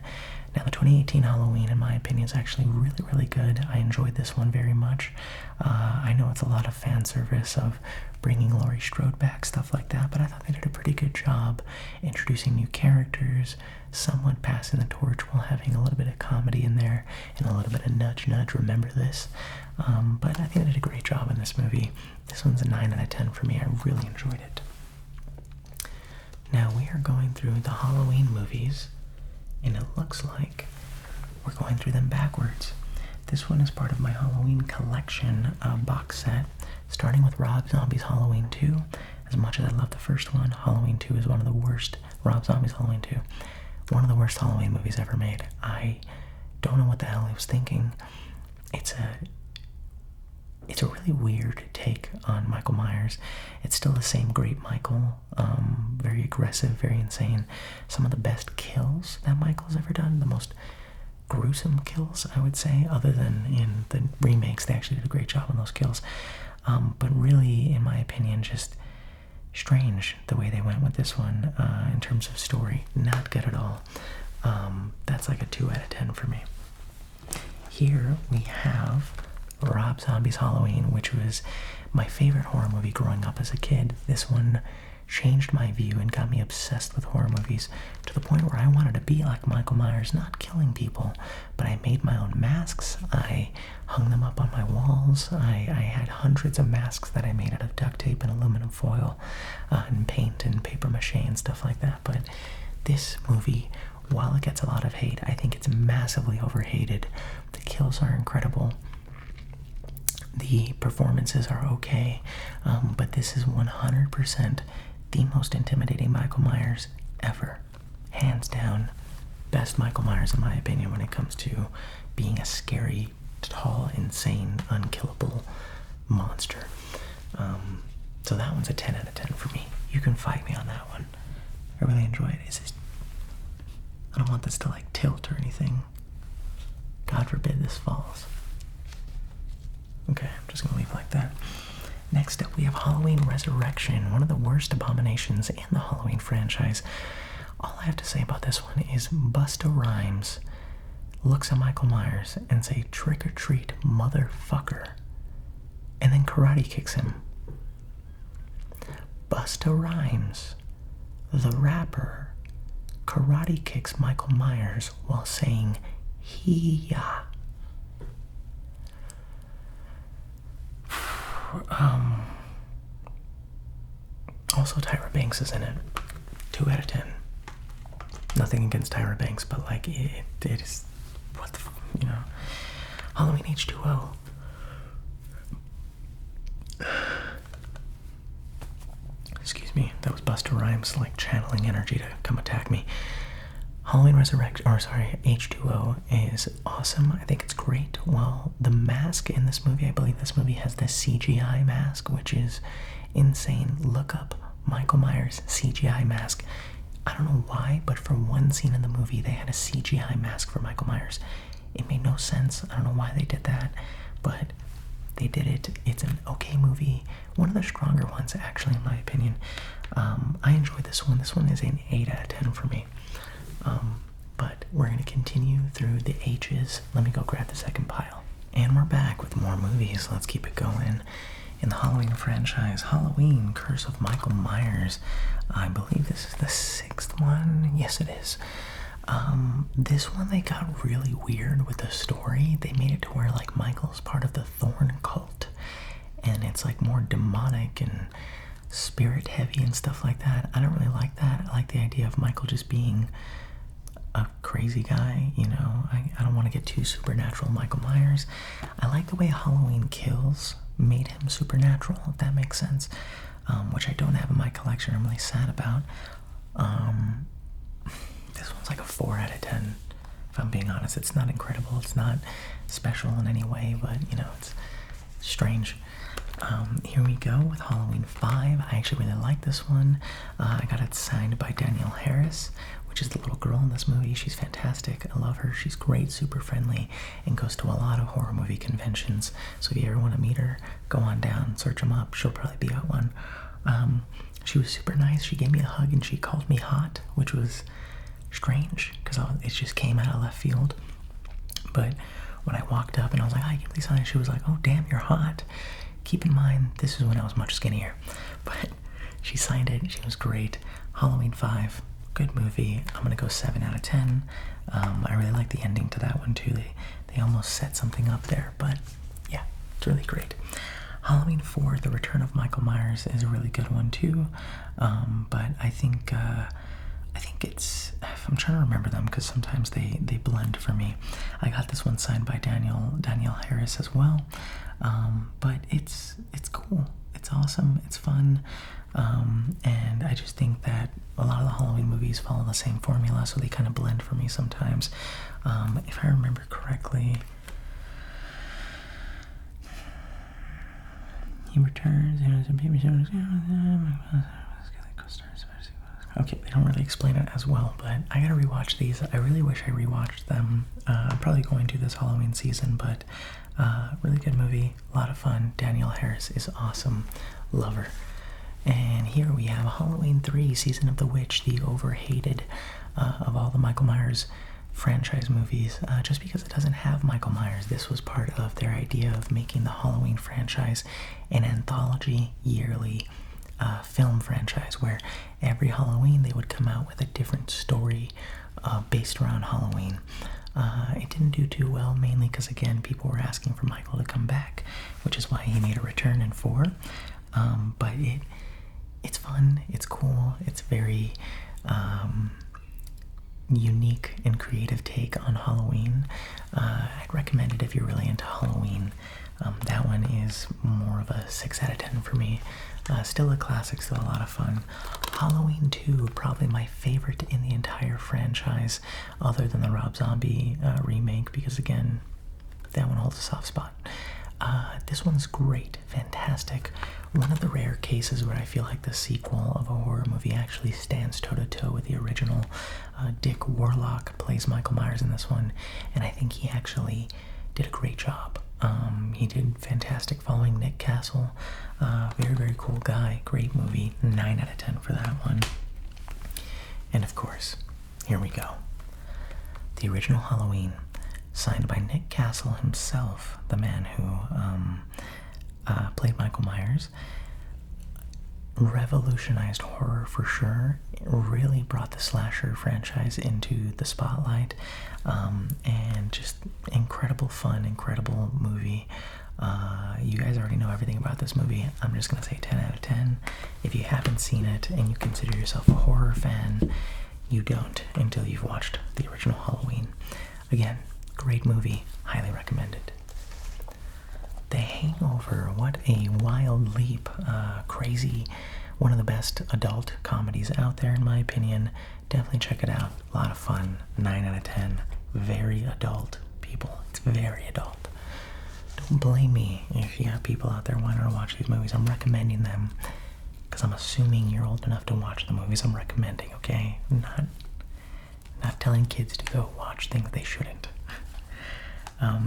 Now, the 2018 Halloween, in my opinion, is actually really, really good. I enjoyed this one very much. I know it's a lot of fan service of bringing Laurie Strode back, stuff like that, but I thought they did a pretty good job introducing new characters, somewhat passing the torch while having a little bit of comedy in there and a little bit of nudge, remember this. But I think they did a great job in this movie. This one's a 9 out of 10 for me. I really enjoyed it. Now we are going through the Halloween movies, and it looks like we're going through them backwards. This one is part of my Halloween collection box set, starting with Rob Zombie's Halloween 2. As much as I love the first one, Halloween 2 is one of the worst. Rob Zombie's Halloween 2, one of the worst Halloween movies ever made. I don't know what the hell he was thinking. It's a really weird take on Michael Myers. It's still the same great Michael, very aggressive, very insane. Some of the best kills that Michael's ever done, the most gruesome kills, I would say, other than in the remakes. They actually did a great job on those kills. But really, in my opinion, just strange the way they went with this one in terms of story. Not good at all. That's like a 2 out of 10 for me. Here we have Rob Zombie's Halloween, which was my favorite horror movie growing up as a kid. This one changed my view and got me obsessed with horror movies to the point where I wanted to be like Michael Myers, not killing people, but I made my own masks. I hung them up on my walls. I had hundreds of masks that I made out of duct tape and aluminum foil and paint and paper mache and stuff like that. But this movie, while it gets a lot of hate, I think it's massively overhated. The kills are incredible. The performances are okay, but this is 100% the most intimidating Michael Myers ever. Hands down, best Michael Myers in my opinion when it comes to being a scary, tall, insane, unkillable monster. So that one's a 10 out of 10 for me. You can fight me on that one. I really enjoy it. I don't want this to like tilt or anything. God forbid this falls. Okay, I'm just gonna leave it like that. Next up, we have Halloween Resurrection, one of the worst abominations in the Halloween franchise. All I have to say about this one is Busta Rhymes looks at Michael Myers and say, "Trick or treat, motherfucker," and then karate kicks him. Busta Rhymes, the rapper, karate kicks Michael Myers while saying, "He-ya." Also, Tyra Banks is in it. 2 out of 10. Nothing against Tyra Banks, but like it is, what the fuck, you know. Halloween H2O. Excuse me, that was Busta Rhymes like channeling energy to come attack me. Halloween Resurrection, or sorry, H2O is awesome. I think it's great. Well, the mask in this movie, I believe this movie has the CGI mask, which is insane. Look up Michael Myers CGI mask. I don't know why, but for one scene in the movie, they had a CGI mask for Michael Myers. It made no sense. I don't know why they did that, but they did it. It's an okay movie. One of the stronger ones, actually, in my opinion. I enjoyed this one. This one is an 8 out of 10 for me. But we're going to continue through the H's. Let me go grab the second pile. And we're back with more movies. Let's keep it going. In the Halloween franchise, Halloween, Curse of Michael Myers. I believe this is the 6th one. Yes, it is. This one, they got really weird with the story. They made it to where, like, Michael's part of the Thorn cult. And it's, like, more demonic and spirit heavy and stuff like that. I don't really like that. I like the idea of Michael just being a crazy guy, you know. I don't want to get too supernatural Michael Myers. I like the way Halloween Kills made him supernatural, if that makes sense, which I don't have in my collection. I'm really sad about. This one's like a 4 out of 10, if I'm being honest. It's not incredible, it's not special in any way, but you know, it's strange. Here we go with Halloween 5. I actually really like this one. I got it signed by Danielle Harris, which is the little girl in this movie. She's fantastic. I love her. She's great, super friendly, and goes to a lot of horror movie conventions. So if you ever want to meet her, go on down, search them up. She'll probably be at one. She was super nice. She gave me a hug and she called me hot, which was strange because it just came out of left field. But when I walked up and I was like, "Hi, can you please sign it?" She was like, "Oh, damn, you're hot." Keep in mind, this is when I was much skinnier. But she signed it. She was great. Halloween 5, good movie. I'm going to go 7 out of 10. I really like the ending to that one, too. They almost set something up there. But, yeah, it's really great. Halloween 4, The Return of Michael Myers, is a really good one, too. But I think it's... I'm trying to remember them because sometimes they blend for me. I got this one signed by Danielle Harris as well. But it's cool. It's awesome. It's fun. And I just think that a lot of the Halloween movies follow the same formula, so they kind of blend for me sometimes. If I remember correctly, he returns. Okay, they don't really explain it as well, but I gotta rewatch these. I really wish I rewatched them. I'm probably going to this Halloween season, but really good movie, a lot of fun. Danielle Harris is awesome. Love her. And here we have Halloween 3, Season of the Witch, the overhated of all the Michael Myers franchise movies. Just because it doesn't have Michael Myers, this was part of their idea of making the Halloween franchise an anthology yearly film franchise where every Halloween they would come out with a different story based around Halloween. It didn't do too well, mainly because, again, people were asking for Michael to come back, which is why he made a return in 4. But it's fun, it's cool, it's very unique and creative take on Halloween. I'd recommend it if you're really into Halloween. That one is more of a 6 out of 10 for me. Still a classic, still a lot of fun. Halloween 2, probably my favorite in the entire franchise, other than the Rob Zombie remake, because again, that one holds a soft spot. This one's great, fantastic. One of the rare cases where I feel like the sequel of a horror movie actually stands toe-to-toe with the original. Dick Warlock plays Michael Myers in this one, and I think he actually did a great job. He did fantastic following Nick Castle. Very, very cool guy. Great movie. 9 out of 10 for that one. And of course, here we go. The original Halloween, signed by Nick Castle himself, the man who played Michael Myers. Revolutionized horror for sure. It really brought the slasher franchise into the spotlight, and just incredible fun, incredible movie. You guys already know everything about this movie. I'm just gonna say 10 out of 10. If you haven't seen it and you consider yourself a horror fan, you don't until you've watched the original Halloween. Again, great movie, highly recommended. The Hangover, what a wild leap. Crazy, one of the best adult comedies out there in my opinion. Definitely check it out. A lot of fun. 9 out of 10. Very adult, people. It's very adult. Don't blame me if you have people out there wanting to watch these movies. I'm recommending them because I'm assuming you're old enough to watch the movies I'm recommending, okay? Not telling kids to go watch things they shouldn't.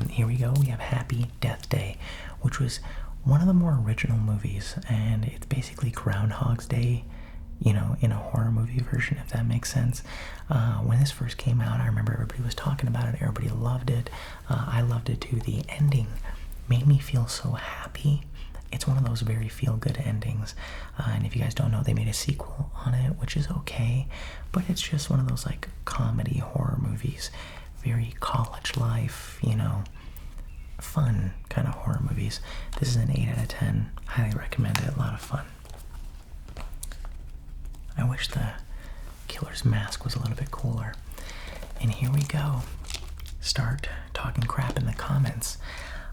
Here we go. We have Happy Death Day, which was one of the more original movies, and it's basically Groundhog's Day, you know, in a horror movie version, if that makes sense. When this first came out, I remember everybody was talking about it. Everybody loved it. I loved it too. The ending made me feel so happy. It's one of those very feel-good endings. And if you guys don't know, they made a sequel on it, which is okay, but it's just one of those like comedy horror movies. Very college life, you know, fun kind of horror movies. This is an 8 out of 10. Highly recommend it. A lot of fun. I wish the killer's mask was a little bit cooler. And here we go. Start talking crap in the comments.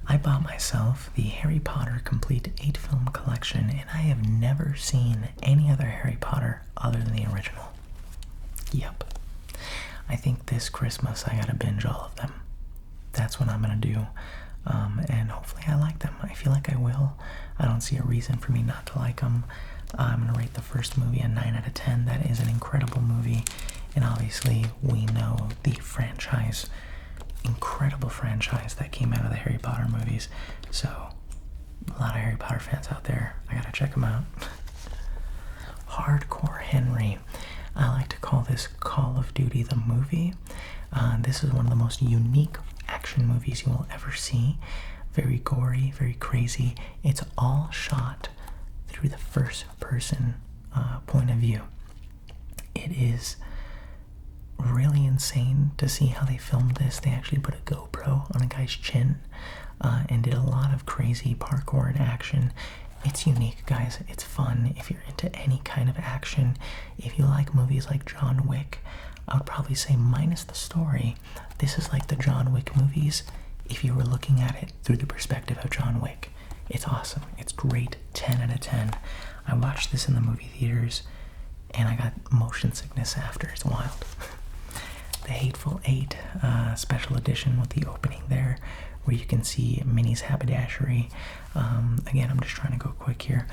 I bought myself the Harry Potter Complete 8-film collection, and I have never seen any other Harry Potter other than the original. Yep. I think this Christmas I gotta binge all of them. That's what I'm gonna do. And hopefully I like them. I feel like I will. I don't see a reason for me not to like them. I'm gonna rate the first movie a 9 out of 10. That is an incredible movie. And obviously we know the franchise, incredible franchise that came out of the Harry Potter movies. So a lot of Harry Potter fans out there, I gotta check them out. Hardcore Henry. I like to call this Call of Duty the movie. This is one of the most unique action movies you will ever see. Very gory, very crazy. It's all shot through the first person point of view. It is really insane to see how they filmed this. They actually put a GoPro on a guy's chin and did a lot of crazy parkour and action. It's unique, guys. It's fun. If you're into any kind of action, if you like movies like John Wick, I would probably say minus the story, this is like the John Wick movies if you were looking at it through the perspective of John Wick. It's awesome. It's great. 10 out of 10. I watched this in the movie theaters and I got motion sickness after. It's wild. The Hateful Eight special edition with the opening there where you can see Minnie's haberdashery. Again, I'm just trying to go quick here.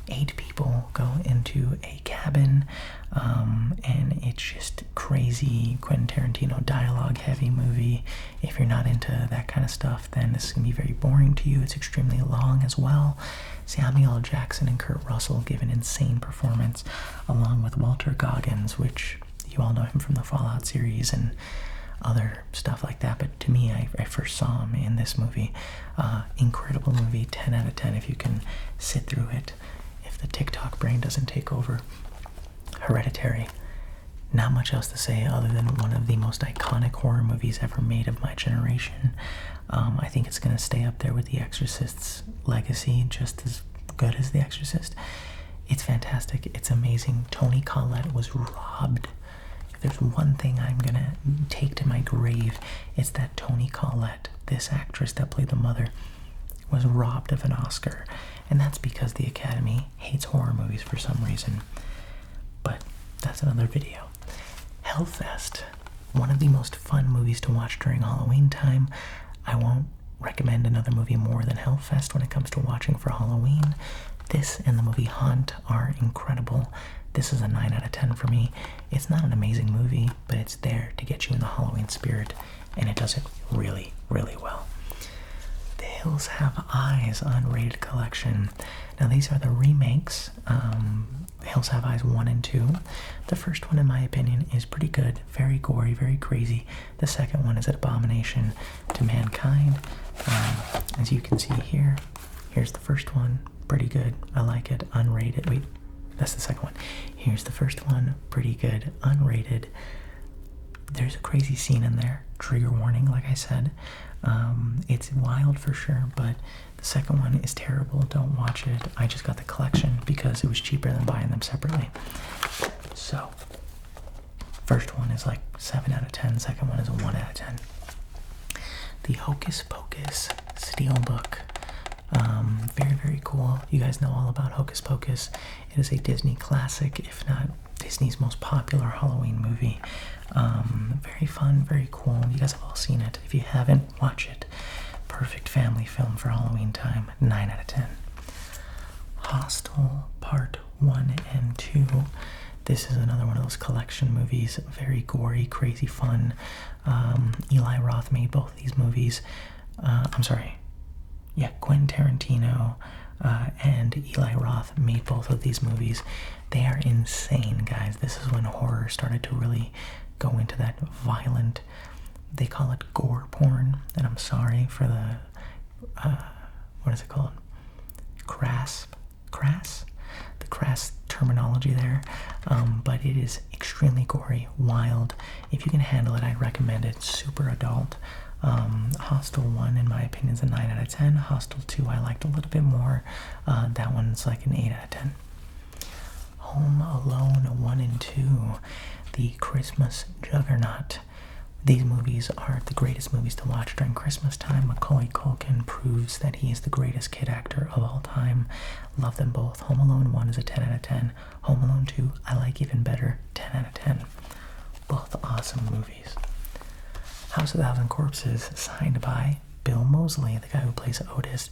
8 people go into a cabin, and it's just crazy Quentin Tarantino dialogue heavy movie. If you're not into that kind of stuff, then this is going to be very boring to you. It's extremely long as well. Samuel L. Jackson and Kurt Russell give an insane performance, along with Walter Goggins, which you all know him from the Fallout series and other stuff like that, but to me, I first saw him in this movie. Incredible movie, 10 out of 10 if you can sit through it, if the TikTok brain doesn't take over. Hereditary, not much else to say other than one of the most iconic horror movies ever made of my generation. I think it's going to stay up there with The Exorcist's legacy, just as good as The Exorcist. It's fantastic. It's amazing. Toni Collette was robbed. If there's one thing I'm going to take to my grave, it's that Toni Collette, this actress that played the mother, was robbed of an Oscar. And that's because the Academy hates horror movies for some reason. But that's another video. Hellfest, one of the most fun movies to watch during Halloween time. I won't recommend another movie more than Hellfest when it comes to watching for Halloween. This and the movie Hunt are incredible. This is a 9 out of 10 for me. It's not an amazing movie, but it's there to get you in the Halloween spirit, and it does it really, really well. The Hills Have Eyes Unrated Collection. Now these are the remakes. The Hills Have Eyes 1 and 2. The first one, in my opinion, is pretty good. Very gory, very crazy. The second one is an abomination to mankind. As you can see here, here's the first one. Pretty good. I like it. Unrated. Wait, that's the second one. Here's the first one. Pretty good. Unrated. There's a crazy scene in there. Trigger warning, like I said. It's wild for sure, but the second one is terrible. Don't watch it. I just got the collection because it was cheaper than buying them separately. So, first one is like 7 out of 10. Second one is a 1 out of 10. The Hocus Pocus Steelbook. Very, very cool. You guys know all about Hocus Pocus. It is a Disney classic, if not Disney's most popular Halloween movie. Very fun, very cool. You guys have all seen it. If you haven't, watch it. Perfect family film for Halloween time. 9 out of 10. Hostel Part 1 and 2. This is another one of those collection movies. Very gory, crazy fun. Eli Roth made both of these movies. Quentin Tarantino and Eli Roth made both of these movies. They are insane, guys. This is when horror started to really go into that violent, they call it gore porn, and I'm sorry for the, what is it called? Crass? The crass terminology there, but it is extremely gory, wild. If you can handle it, I recommend it. Super adult. Hostel 1, in my opinion, is a 9 out of 10. Hostel 2, I liked a little bit more. That one's like an 8 out of 10. Home Alone 1 and 2, the Christmas juggernaut. These movies are the greatest movies to watch during Christmas time. Macaulay Culkin proves that he is the greatest kid actor of all time. Love them both. Home Alone 1 is a 10 out of 10. Home Alone 2, I like even better. 10 out of 10. Both awesome movies. House of a Thousand Corpses, signed by Bill Moseley, the guy who plays Otis.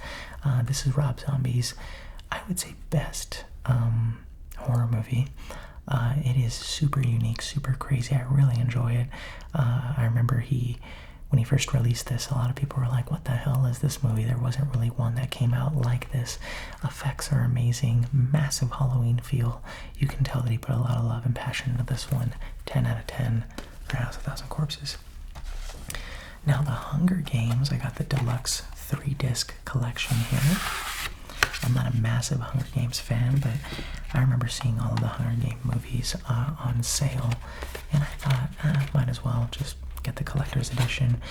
This is Rob Zombie's, I would say, best horror movie. It is super unique, super crazy. I really enjoy it. I remember he when he first released this, a lot of people were like, what the hell is this movie? There wasn't really one that came out like this. Effects are amazing, massive Halloween feel. You can tell that he put a lot of love and passion into this one. 10 out of 10 for House of Thousand Corpses. Now, The Hunger Games, I got the deluxe 3-disc collection here. I'm not a massive Hunger Games fan, but I remember seeing all of the Hunger Games movies on sale, and I thought, might as well just get the collector's edition.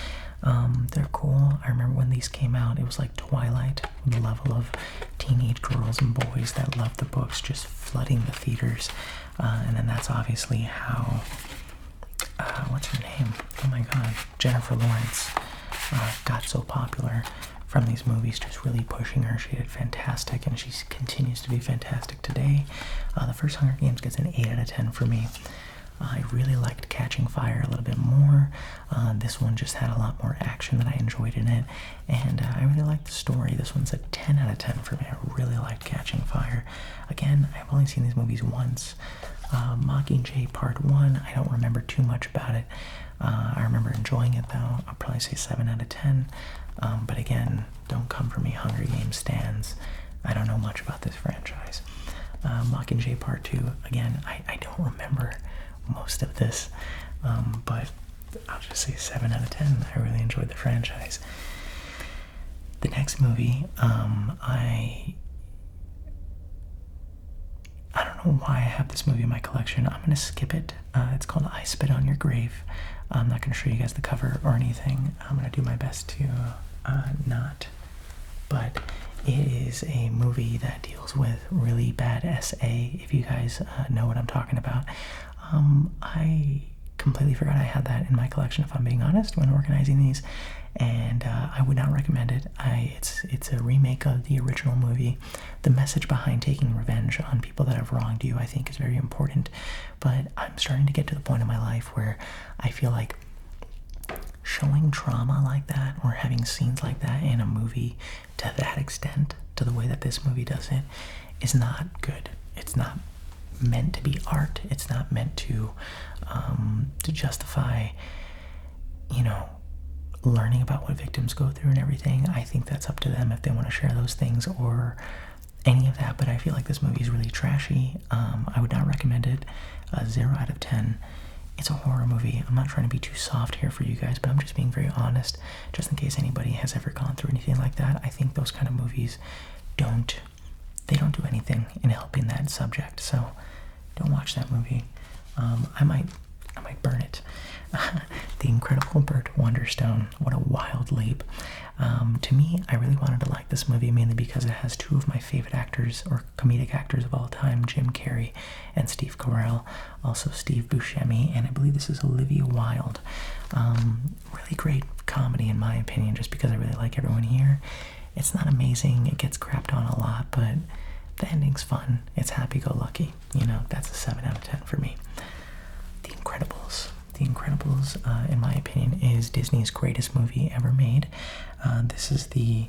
They're cool. I remember when these came out, it was like Twilight, the level of teenage girls and boys that loved the books just flooding the theaters. And then that's obviously how, what's her name? Oh my god, Jennifer Lawrence got so popular from these movies, just really pushing her. She did fantastic, and she continues to be fantastic today. The first Hunger Games gets an 8 out of 10 for me. I really liked Catching Fire a little bit more. This one just had a lot more action that I enjoyed in it, and I really liked the story. This one's a 10 out of 10 for me. I really liked Catching Fire. Again, I've only seen these movies once. Mockingjay Part 1, I don't remember too much about it. I remember enjoying it though. I'll probably say 7 out of 10. But again, don't come for me, Hunger Games stans. I don't know much about this franchise. Mockingjay Part 2, again, I don't remember most of this, but I'll just say 7 out of 10. I really enjoyed the franchise. The next movie, I don't know why I have this movie in my collection. I'm going to skip it. It's called I Spit on Your Grave. I'm not going to show you guys the cover or anything. I'm going to do my best to not. But it is a movie that deals with really bad SA, if you guys know what I'm talking about. I completely forgot I had that in my collection, if I'm being honest, when organizing these, and I would not recommend it. It's a remake of the original movie. The message behind taking revenge on people that have wronged you, I think, is very important, but I'm starting to get to the point in my life where I feel like showing trauma like that, or having scenes like that in a movie to that extent, to the way that this movie does it, is not good. It's not meant to be art. It's not meant to justify, learning about what victims go through and everything. I think that's up to them if they want to share those things or any of that, but I feel like this movie is really trashy. I would not recommend it. 0 out of 10. It's a horror movie. I'm not trying to be too soft here for you guys, but I'm just being very honest, just in case anybody has ever gone through anything like that. I think those kind of movies don't do anything in helping that subject, so don't watch that movie. I might burn it. The Incredible Burt Wonderstone. What a wild leap. To me, I really wanted to like this movie mainly because it has two of my favorite actors, or comedic actors of all time, Jim Carrey and Steve Carell, also Steve Buscemi, and I believe this is Olivia Wilde. Really great comedy in my opinion, just because I really like everyone here. It's not amazing, it gets crapped on a lot, but the ending's fun. It's happy-go-lucky. That's a 7 out of 10 for me. The Incredibles. The Incredibles, in my opinion, is Disney's greatest movie ever made. This is the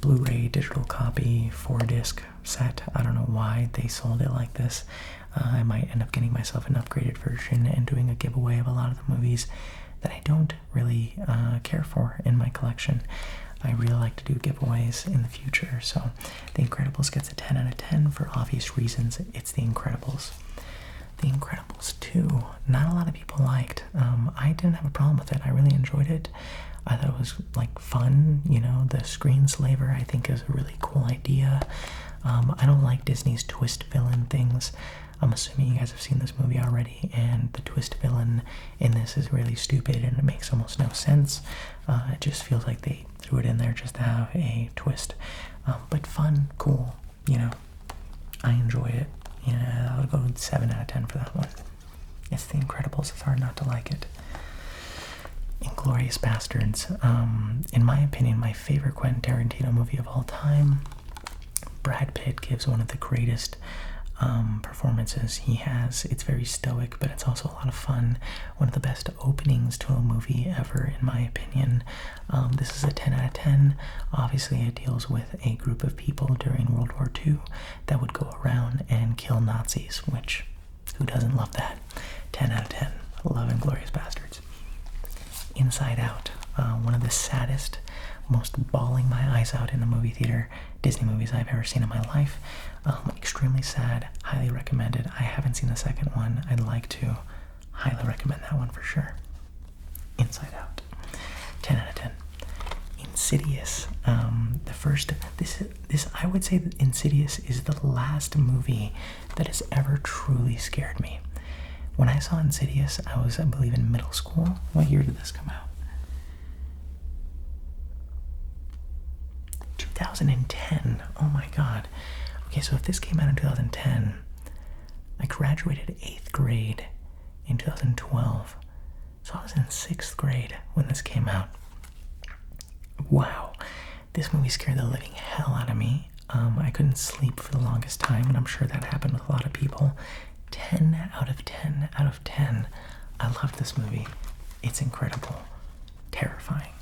Blu-ray digital copy 4-disc set. I don't know why they sold it like this. I might end up getting myself an upgraded version and doing a giveaway of a lot of the movies that I don't really care for in my collection. I really like to do giveaways in the future, so The Incredibles gets a 10 out of 10 for obvious reasons. It's The Incredibles. The Incredibles 2, not a lot of people liked. I didn't have a problem with it. I really enjoyed it. I thought it was fun. The screenslaver I think is a really cool idea. I don't like Disney's twist villain things. I'm assuming you guys have seen this movie already, and the twist villain in this is really stupid and it makes almost no sense. It just feels like they threw it in there just to have a twist. But fun, cool, I enjoy it. I'll go with 7 out of 10 for that one. It's The Incredibles. It's hard not to like it. Inglourious Bastards. In my opinion, my favorite Quentin Tarantino movie of all time. Brad Pitt gives one of the greatest performances he has. It's very stoic, but it's also a lot of fun. One of the best openings to a movie ever, in my opinion. This is a 10 out of 10. Obviously, it deals with a group of people during World War II that would go around and kill Nazis, which, who doesn't love that? 10 out of 10. Love Inglourious Bastards. Inside Out. one of the saddest, most bawling my eyes out in the movie theater Disney movies I've ever seen in my life. Extremely sad, highly recommended. I haven't seen the second one. I'd like to. Highly recommend that one for sure. Inside Out. 10 out of 10. Insidious. The first, this I would say that Insidious is the last movie that has ever truly scared me. When I saw Insidious, I was, I believe, in middle school. What year did this come out? 2010. Oh my god. Okay, so if this came out in 2010, I graduated 8th grade in 2012. So I was in 6th grade when this came out. Wow. This movie scared the living hell out of me. I couldn't sleep for the longest time, and I'm sure that happened with a lot of people. 10 out of 10 out of 10. I loved this movie. It's incredible. Terrifying.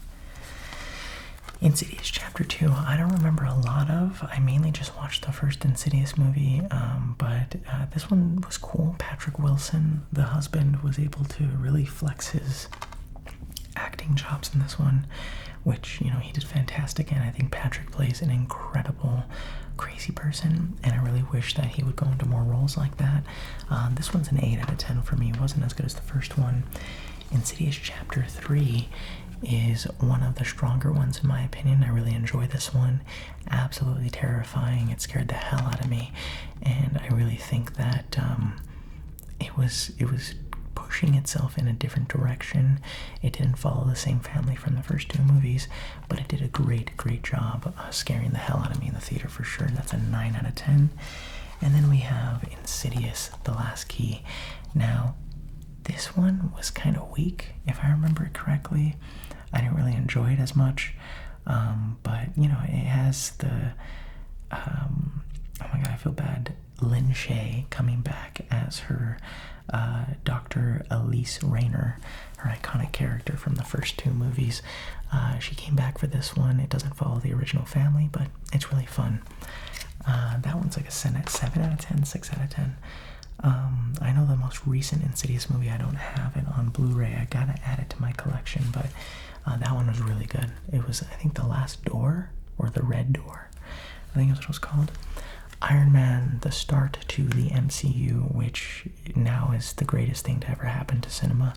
Insidious Chapter 2, I don't remember a lot of. I mainly just watched the first Insidious movie, but this one was cool. Patrick Wilson, the husband, was able to really flex his acting chops in this one, which, you know, he did fantastic, and I think Patrick plays an incredible crazy person, and I really wish that he would go into more roles like that. This one's an 8 out of 10 for me. It wasn't as good as the first one. Insidious Chapter 3 is one of the stronger ones in my opinion. I really enjoy this one. Absolutely terrifying. It scared the hell out of me, and I really think that it was pushing itself in a different direction. It didn't follow the same family from the first two movies, but it did a great job scaring the hell out of me in the theater for sure. That's a 9 out of 10. And then we have Insidious, The Last Key. Now, this one was kind of weak, if I remember it correctly. I didn't really enjoy it as much, but, you know, it has the, oh my god, I feel bad, Lynn Shay coming back as her Dr. Elise Rayner, her iconic character from the first two movies. She came back for this one. It doesn't follow the original family, but it's really fun. That one's like a 7 out of 10, 6 out of 10. I know the most recent Insidious movie, I don't have it on Blu-ray. I gotta add it to my collection, but that one was really good. It was, I think, The Last Door, or The Red Door, I think is what it was called. Iron Man, the start to the MCU, which now is the greatest thing to ever happen to cinema,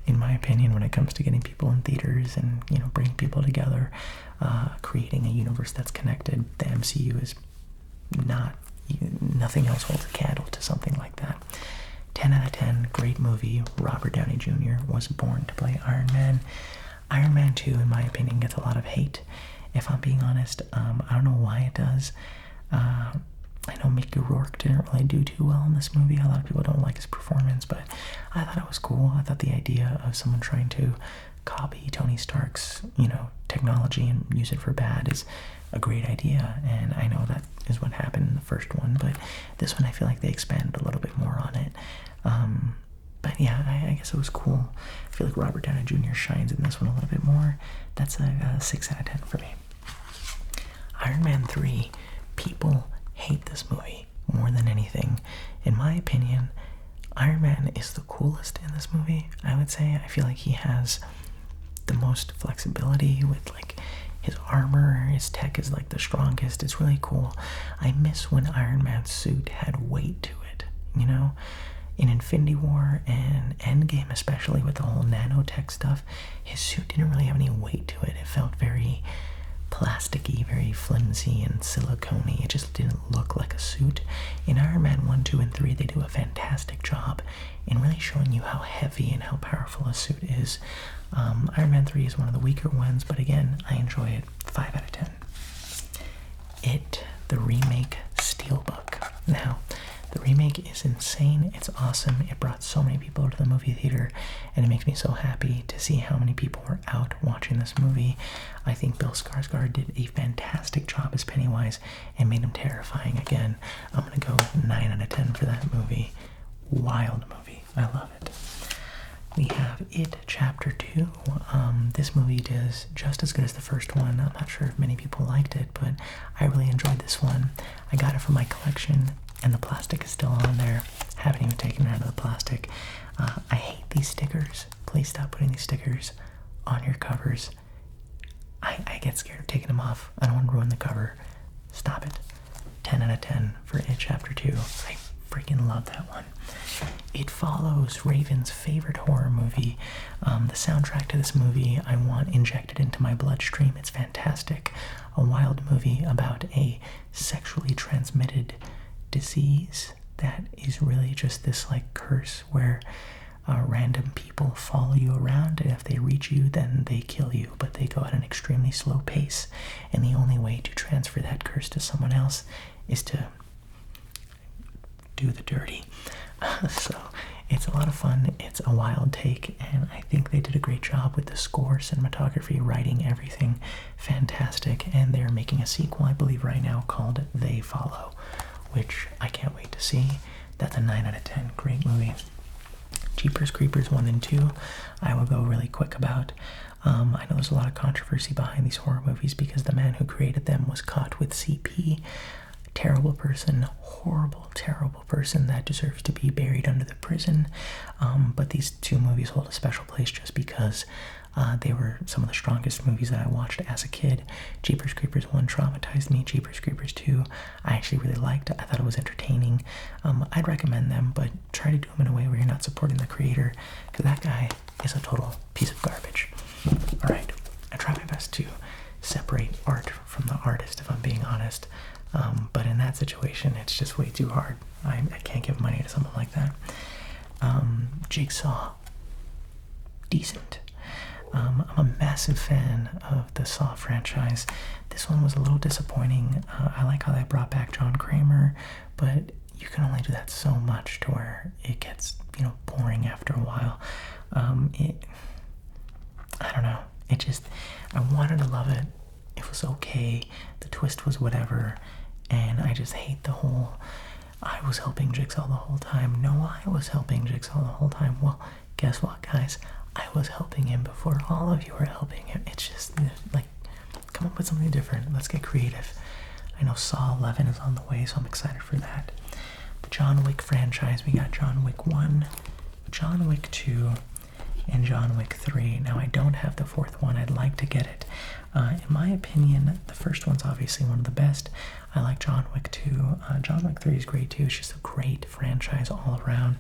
in my opinion, when it comes to getting people in theaters and, you know, bringing people together, creating a universe that's connected. The MCU is nothing else holds a candle to something like that. 10 out of 10, great movie. Robert Downey Jr. was born to play Iron Man. Iron Man 2, in my opinion, gets a lot of hate, if I'm being honest. I don't know why it does. I know Mickey Rourke didn't really do too well in this movie. A lot of people don't like his performance, but I thought it was cool. I thought the idea of someone trying to copy Tony Stark's, you know, technology and use it for bad is a great idea, and I know that is what happened in the first one, but this one I feel like they expanded a little bit more on it. But yeah, I guess it was cool. I feel like Robert Downey Jr. shines in this one a little bit more. That's a 6 out of 10 for me. Iron Man 3, people hate this movie more than anything. In my opinion, Iron Man is the coolest in this movie, I would say. I feel like he has the most flexibility with, like, his armor. His tech is like the strongest. It's really cool. I miss when Iron Man's suit had weight to it, you know? In Infinity War and Endgame, especially with the whole nanotech stuff, his suit didn't really have any weight to it. It felt very plasticky, very flimsy and silicone-y. It just didn't look like a suit. In Iron Man 1, 2, and 3, they do a fantastic job in really showing you how heavy and how powerful a suit is. Iron Man 3 is one of the weaker ones, but again, I enjoy it. 5 out of 10. It, the remake, Steelbook. Now, the remake is insane. It's awesome. It brought so many people to the movie theater, and it makes me so happy to see how many people were out watching this movie. I think Bill Skarsgård did a fantastic job as Pennywise and made him terrifying again. I'm gonna go 9 out of 10 for that movie. Wild movie. I love it. We have It Chapter 2. This movie is just as good as the first one. I'm not sure if many people liked it, but I really enjoyed this one. I got it from my collection, and the plastic is still on there. Haven't even taken it out of the plastic. I hate these stickers. Please stop putting these stickers on your covers. I get scared of taking them off. I don't want to ruin the cover. Stop it. 10 out of 10 for It Chapter 2. I freaking love that one. It follows Raven's favorite horror movie. The soundtrack to this movie I want injected into my bloodstream. It's fantastic. A wild movie about a sexually transmitted disease that is really just this like curse where random people follow you around, and if they reach you then they kill you, but they go at an extremely slow pace, and the only way to transfer that curse to someone else is to do the dirty. So it's a lot of fun. It's a wild take, and I think they did a great job with the score, cinematography, writing, everything fantastic. And they're making a sequel, I believe, right now called They Follow, which I can't wait to see. That's a 9 out of 10. Great movie. Jeepers Creepers 1 and 2, I will go really quick about. I know there's a lot of controversy behind these horror movies because the man who created them was caught with CP. Terrible person, horrible, terrible person that deserves to be buried under the prison. But these two movies hold a special place just because they were some of the strongest movies that I watched as a kid. Jeepers Creepers 1 traumatized me. Jeepers Creepers 2 I actually really liked. I thought it was entertaining. I'd recommend them, but try to do them in a way where you're not supporting the creator, because that guy is a total piece of garbage. Alright, I try my best to separate art from the artist, if I'm being honest. But in that situation, it's just way too hard. I can't give money to someone like that. Jigsaw, decent. I'm a massive fan of the Saw franchise. This one was a little disappointing. I like how they brought back John Kramer, but you can only do that so much to where it gets, boring after a while. I don't know. I wanted to love it. It was okay. The twist was whatever. And I just hate the whole, I was helping Jigsaw the whole time. No, I was helping Jigsaw the whole time. Well, guess what, guys? I was helping him before all of you were helping him. It's just, like, come up with something different. Let's get creative. I know Saw 11 is on the way, so I'm excited for that. The John Wick franchise, we got John Wick 1, John Wick 2, and John Wick 3. Now, I don't have the fourth one. I'd like to get it. In my opinion, the first one's obviously one of the best. I like John Wick 2. John Wick 3 is great too. It's just a great franchise all around.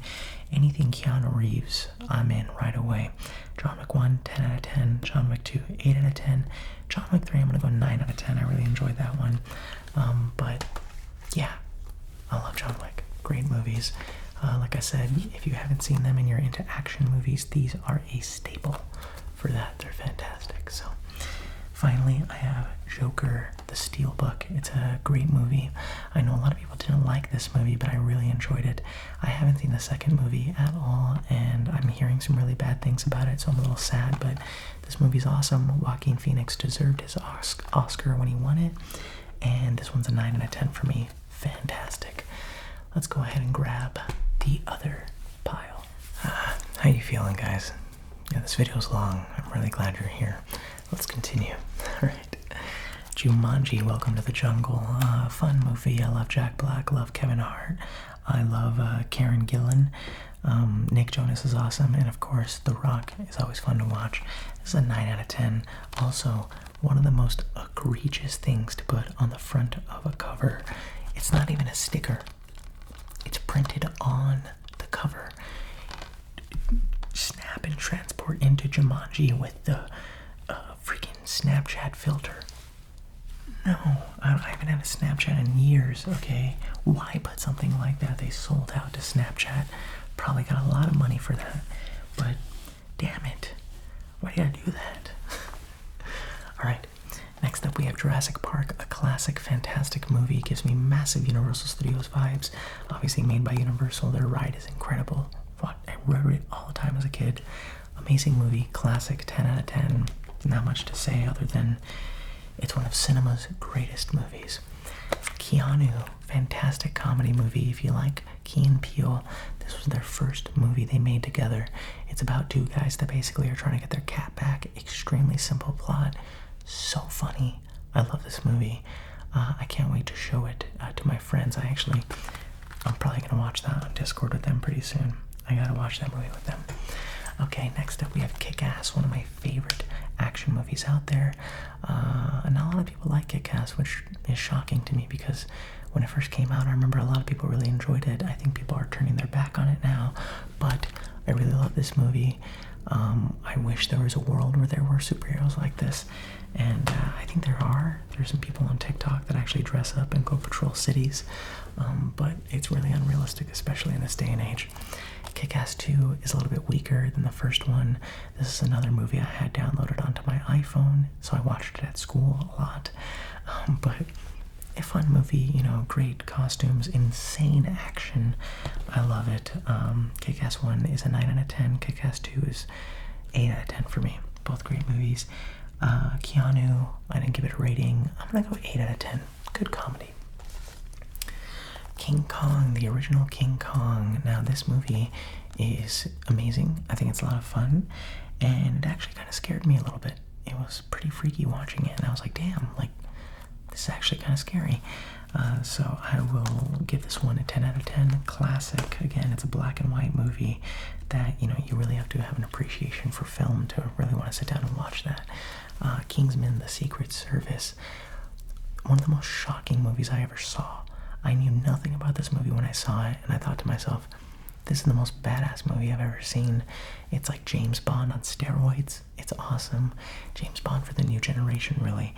Anything Keanu Reeves, I'm in right away. John Wick 1, 10 out of 10. John Wick 2, 8 out of 10. John Wick 3, I'm going to go 9 out of 10. I really enjoyed that one. But yeah, I love John Wick. Great movies. Like I said, if you haven't seen them and you're into action movies, these are a staple for that. They're fantastic. So finally, I have Joker, the Steelbook. It's a great movie. I know a lot of people didn't like this movie, but I really enjoyed it. I haven't seen the second movie at all, and I'm hearing some really bad things about it, so I'm a little sad, but this movie's awesome. Joaquin Phoenix deserved his Oscar when he won it, and this one's a 9 out of 10 for me. Fantastic. Let's go ahead and grab the other pile. How you feeling, guys? Yeah, this video's long. I'm really glad you're here. Let's continue. Alright. Jumanji, Welcome to the Jungle. Fun movie. I love Jack Black. Love Kevin Hart. I love Karen Gillan. Nick Jonas is awesome. And of course, The Rock is always fun to watch. This is a 9 out of 10. Also, one of the most egregious things to put on the front of a cover. It's not even a sticker. It's printed on the cover. Snap and transport into Jumanji with the freaking Snapchat filter. No, I haven't had a Snapchat in years, okay? Why put something like that? They sold out to Snapchat. Probably got a lot of money for that. But, damn it. Why did I do that? Alright, next up we have Jurassic Park, a classic, fantastic movie. It gives me massive Universal Studios vibes. Obviously made by Universal. Their ride is incredible. I rode it all the time as a kid. Amazing movie, classic, 10 out of 10. Not much to say other than it's one of cinema's greatest movies. Keanu, fantastic comedy movie. If you like Key and Peele, this was their first movie they made together. It's about two guys that basically are trying to get their cat back. Extremely simple plot. So funny. I love this movie. I can't wait to show it to my friends. I'm probably going to watch that on Discord with them pretty soon. I gotta watch that movie with them. Okay, next up we have Kick-Ass, one of my favorite action movies out there. Not a lot of people like Kick-Ass, which is shocking to me because when it first came out, I remember a lot of people really enjoyed it. I think people are turning their back on it now, but I really love this movie. I wish there was a world where there were superheroes like this, and I think there are. There's some people on TikTok that actually dress up and go patrol cities, but it's really unrealistic, especially in this day and age. Kick-Ass 2 is a little bit weaker than the first one. This is another movie I had downloaded onto my iPhone, so I watched it at school a lot. But a fun movie, you know, great costumes, insane action. I love it. Kick-Ass 1 is a 9 out of 10. Kick-Ass 2 is 8 out of 10 for me. Both great movies. Keanu, I didn't give it a rating. I'm gonna go 8 out of 10. Good comedy. King Kong, the original King Kong. Now this movie is amazing. I think it's a lot of fun, and it actually kind of scared me a little bit. It was pretty freaky watching it, and I was like, damn, like, this is actually kind of scary. So I will give this one a 10 out of 10. Classic. Again, it's a black and white movie that, you know, you really have to have an appreciation for film to really want to sit down and watch that. Kingsman: The Secret Service. One of the most shocking movies I ever saw. I knew nothing about this movie when I saw it, and I thought to myself, this is the most badass movie I've ever seen. It's like James Bond on steroids. It's awesome. James Bond for the new generation, really.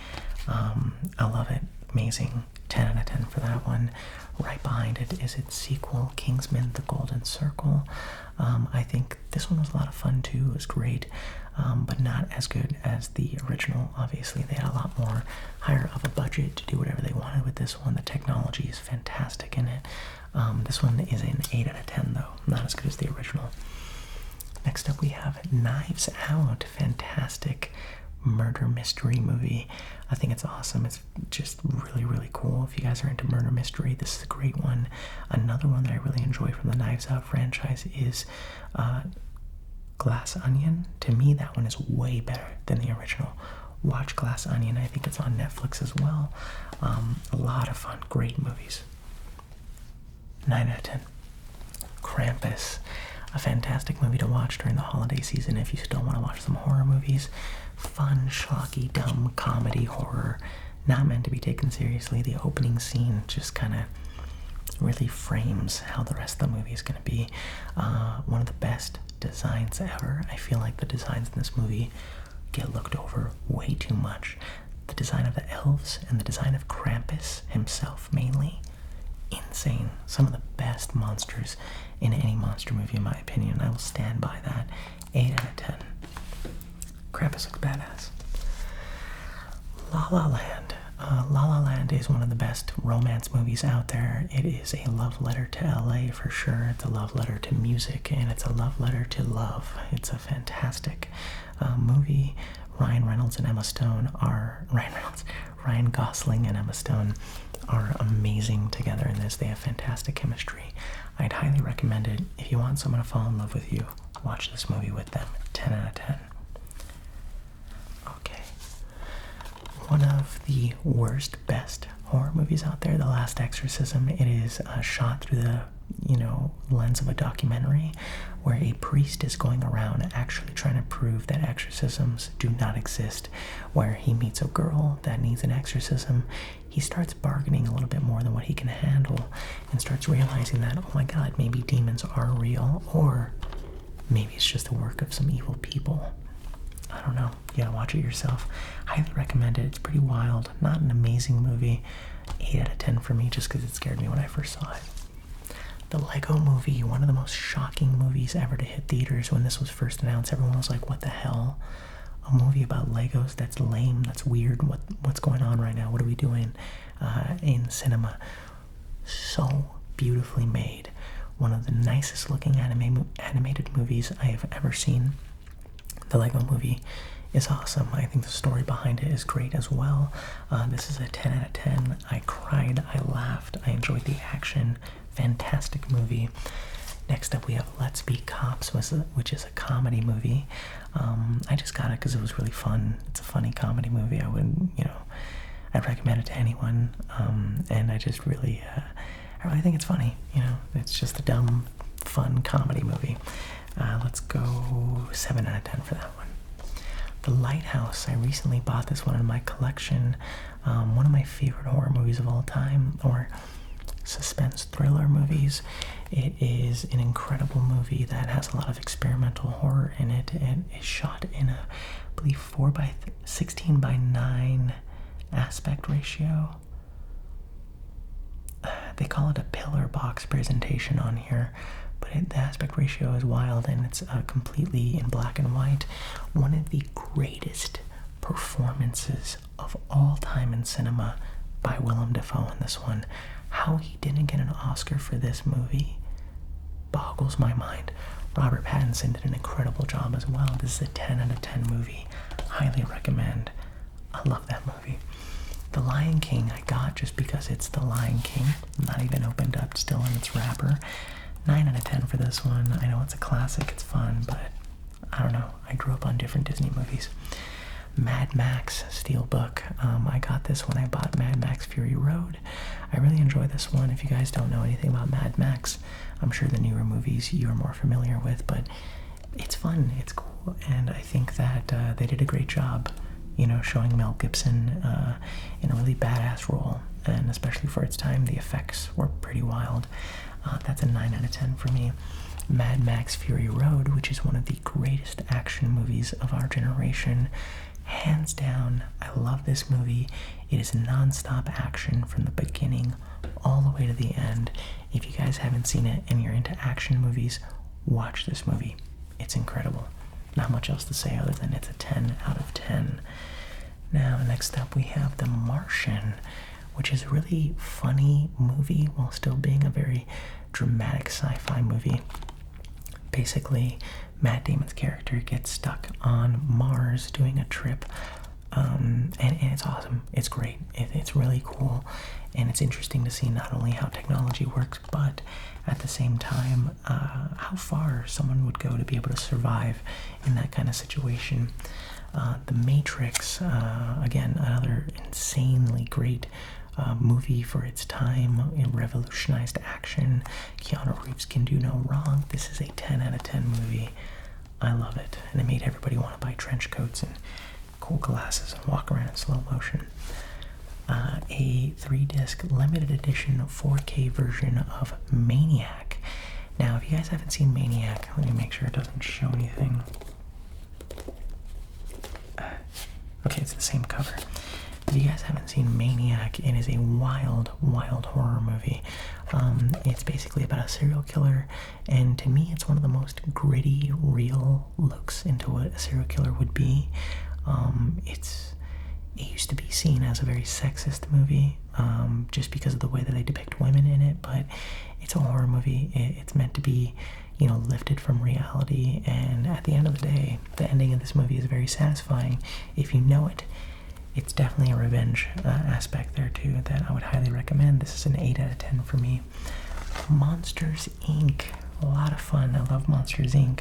I love it. Amazing. 10 out of 10 for that one. Right behind it is its sequel, Kingsman: The Golden Circle. I think this one was a lot of fun too. It was great, but not as good as the original. Obviously, they had a lot more higher of a budget to do whatever they wanted with this one. The technology is fantastic in it. This one is an 8 out of 10 though. Not as good as the original. Next up we have Knives Out. Fantastic murder mystery movie. I think it's awesome. It's just really, really cool. If you guys are into murder mystery, this is a great one. Another one that I really enjoy from the Knives Out franchise is Glass Onion. To me, that one is way better than the original. Watch Glass Onion. I think it's on Netflix as well. A lot of fun. Great movies. 9 out of 10. Krampus. A fantastic movie to watch during the holiday season if you still want to watch some horror movies. Fun, schlocky, dumb comedy horror. Not meant to be taken seriously. The opening scene just kind of really frames how the rest of the movie is going to be. One of the best designs ever. I feel like the designs in this movie get looked over way too much. The design of the elves and the design of Krampus himself mainly. Insane. Some of the best monsters in any monster movie in my opinion. I will stand by that. 8 out of 10. Krampus looks badass. La La Land. La La Land is one of the best romance movies out there. It is a love letter to LA for sure. It's a love letter to music, and it's a love letter to love. It's a fantastic movie. Ryan Gosling and Emma Stone are amazing together in this. They have fantastic chemistry. I'd highly recommend it. If you want someone to fall in love with you, watch this movie with them. 10 out of 10. Okay. One of the worst, best horror movies out there, The Last Exorcism. It is shot through the, lens of a documentary where a priest is going around actually trying to prove that exorcisms do not exist. Where he meets a girl that needs an exorcism, he starts bargaining a little bit more than what he can handle and starts realizing that, oh my god, maybe demons are real, or maybe it's just the work of some evil people. I don't know. You gotta watch it yourself. Highly recommend it. It's pretty wild. Not an amazing movie. 8 out of 10 for me just because it scared me when I first saw it. The Lego Movie, one of the most shocking movies ever to hit theaters. When this was first announced, everyone was like, what the hell? A movie about Legos? That's lame. That's weird. What's going on right now? What are we doing in cinema? So beautifully made. One of the nicest looking animated movies I have ever seen. The Lego Movie is awesome. I think the story behind it is great as well. This is a 10 out of 10. I cried, I laughed, I enjoyed the action. Fantastic movie. Next up we have Let's Be Cops, which is a comedy movie. I just got it because it was really fun. It's a funny comedy movie. I would, I'd recommend it to anyone. And I just I really think it's funny. It's just a dumb, fun comedy movie. Let's go 7 out of 10 for that one. The Lighthouse. I recently bought this one in my collection. One of my favorite horror movies of all time, or suspense thriller movies. It is an incredible movie that has a lot of experimental horror in it. It is shot in a, I believe, 16 by 9 aspect ratio. They call it a pillar box presentation on here, but the aspect ratio is wild, and it's completely in black and white. One of the greatest performances of all time in cinema by Willem Dafoe in this one. How he didn't get an Oscar for this movie boggles my mind. Robert Pattinson did an incredible job as well. This is a 10 out of 10 movie. Highly recommend. I love that movie. The Lion King I got just because it's The Lion King. Not even opened up, still in its wrapper. 9 out of 10 for this one. I know it's a classic, it's fun, but I don't know. I grew up on different Disney movies. Mad Max Steelbook. I got this when I bought Mad Max Fury Road. I really enjoy this one. If you guys don't know anything about Mad Max, I'm sure the newer movies you're more familiar with, but it's fun, it's cool, and I think that they did a great job, you know, showing Mel Gibson in a really badass role, and especially for its time, the effects were pretty wild. That's a 9 out of 10 for me. Mad Max Fury Road, which is one of the greatest action movies of our generation. Hands down, I love this movie. It is non-stop action from the beginning all the way to the end. If you guys haven't seen it and you're into action movies, watch this movie. It's incredible. Not much else to say other than it's a 10 out of 10. Now, next up we have The Martian, which is a really funny movie while still being a very dramatic sci-fi movie. Basically, Matt Damon's character gets stuck on Mars doing a trip, and it's awesome. It's great. It's really cool, and it's interesting to see not only how technology works, but at the same time, how far someone would go to be able to survive in that kind of situation. The Matrix, again, another insanely great movie for its time. It revolutionized action. Keanu Reeves can do no wrong. This is a 10 out of 10 movie. I love it. And it made everybody want to buy trench coats and cool glasses and walk around in slow motion. A 3-disc limited edition 4K version of Maniac. Now, if you guys haven't seen Maniac, let me make sure it doesn't show anything. Okay, it's the same cover. If you guys haven't seen Maniac, it is a wild, wild horror movie. It's basically about a serial killer, and to me, it's one of the most gritty, real looks into what a serial killer would be. It used to be seen as a very sexist movie, just because of the way that they depict women in it, but it's a horror movie. It's meant to be, you know, lifted from reality, and at the end of the day, the ending of this movie is very satisfying if you know it. It's definitely a revenge aspect there too that I would highly recommend. This is an 8 out of 10 for me. Monsters, Inc. A lot of fun. I love Monsters, Inc.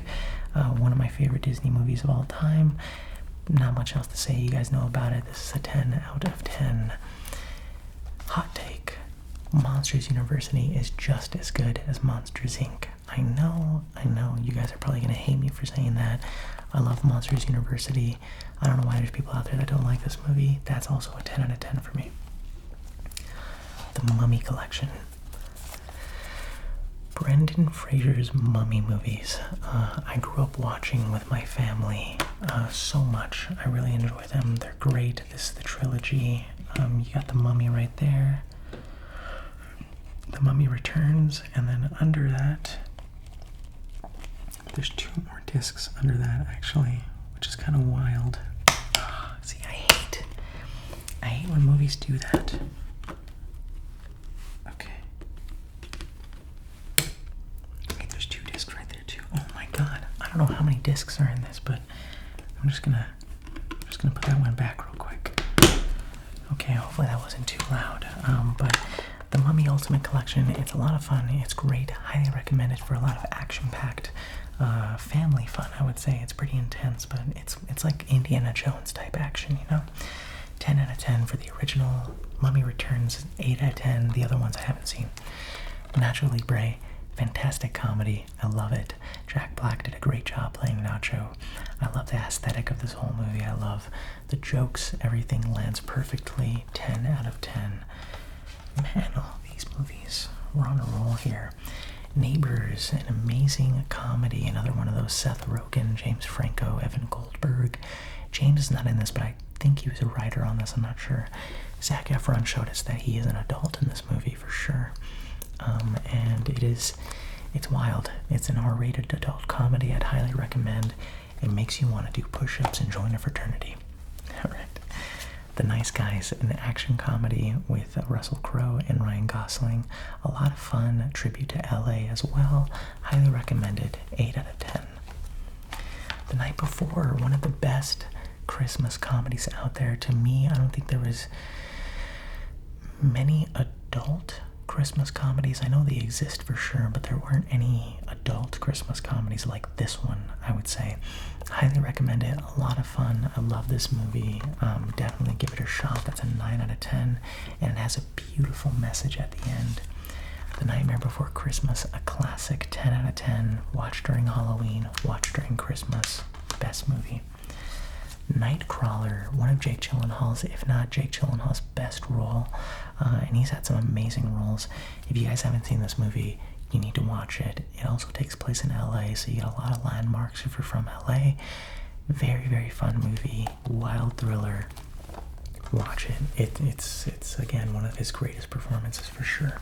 One of my favorite Disney movies of all time. Not much else to say. You guys know about it. This is a 10 out of 10. Hot take. Monsters University is just as good as Monsters, Inc. I know. You guys are probably going to hate me for saying that. I love Monsters University. I don't know why there's people out there that don't like this movie. That's also a 10 out of 10 for me. The Mummy Collection. Brendan Fraser's Mummy movies. I grew up watching with my family so much. I really enjoy them. They're great. This is the trilogy. You got The Mummy right there. The Mummy Returns, and then under that, there's 2 more discs under that actually, which is kind of wild. See, I hate when movies do that. Okay, there's 2 discs right there too. Oh my god, I don't know how many discs are in this, but I'm just gonna put that one back real quick. Okay, hopefully that wasn't too loud. But the Mummy Ultimate Collection, it's a lot of fun. It's great. Highly recommended for a lot of action-packed family fun, I would say. It's pretty intense, but it's like Indiana Jones type action, you know? 10 out of 10 for the original. Mummy Returns, 8 out of 10. The other ones I haven't seen. Nacho Libre, Fantastic comedy. I love it. Jack Black did a great job playing Nacho. I love the aesthetic of this whole movie. I love the jokes. Everything lands perfectly. 10 out of 10. Man, all these movies. We're on a roll here. Neighbors, an amazing comedy. Another one of those Seth Rogen, James Franco, Evan Goldberg. James is not in this, but I think he was a writer on this. I'm not sure. Zac Efron showed us that he is an adult in this movie for sure. And it's wild. It's an R-rated adult comedy. I'd highly recommend. It makes you want to do push-ups and join a fraternity. All right. The Nice Guys, an action comedy with Russell Crowe and Ryan Gosling. A lot of fun. Tribute to LA as well. Highly recommended. 8 out of 10. The Night Before, one of the best Christmas comedies out there. To me, I don't think there was many adult Christmas comedies. I know they exist for sure, but there weren't any adult Christmas comedies like this one, I would say. Highly recommend it. A lot of fun. I love this movie. Definitely give it a shot. That's a 9 out of 10, and it has a beautiful message at the end. The Nightmare Before Christmas, a classic. 10 out of 10. Watch during Halloween. Watch during Christmas. Best movie. Nightcrawler, one of Jake Gyllenhaal's, if not Jake Gyllenhaal's best role, and he's had some amazing roles. If you guys haven't seen this movie, you need to watch it. It also takes place in LA, so you get a lot of landmarks if you're from LA. Very, very fun movie, wild thriller. Watch it. It's again one of his greatest performances for sure.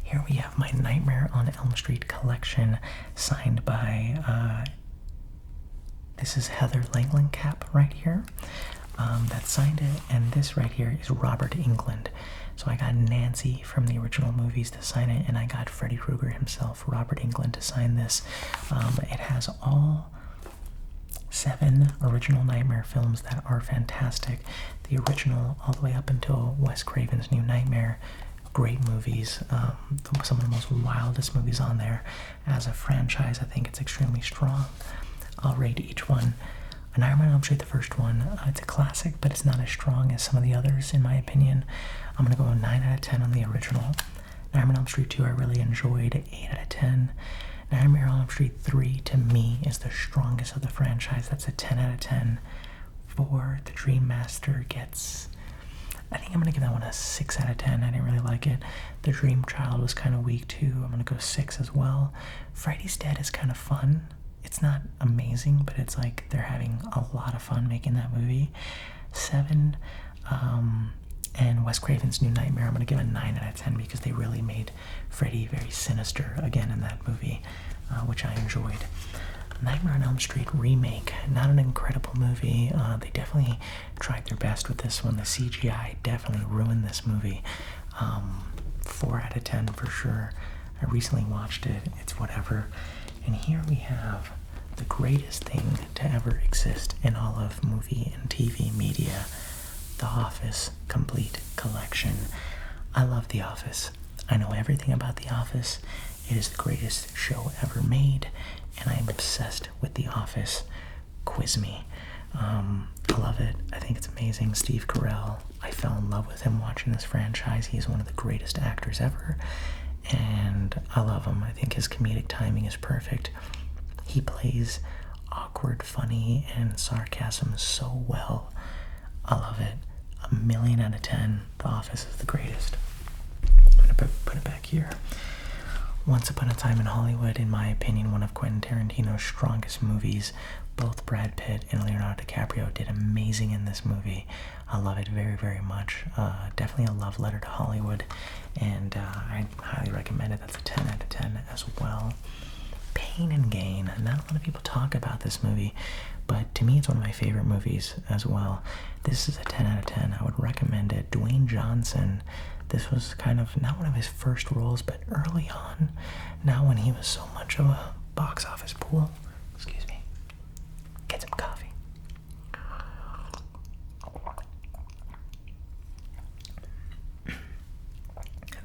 Here we have my Nightmare on Elm Street collection, signed by this is Heather Langenkamp right here. That signed it, and this right here is Robert Englund. So I got Nancy from the original movies to sign it, and I got Freddy Krueger himself, Robert Englund, to sign this. It has all 7 original Nightmare films that are fantastic. The original all the way up until Wes Craven's New Nightmare. Great movies. Some of the most wildest movies on there. As a franchise, I think it's extremely strong. I'll rate each one. A Nightmare on Elm Street, the first one, it's a classic, but it's not as strong as some of the others, in my opinion. I'm going to go 9 out of 10 on the original. Nightmare on Elm Street 2, I really enjoyed. 8 out of 10. Nightmare on Elm Street 3, to me, is the strongest of the franchise. That's a 10 out of 10. 4, The Dream Master gets... I think I'm going to give that one a 6 out of 10. I didn't really like it. The Dream Child was kind of weak, too. I'm going to go 6 as well. Freddy's Dead is kind of fun. It's not amazing, but it's like they're having a lot of fun making that movie. 7, and Wes Craven's New Nightmare, I'm going to give a 9 out of 10 because they really made Freddy very sinister again in that movie, which I enjoyed. Nightmare on Elm Street remake, not an incredible movie. They definitely tried their best with this one. The CGI definitely ruined this movie. 4 out of 10 for sure. I recently watched it. It's whatever. And here we have the greatest thing to ever exist in all of movie and TV media, The Office Complete Collection. I love The Office. I know everything about The Office. It is the greatest show ever made, and I am obsessed with The Office. Quiz me. I love it. I think it's amazing. Steve Carell, I fell in love with him watching this franchise. He's one of the greatest actors ever. And I love him. I think his comedic timing is perfect. He plays awkward, funny, and sarcasm so well. I love it. 1,000,000 out of 10. The Office is the greatest. I'm going to put it back here. Once Upon a Time in Hollywood, in my opinion, one of Quentin Tarantino's strongest movies. Both Brad Pitt and Leonardo DiCaprio did amazing in this movie. I love it very, very much. Definitely a love letter to Hollywood, and I highly recommend it. That's a 10 out of 10 as well. Pain and Gain. Not a lot of people talk about this movie, but to me it's one of my favorite movies as well. This is a 10 out of 10. I would recommend it. Dwayne Johnson. This was kind of not one of his first roles, but early on, now when he was so much of a box office pool. Excuse me. Get some coffee.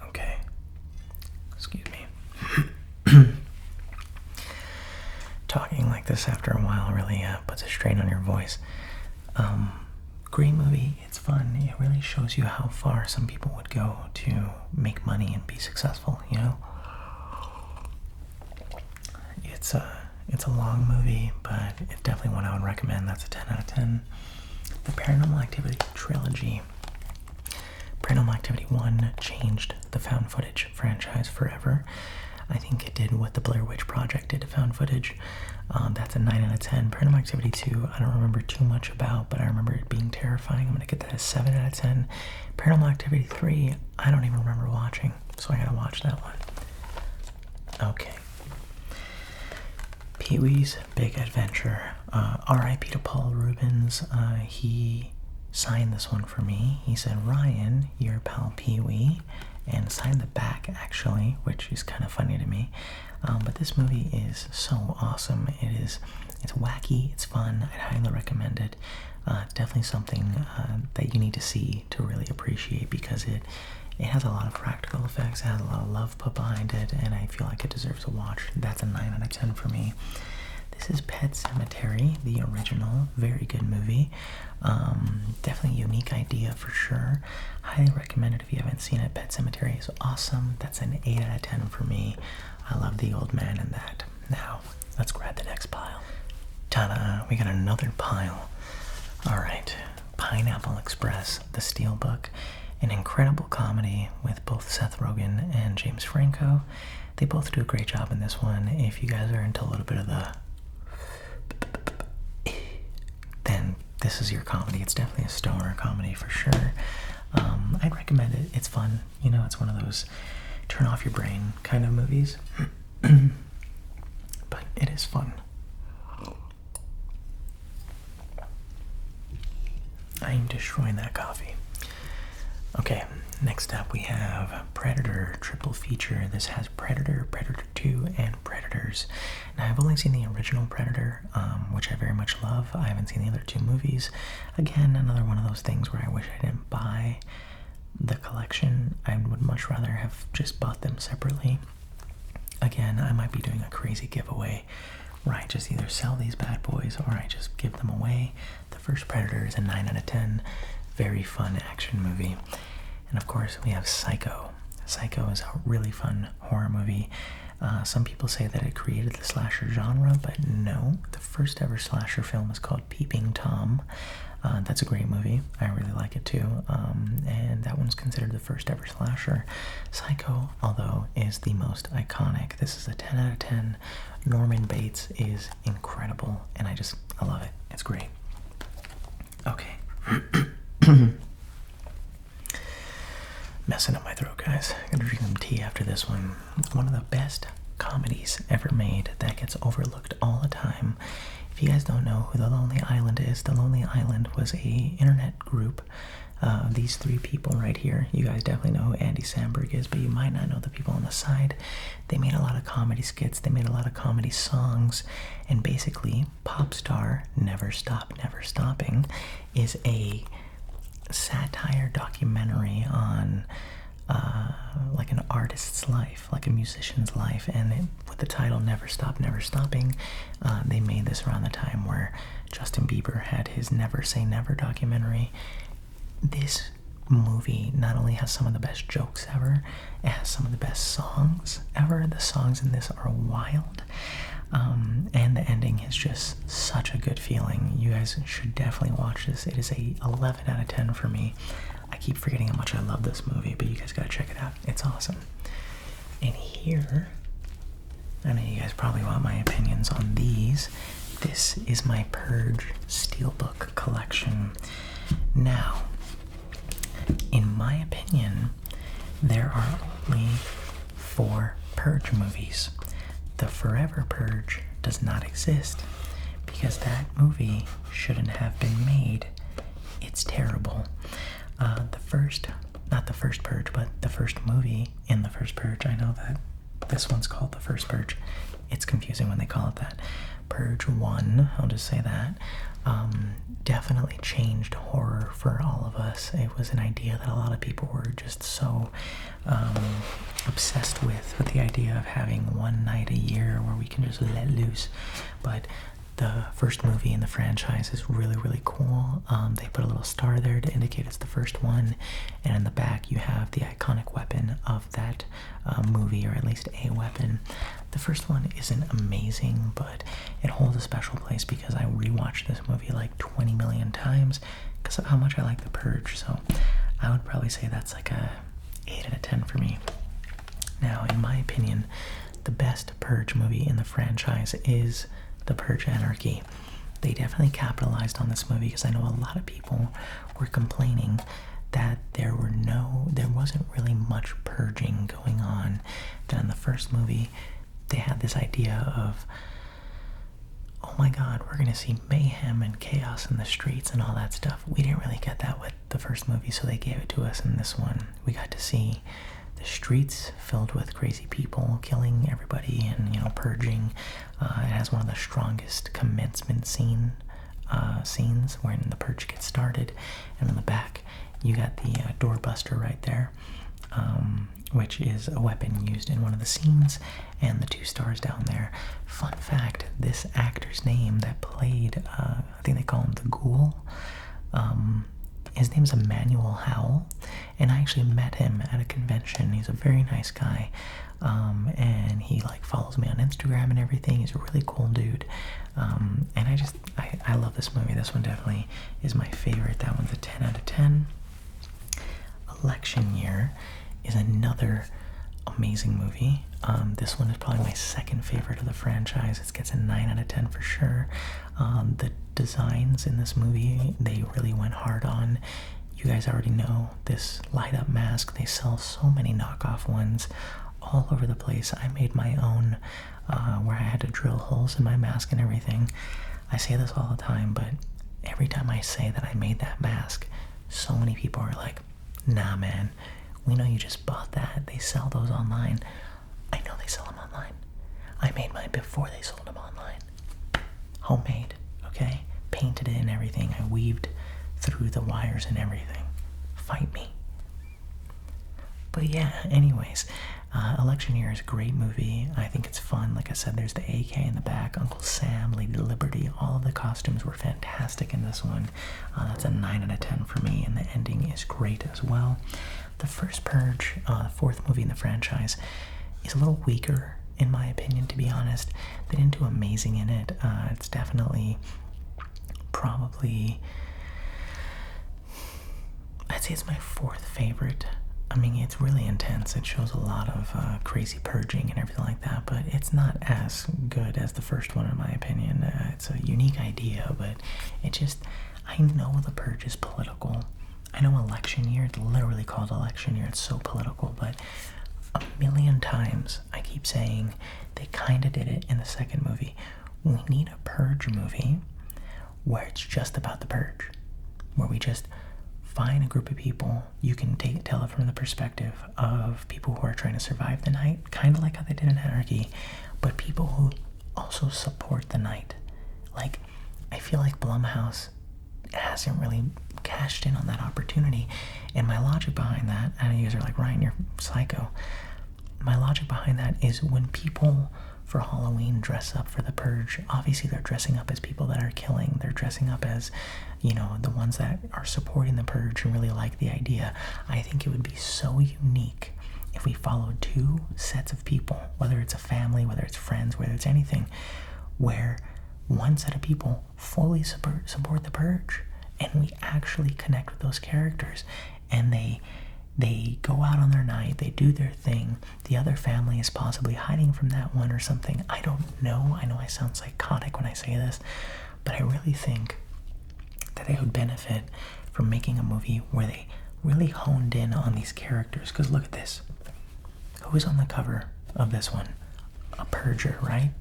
Okay. Excuse me. Talking like this after a while really puts a strain on your voice. Great movie. It's fun. It really shows you how far some people would go to make money and be successful, you know? it's a long movie, but it's definitely one I would recommend. That's a 10 out of 10. The Paranormal Activity trilogy. Paranormal Activity 1 changed the found footage franchise forever. I think it did what the Blair Witch Project did to found footage. That's a 9 out of 10. Paranormal Activity 2, I don't remember too much about, but I remember it being terrifying. I'm going to get that as 7 out of 10. Paranormal Activity 3, I don't even remember watching, so I got to watch that one. Okay. Pee-wee's Big Adventure. R.I.P. to Paul Rubens. He signed this one for me. He said, Ryan, your pal Pee-wee, and signed the back, actually, which is kind of funny to me. But this movie is so awesome. It's wacky, it's fun, I'd highly recommend it. Definitely something that you need to see to really appreciate, because it has a lot of practical effects, it has a lot of love put behind it, and I feel like it deserves a watch. That's a 9 out of 10 for me. This is Pet Sematary, the original. Very good movie. Definitely a unique idea for sure. Highly recommend it if you haven't seen it. Pet Sematary is awesome. That's an 8 out of 10 for me. I love the old man in that. Now, let's grab the next pile. Ta-da! We got another pile. Alright. Pineapple Express, the Steelbook. An incredible comedy with both Seth Rogen and James Franco. They both do a great job in this one. If you guys are into a little bit of the... then this is your comedy. It's definitely a stoner comedy for sure. I'd recommend it. It's fun. You know, it's one of those turn off your brain kind of movies. But it is fun. I'm destroying that coffee. Okay, next up we have Predator triple feature. This has Predator, Predator 2, and Predators. Now, I've only seen the original Predator, which I very much love. I haven't seen the other two movies. Again, another one of those things where I wish I didn't buy the collection. I would much rather have just bought them separately. Again, I might be doing a crazy giveaway where I just either sell these bad boys or I just give them away. The first Predator is a 9 out of 10. Very fun action movie. And of course, we have Psycho. Psycho is a really fun horror movie. Some people say that it created the slasher genre, but no. The first ever slasher film is called Peeping Tom. That's a great movie. I really like it too. And that one's considered the first ever slasher. Psycho, although, is the most iconic. This is a 10 out of 10. Norman Bates is incredible, and I love it. It's great. Okay. Messing up my throat, guys. I'm gonna drink some tea after this one. One of the best comedies ever made that gets overlooked all the time. If you guys don't know who The Lonely Island is, The Lonely Island was a internet group of these three people right here. You guys definitely know who Andy Samberg is, but you might not know the people on the side. They made a lot of comedy skits, they made a lot of comedy songs, and basically, Pop Star Never Stop, Never Stopping is a satire documentary on like an artist's life, like a musician's life, and with the title Never Stop, Never Stopping, they made this around the time where Justin Bieber had his Never Say Never documentary. This movie not only has some of the best jokes ever, it has some of the best songs ever. The songs in this are wild. And the ending is just such a good feeling. You guys should definitely watch this. It is a 11 out of 10 for me. I keep forgetting how much I love this movie, but you guys gotta check it out. It's awesome. And here, I know you guys probably want my opinions on these. This is my Purge Steelbook collection. Now, in my opinion, there are only 4 Purge movies. The Forever Purge does not exist because that movie shouldn't have been made. It's terrible. Not the first Purge, but the first movie in the first Purge. I know that this one's called the first Purge. It's confusing when they call it that. Purge 1, I'll just say that, definitely changed horror for all of us. It was an idea that a lot of people were just so obsessed with the idea of having one night a year where we can just let loose. But the first movie in the franchise is really, really cool. They put a little star there to indicate it's the first one, and in the back you have the iconic weapon of that movie, or at least a weapon. The first one isn't amazing, but it holds a special place because I rewatched this movie like 20 million times because of how much I like The Purge, so I would probably say that's like a 8 out of 10 for me. Now, in my opinion, the best Purge movie in the franchise is The Purge Anarchy. They definitely capitalized on this movie because I know a lot of people were complaining that there wasn't really much purging going on. That in the first movie, they had this idea of, oh my god, we're gonna see mayhem and chaos in the streets and all that stuff. We didn't really get that with the first movie, so they gave it to us in this one. We got to see the streets filled with crazy people killing everybody and, purging. It has one of the strongest commencement scenes when the purge gets started. And in the back, you got the doorbuster right there, which is a weapon used in one of the scenes, and the 2 stars down there. Fun fact, this actor's name that played, I think they call him the Ghoul, his name's Emmanuel Howell, and I actually met him at a convention. He's a very nice guy, and he follows me on Instagram and everything. He's a really cool dude, and I love this movie. This one definitely is my favorite. That one's a 10 out of 10. Election Year is another amazing movie. This one is probably my second favorite of the franchise. It gets a 9 out of 10 for sure. The designs in this movie, they really went hard on. You guys already know this light up mask. They sell so many knockoff ones all over the place. I made my own where I had to drill holes in my mask and everything. I say this all the time, but every time I say that I made that mask, so many people are like, nah man, we know you just bought that. They sell those online. I know they sell them online. I made mine before they sold them online. Homemade, okay? Painted it and everything. I weaved through the wires and everything. Fight me. But yeah, anyways, Election Year is a great movie. I think it's fun. Like I said, there's the AK in the back, Uncle Sam, Lady Liberty. All of the costumes were fantastic in this one. That's a 9 out of 10 for me, and the ending is great as well. The first Purge, the 4th movie in the franchise, is a little weaker, in my opinion, to be honest. They didn't do amazing in it. It's definitely probably, I'd say it's my 4th favorite. I mean, it's really intense. It shows a lot of crazy purging and everything like that, but it's not as good as the first one, in my opinion. It's a unique idea, but I know the Purge is political. I know Election Year, it's literally called Election Year. It's so political, but a million times I keep saying they kind of did it in the second movie. We need a Purge movie where it's just about the Purge, where we just find a group of people. You can tell it from the perspective of people who are trying to survive the night, kind of like how they did in Anarchy, but people who also support the night. I feel like Blumhouse hasn't really cashed in on that opportunity, and my logic behind that, I know you guys are like, Ryan, you're psycho. My logic behind that is when people for Halloween dress up for the Purge, obviously they're dressing up as people that are killing. They're dressing up as, the ones that are supporting the Purge and really like the idea. I think it would be so unique if we followed 2 sets of people, whether it's a family, whether it's friends, whether it's anything, where one set of people fully support the Purge, and we actually connect with those characters, and they go out on their night, they do their thing. The other family is possibly hiding from that one or something. I don't know. I know I sound psychotic when I say this, but I really think that they would benefit from making a movie where they really honed in on these characters. Because look at this. Who's on the cover of this one? A Purger, right?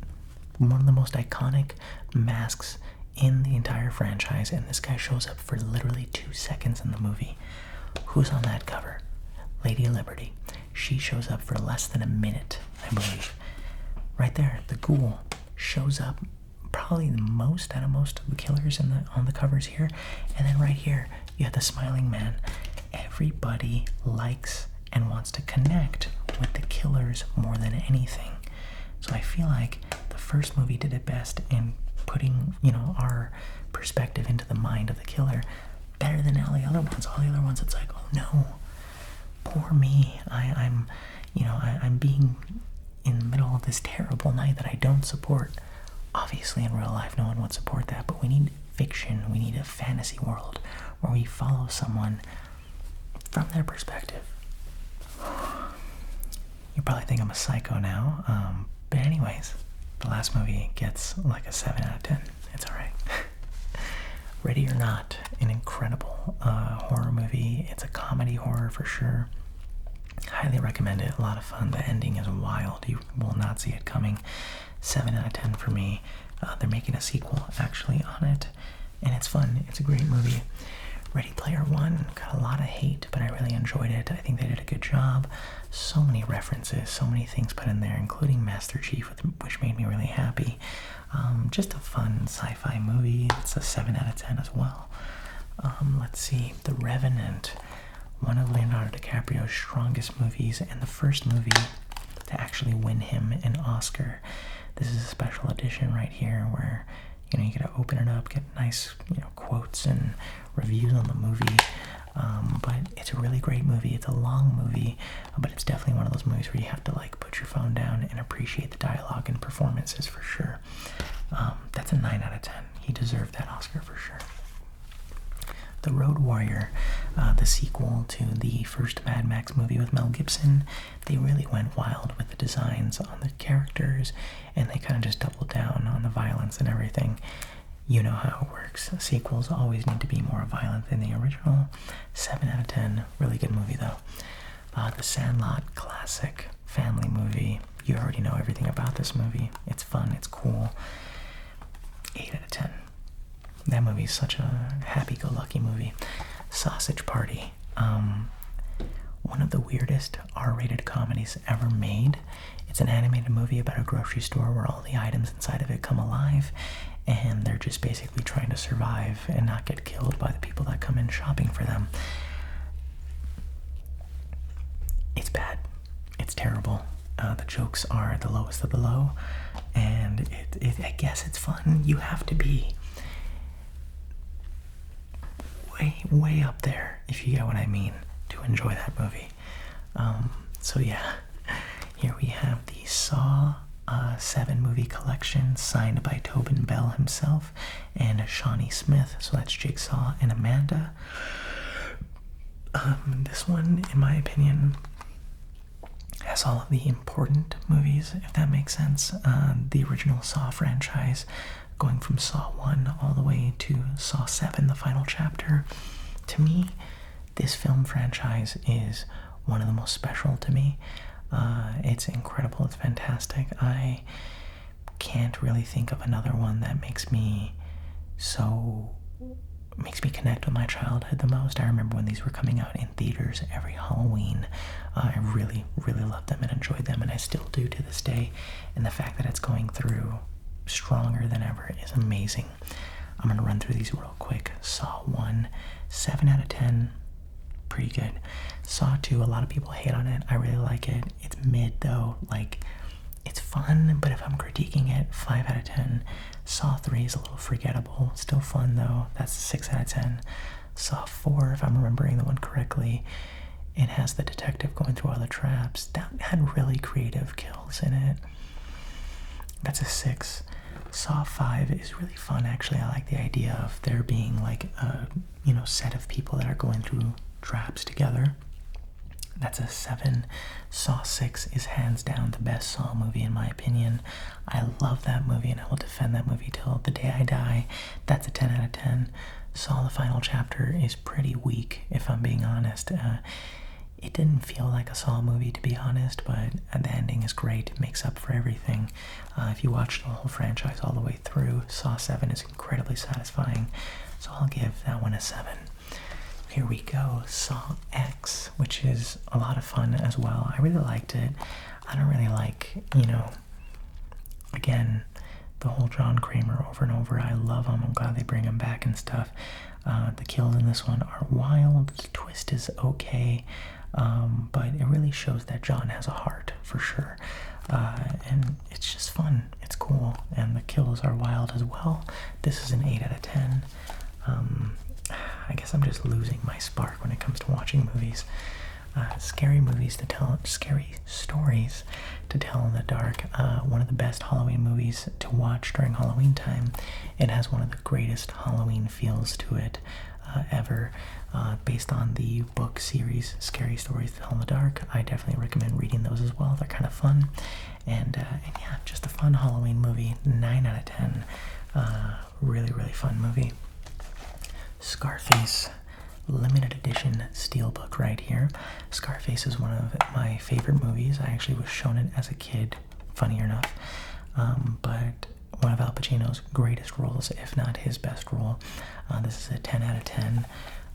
One of the most iconic masks in the entire franchise, and this guy shows up for literally 2 seconds in the movie. Who's on that cover? Lady Liberty. She shows up for less than a minute, I believe. Right there, the Ghoul shows up probably the most out of most of the killers on the covers here. And then right here, you have the Smiling Man. Everybody likes and wants to connect with the killers more than anything. So I feel like the first movie did it best in putting, you know, our perspective into the mind of the killer better than all the other ones. All the other ones, it's like, oh no, poor me. I'm being in the middle of this terrible night that I don't support. Obviously, in real life, no one would support that, but we need fiction. We need a fantasy world where we follow someone from their perspective. You probably think I'm a psycho now, but anyways, the last movie gets like a 7 out of 10. It's alright. Ready or Not, an incredible horror movie. It's a comedy horror for sure. Highly recommend it. A lot of fun. The ending is wild. You will not see it coming. 7 out of 10 for me. They're making a sequel actually on it, and it's fun. It's a great movie. Ready Player One got a lot of hate, but I really enjoyed it. I think they did a good job. So many references, so many things put in there, including Master Chief, which made me really happy. Just a fun sci-fi movie. It's a 7 out of 10 as well. Let's see. The Revenant, one of Leonardo DiCaprio's strongest movies, and the first movie to actually win him an Oscar. This is a special edition right here where, you know, you get to open it up, get nice, you know, quotes and reviews on the movie. But it's a really great movie. It's a long movie, but it's definitely one of those movies where you have to like put your phone down and appreciate the dialogue and performances for sure. That's a 9 out of 10. He deserved that Oscar for sure. The Road Warrior, the sequel to the first Mad Max movie with Mel Gibson, they really went wild with the designs on the characters, and they kind of just doubled down on the violence and everything. You know how it works. Sequels always need to be more violent than the original. 7 out of 10. Really good movie, though. The Sandlot, classic family movie. You already know everything about this movie. It's fun. It's cool. 8 out of 10. That movie is such a happy-go-lucky movie. Sausage Party. One of the weirdest R-rated comedies ever made. It's an animated movie about a grocery store where all the items inside of it come alive, and they're just basically trying to survive and not get killed by the people that come in shopping for them. It's bad. It's terrible. The jokes are the lowest of the low, and I guess it's fun. You have to be way up there, if you get what I mean, to enjoy that movie. So yeah, here we have the Saw 7 movie collection signed by Tobin Bell himself and Shawnee Smith. So that's Jigsaw and Amanda. This one, in my opinion, has all of the important movies, if that makes sense. The original Saw franchise, going from Saw 1 all the way to Saw 7, the final chapter. To me, this film franchise is one of the most special to me. It's incredible. It's fantastic. I can't really think of another one that makes me connect with my childhood the most. I remember when these were coming out in theaters every Halloween. I really, really loved them and enjoyed them, and I still do to this day. And the fact that it's going through stronger than ever is amazing. I'm going to run through these real quick. Saw 1, 7 out of 10. Pretty good. Saw 2, a lot of people hate on it. I really like it. It's mid though. Like, it's fun, but if I'm critiquing it, 5 out of 10. Saw 3 is a little forgettable. Still fun though. That's 6 out of 10. Saw 4, if I'm remembering the one correctly, it has the detective going through all the traps. That had really creative kills in it. That's a 6. Saw 5 is really fun, actually. I like the idea of there being like a, set of people that are going through traps together. That's a 7. Saw 6 is hands down the best Saw movie in my opinion. I love that movie and I will defend that movie till the day I die. That's a 10 out of 10. Saw the final chapter is pretty weak, if I'm being honest. It didn't feel like a Saw movie, to be honest, but the ending is great. It makes up for everything. If you watch the whole franchise all the way through, Saw 7 is incredibly satisfying. So I'll give that one a 7. Here we go, Saw X, which is a lot of fun as well. I really liked it. I don't really like, again, the whole John Kramer over and over. I love him. I'm glad they bring him back and stuff. The kills in this one are wild. The twist is okay. But it really shows that John has a heart, for sure. and it's just fun. It's cool, and the kills are wild as well. This is an 8 out of 10. I guess I'm just losing my spark when it comes to watching movies. Scary movies to tell, scary stories to tell in the dark. One of the best Halloween movies to watch during Halloween time. It has one of the greatest Halloween feels to it ever, based on the book series Scary Stories to Tell in the Dark. I definitely recommend reading those as well. They're kind of fun, and yeah, just a fun Halloween movie. 9 out of 10. Really, really fun movie. Scarface, limited edition steelbook right here. Scarface is one of my favorite movies. I actually was shown it as a kid, funny enough, but one of Al Pacino's greatest roles, if not his best role. This is a 10 out of 10.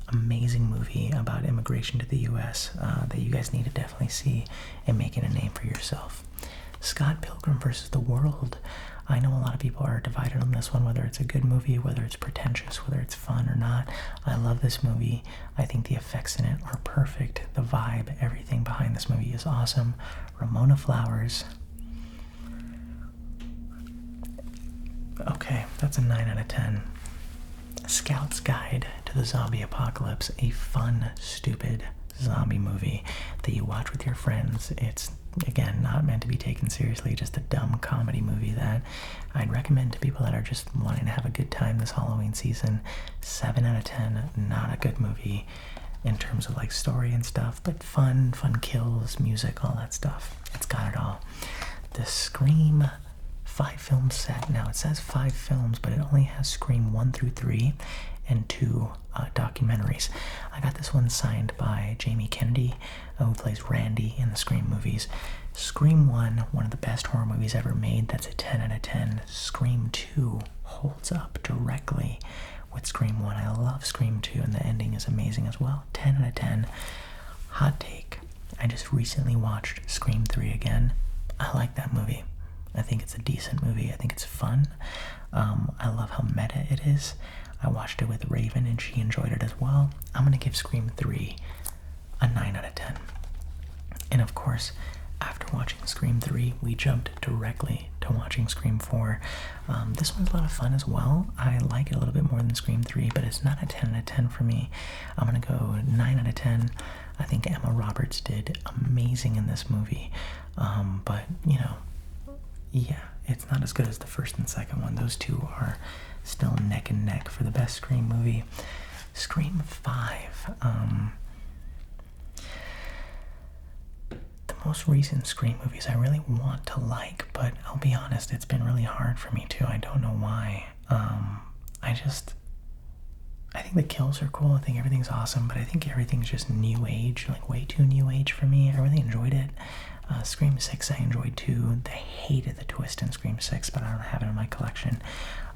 Amazing movie about immigration to the U.S. That you guys need to definitely see and making a name for yourself. Scott Pilgrim vs. the World. I know a lot of people are divided on this one, whether it's a good movie, whether it's pretentious, whether it's fun or not. I love this movie. I think the effects in it are perfect. The vibe, everything behind this movie is awesome. Ramona Flowers. Okay, that's a 9 out of 10. Scout's Guide to the Zombie Apocalypse. A fun, stupid zombie movie that you watch with your friends. It's, again, not meant to be taken seriously, just a dumb comedy movie that I'd recommend to people that are just wanting to have a good time this Halloween season. 7 out of 10. Not a good movie in terms of like story and stuff, but fun kills, music, all that stuff. It's got it all. The Scream 5-film set. Now it says 5 films, but it only has Scream 1 through 3 and 2 documentaries. I got this one signed by Jamie Kennedy, who plays Randy in the Scream movies. Scream 1, one of the best horror movies ever made. That's a 10 out of 10. Scream 2 holds up directly with Scream 1. I love Scream 2, and the ending is amazing as well. 10 out of 10. Hot take. I just recently watched Scream 3 again. I like that movie. I think it's a decent movie. I think it's fun. I love how meta it is. I watched it with Raven and she enjoyed it as well. I'm going to give Scream 3 a 9 out of 10. And of course, after watching Scream 3, we jumped directly to watching Scream 4. This one's a lot of fun as well. I like it a little bit more than Scream 3, but it's not a 10 out of 10 for me. I'm going to go 9 out of 10. I think Emma Roberts did amazing in this movie. But, you know, yeah, it's not as good as the first and second one. Those two are still neck and neck for the best Scream movie. Scream 5. The most recent Scream movies I really want to like, but I'll be honest, it's been really hard for me too. I don't know why. I think the kills are cool. I think everything's awesome, but I think everything's just new age, like way too new age for me. I really enjoyed it. Scream 6 I enjoyed too. I hated the twist in Scream 6, but I don't have it in my collection.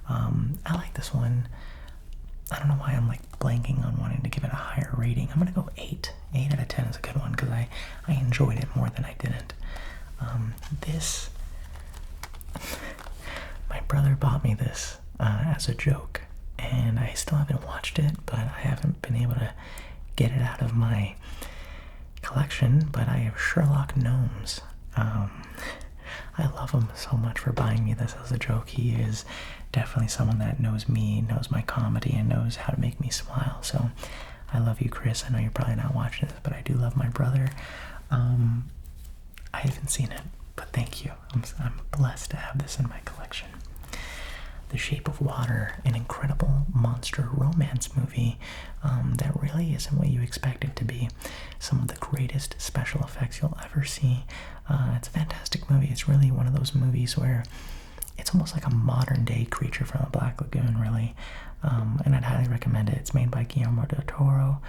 I like this one. I don't know why I'm like blanking on wanting to give it a higher rating. I'm gonna go 8. 8 out of 10 is a good one because I enjoyed it more than I didn't. This, my brother bought me this as a joke, and I still haven't watched it, but I haven't been able to get it out of my collection. But I have Sherlock Gnomes. I love him so much for buying me this as a joke. He is definitely someone that knows me, knows my comedy, and knows how to make me smile. So I love you, Chris. I know you're probably not watching this, but I do love my brother. I haven't seen it, but thank you. I'm blessed to have this in my collection. The Shape of Water, an incredible monster romance movie that really isn't what you expect it to be. Some of the greatest special effects you'll ever see. It's a fantastic movie. It's really one of those movies where it's almost like a modern day Creature from the Black Lagoon, really. And I'd highly recommend it. It's made by Guillermo del Toro,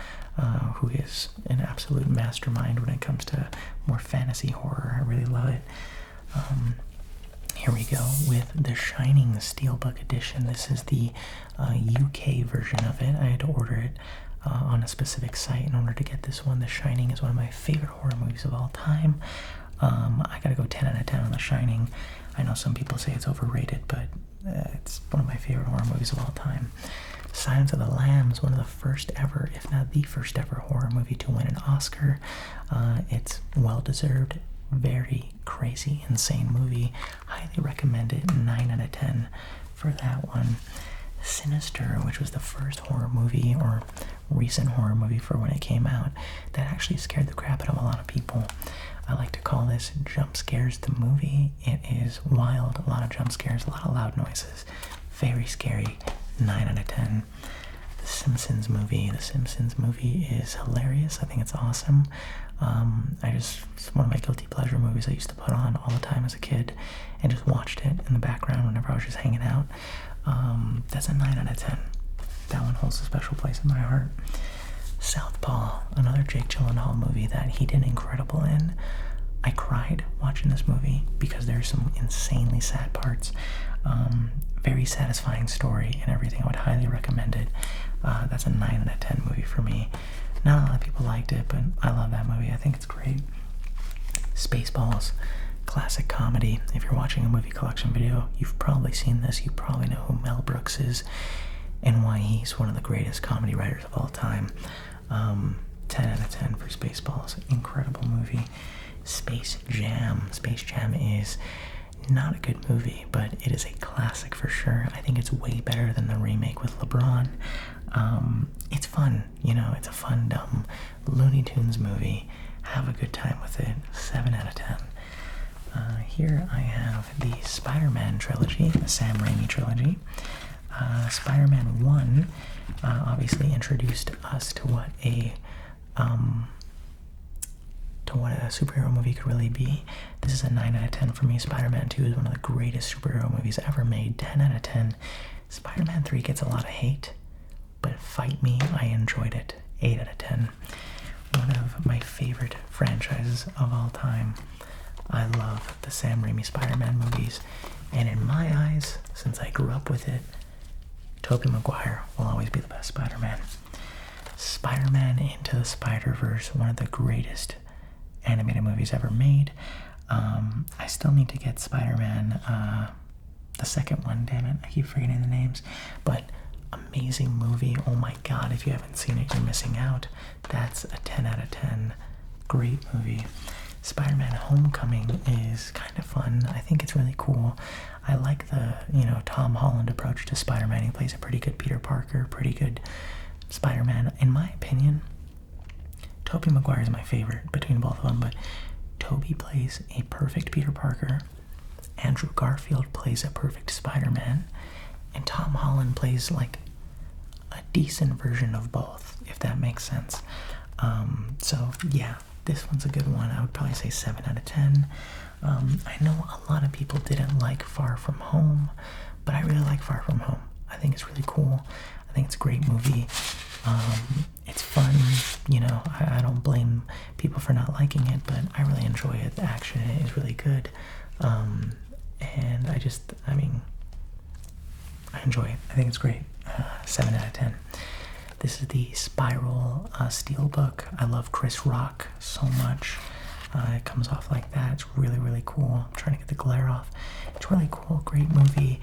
who is an absolute mastermind when it comes to more fantasy horror. I really love it. Here we go with The Shining Steelbook Edition. This is the UK version of it. I had to order it on a specific site in order to get this one. The Shining is one of my favorite horror movies of all time. I gotta go 10 out of 10 on The Shining. I know some people say it's overrated, but it's one of my favorite horror movies of all time. Silence of the Lambs, one of the first ever, if not the first ever horror movie to win an Oscar. It's well deserved. very crazy, insane movie. Highly recommend it. 9 out of 10 for that one. Sinister, which was the first horror movie or recent horror movie for when it came out, that actually scared the crap out of a lot of people. I like to call this jump scares the movie. It is wild, a lot of jump scares, a lot of loud noises, very scary. 9 out of 10. The Simpsons movie. The Simpsons movie is hilarious. I think it's awesome. It's one of my guilty pleasure movies I used to put on all the time as a kid and just watched it in the background whenever I was just hanging out. That's a 9 out of 10. That one holds a special place in my heart. Southpaw, another Jake Gyllenhaal movie that he did incredible in. I cried watching this movie because there's some insanely sad parts. Very satisfying story and everything. I would highly recommend it. That's a 9 out of 10 movie for me. Not a lot of people liked it, but I love that movie. I think it's great. Spaceballs, classic comedy. If you're watching a movie collection video, you've probably seen this. You probably know who Mel Brooks is and why he's one of the greatest comedy writers of all time. 10 out of 10 for Spaceballs. Incredible movie. Space Jam. Space Jam is not a good movie, but it is a classic for sure. I think it's way better than the remake with LeBron. It's fun, it's a fun, dumb Looney Tunes movie. Have a good time with it. 7 out of 10. Here I have the Spider-Man trilogy, the Sam Raimi trilogy. Spider-Man 1 obviously introduced us to what a superhero movie could really be. This is a 9 out of 10 for me. Spider-Man 2 is one of the greatest superhero movies ever made. 10 out of 10. Spider-Man 3 gets a lot of hate, but fight me, I enjoyed it. 8 out of 10. One of my favorite franchises of all time. I love the Sam Raimi Spider-Man movies, and in my eyes, since I grew up with it, Tobey Maguire will always be the best Spider-Man. Spider-Man Into the Spider-Verse, one of the greatest animated movies ever made. I still need to get Spider-Man, the second one, damn it, I keep forgetting the names, but amazing movie. Oh my god, if you haven't seen it, you're missing out. That's a 10 out of 10. Great movie. Spider-Man Homecoming is kind of fun. I think it's really cool. I like the, Tom Holland approach to Spider-Man. He plays a pretty good Peter Parker, pretty good Spider-Man. In my opinion, Tobey Maguire is my favorite between both of them, but Tobey plays a perfect Peter Parker, Andrew Garfield plays a perfect Spider-Man, and Tom Holland plays like a decent version of both, if that makes sense. So yeah, this one's a good one. I would probably say 7 out of 10. I know a lot of people didn't like Far From Home, but I really like Far From Home. I think it's really cool. I think it's a great movie. It's fun, I don't blame people for not liking it, but I really enjoy it. The action in it is really good. And I enjoy it. I think it's great. 7 out of 10. This is the Spiral Steelbook. I love Chris Rock so much. It comes off like that. It's really, really cool. I'm trying to get the glare off. It's really cool. Great movie.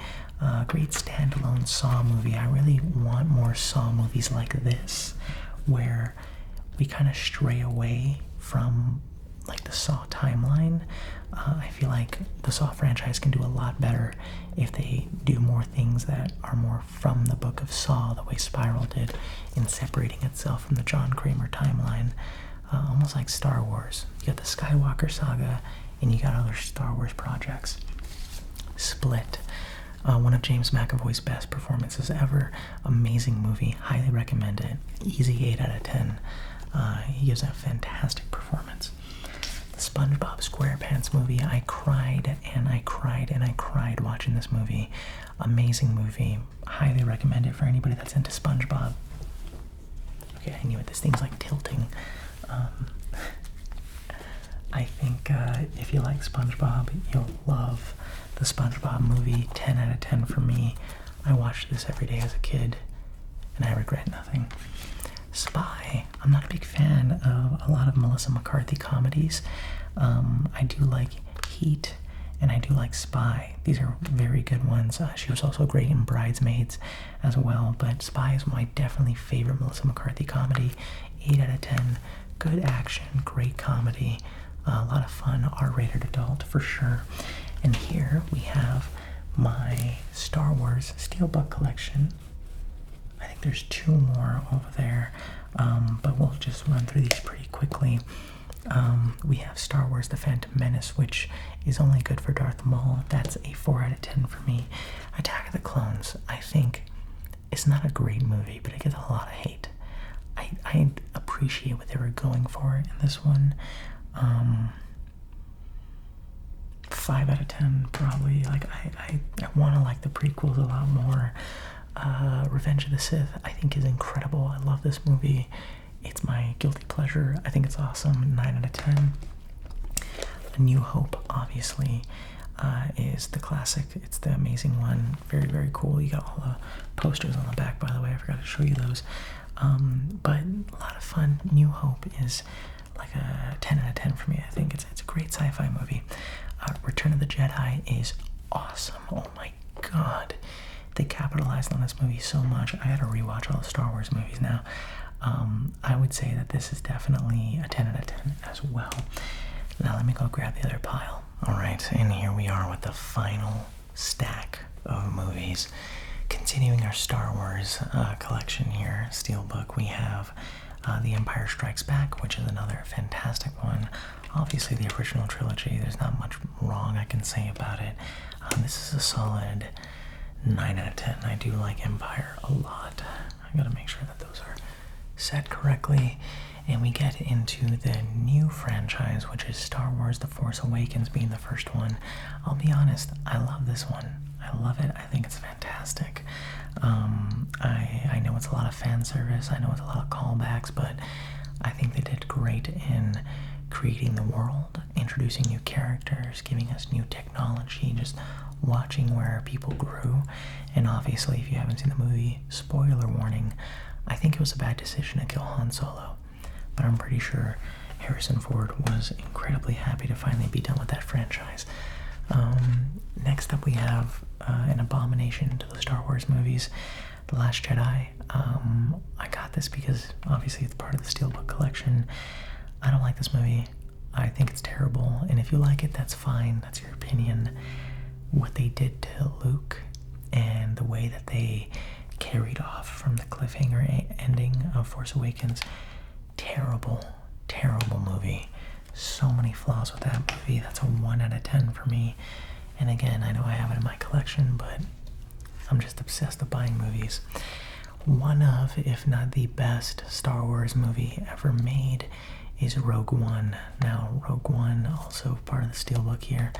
Great standalone Saw movie. I really want more Saw movies like this, where we kind of stray away from like the Saw timeline. I feel like the Saw franchise can do a lot better if they do more things that are more from the book of Saw, the way Spiral did, in separating itself from the John Kramer timeline. Almost like Star Wars. You got the Skywalker saga, and you got other Star Wars projects. Split. One of James McAvoy's best performances ever. Amazing movie. Highly recommend it. Easy 8 out of 10. He gives a fantastic performance. The SpongeBob SquarePants movie. I cried and I cried and I cried watching this movie. Amazing movie. Highly recommend it for anybody that's into SpongeBob. Okay, I knew it. This thing's like tilting. I think if you like SpongeBob, you'll love the SpongeBob movie. 10 out of 10 for me. I watched this every day as a kid, and I regret nothing. Spy. I'm not a big fan of a lot of Melissa McCarthy comedies. I do like Heat, and I do like Spy. These are very good ones. She was also great in Bridesmaids as well, but Spy is my definitely favorite Melissa McCarthy comedy. 8 out of 10. Good action, great comedy. A lot of fun, R-rated adult for sure. And here we have my Star Wars Steelbook collection. I think there's 2 more over there, but we'll just run through these pretty quickly. We have Star Wars The Phantom Menace, which is only good for Darth Maul. That's a 4 out of 10 for me. Attack of the Clones, I think, is not a great movie, but it gets a lot of hate. I appreciate what they were going for in this one. 5 out of 10, probably. Like, I want to like the prequels a lot more. Revenge of the Sith, I think, is incredible. I love this movie. It's my guilty pleasure. I think it's awesome. 9 out of 10. A New Hope, obviously, is the classic. It's the amazing one. Very, very cool. You got all the posters on the back, by the way. I forgot to show you those. But a lot of fun. New Hope is like a 10 out of 10 for me. I think it's a great sci-fi movie. Return of the Jedi is awesome. Oh my god. They capitalized on this movie so much. I gotta rewatch all the Star Wars movies now. I would say that this is definitely a 10 out of 10 as well. Now let me go grab the other pile. Alright, and here we are with the final stack of movies. Continuing our Star Wars collection here, Steelbook, we have The Empire Strikes Back, which is another fantastic one. Obviously the original trilogy, there's not much wrong I can say about it. This is a solid 9 out of 10. I do like Empire a lot. I gotta make sure that those are set correctly. And we get into the new franchise, which is Star Wars The Force Awakens being the first one. I'll be honest, I love this one. I love it. I think it's fantastic. I know it's a lot of fan service. I know it's a lot of callbacks, but I think they did great in creating the world, introducing new characters, giving us new technology, just watching where people grew. And obviously, if you haven't seen the movie, spoiler warning, I think it was a bad decision to kill Han Solo. But I'm pretty sure Harrison Ford was incredibly happy to finally be done with that franchise. Next up we have an abomination to the Star Wars movies, The Last Jedi. I got this because obviously it's part of the Steelbook collection. I don't like this movie. I think it's terrible, and if you like it, that's fine. That's your opinion. What they did to Luke and the way that they carried off from the cliffhanger ending of Force Awakens, terrible, terrible movie. So many flaws with that movie. That's a 1 out of 10 for me. And again, I know I have it in my collection, but I'm just obsessed with buying movies. One of, if not the best Star Wars movie ever made is Rogue One. Now, Rogue One, also part of the Steelbook here,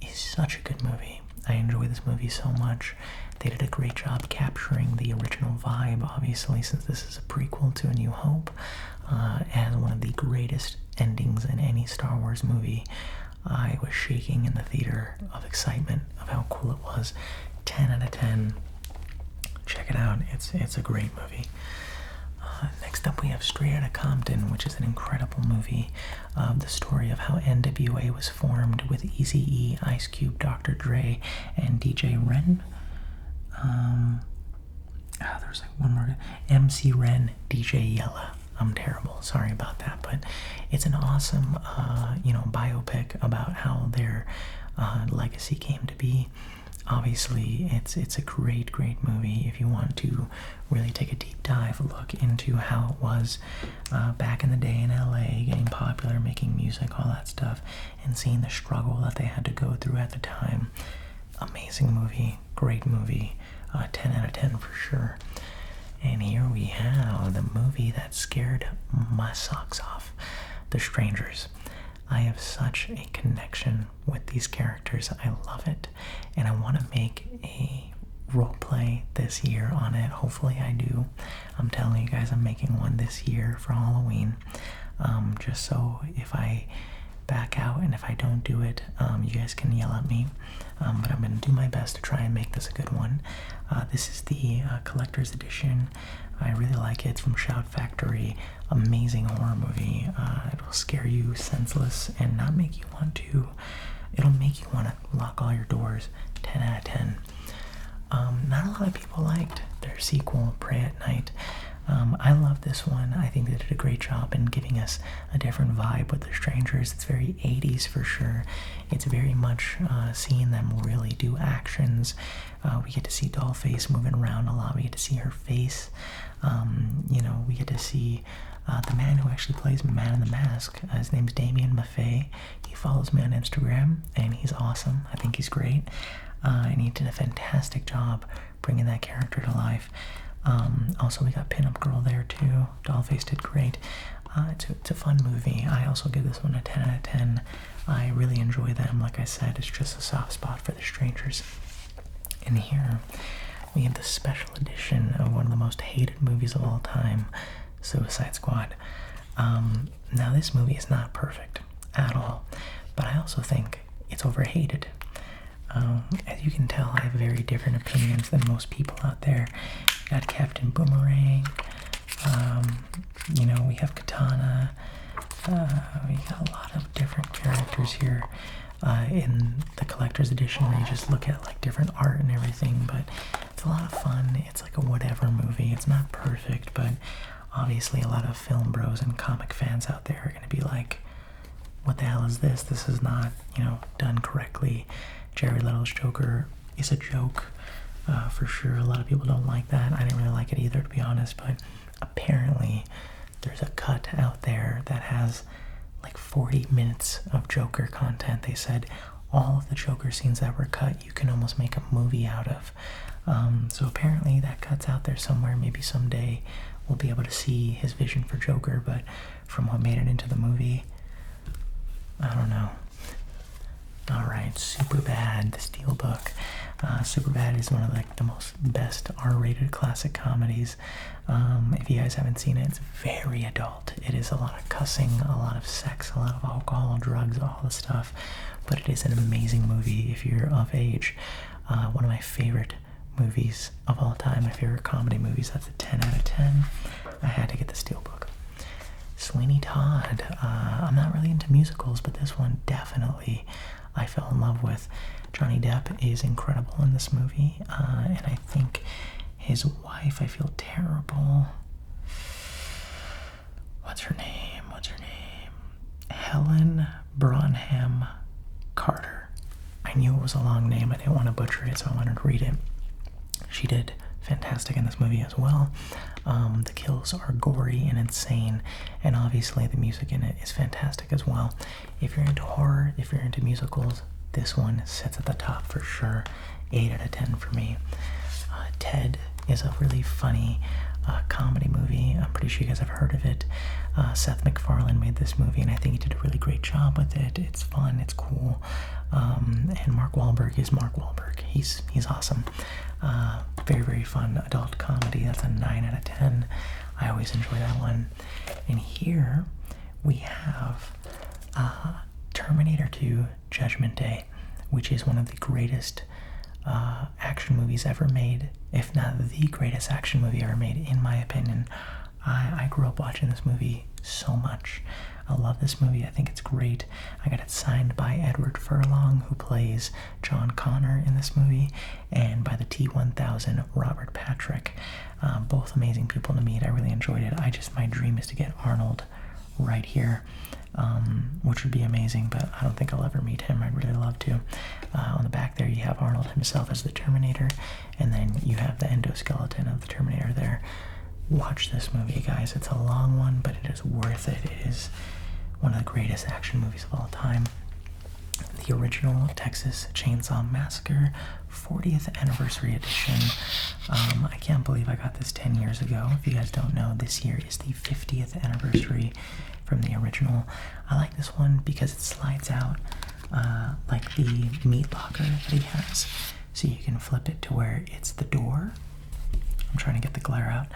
is such a good movie. I enjoy this movie so much. They did a great job capturing the original vibe, obviously, since this is a prequel to A New Hope. As one of the greatest endings in any Star Wars movie. I was shaking in the theater of excitement of how cool it was. 10 out of 10. Check it out. It's a great movie. Next up we have Straight Outta Compton, which is an incredible movie of the story of how NWA was formed with Eazy-E, Ice Cube, Dr. Dre, and DJ Ren. There's like one more. MC Ren, DJ Yella. I'm terrible. Sorry about that, but it's an awesome, biopic about how their legacy came to be. Obviously, it's a great, great movie if you want to really take a deep dive look into how it was back in the day in LA, getting popular, making music, all that stuff, and seeing the struggle that they had to go through at the time. Amazing movie, great movie, 10 out of 10 for sure. And here we have the movie that scared my socks off, The Strangers. I have such a connection with these characters. I love it. And I want to make a roleplay this year on it. Hopefully I do. I'm telling you guys I'm making one this year for Halloween. Just so if I back out and if I don't do it, you guys can yell at me. But I'm going to do my best to try and make this a good one. This is the collector's edition. I really like it. It's from Shout Factory. Amazing horror movie. It will scare you senseless and not make you want to. It'll make you want to lock all your doors. 10 out of 10. Not a lot of people liked their sequel, Pray at Night. I love this one. I think they did a great job in giving us a different vibe with the strangers. It's very 80s for sure. It's very much seeing them really do actions. We get to see Dollface moving around a lot. We get to see her face. You know, we get to see the man who actually plays Man in the Mask. His name's Damien Maffei. He follows me on Instagram, and he's awesome. I think he's great. And he did a fantastic job bringing that character to life. Also, we got Pinup Girl there too. Dollface did great. It's a fun movie. I also give this one a 10 out of 10. I really enjoy them. Like I said, it's just a soft spot for the strangers. And here we have the special edition of one of the most hated movies of all time, Suicide Squad. Now, this movie is not perfect at all, but I also think it's overhated. As you can tell, I have very different opinions than most people out there. We got Captain Boomerang, you know, we have Katana, we got a lot of different characters here in the collector's edition where you just look at like different art and everything, but it's a lot of fun. It's like a whatever movie. It's not perfect, but obviously a lot of film bros and comic fans out there are going to be like, what the hell is this? This is not, you know, done correctly. Jared Leto's Joker is a joke, for sure. A lot of people don't like that. I didn't really like it either, to be honest, but apparently there's a cut out there that has like 40 minutes of Joker content. They said all of the Joker scenes that were cut, you can almost make a movie out of. So apparently that cut's out there somewhere. Maybe someday we'll be able to see his vision for Joker, but from what made it into the movie, I don't know. Alright, Superbad, the Steelbook. Superbad is one of like the most best R-rated classic comedies. If you guys haven't seen it, it's very adult. It is a lot of cussing, a lot of sex, a lot of alcohol, drugs, all the stuff. But it is an amazing movie if you're of age. One of my favorite movies of all time, my favorite comedy movies. That's a 10 out of 10. I had to get the Steelbook. Sweeney Todd. I'm not really into musicals, but this one definitely I fell in love with. Johnny Depp is incredible in this movie, and I think his wife, I feel terrible. What's her name? Helen Bonham Carter. I knew it was a long name. I didn't want to butcher it, so I wanted to read it. She did fantastic in this movie as well. The kills are gory and insane, and obviously the music in it is fantastic as well. If you're into horror, if you're into musicals, this one sits at the top for sure. 8 out of 10 for me. Ted is a really funny comedy movie. I'm pretty sure you guys have heard of it. Seth MacFarlane made this movie, and I think he did a really great job with it. It's fun, it's cool, and Mark Wahlberg is Mark Wahlberg. He's awesome. Very, very fun adult comedy. That's a 9 out of 10. I always enjoy that one. And here we have Terminator 2 Judgment Day, which is one of the greatest action movies ever made, if not the greatest action movie ever made, in my opinion. I grew up watching this movie so much. I love this movie. I think it's great. I got it signed by Edward Furlong, who plays John Connor in this movie, and by the T-1000, Robert Patrick. Both amazing people to meet. I really enjoyed it. My dream is to get Arnold right here, which would be amazing, but I don't think I'll ever meet him. I'd really love to. On the back there, you have Arnold himself as the Terminator, and then you have the endoskeleton of the Terminator there. Watch this movie, guys. It's a long one, but it is worth it. It is one of the greatest action movies of all time. The original Texas Chainsaw Massacre 40th Anniversary Edition. I can't believe I got this 10 years ago. If you guys don't know, this year is the 50th anniversary from the original. I like this one because it slides out like the meat locker that he has. So you can flip it to where it's the door. I'm trying to get the glare out.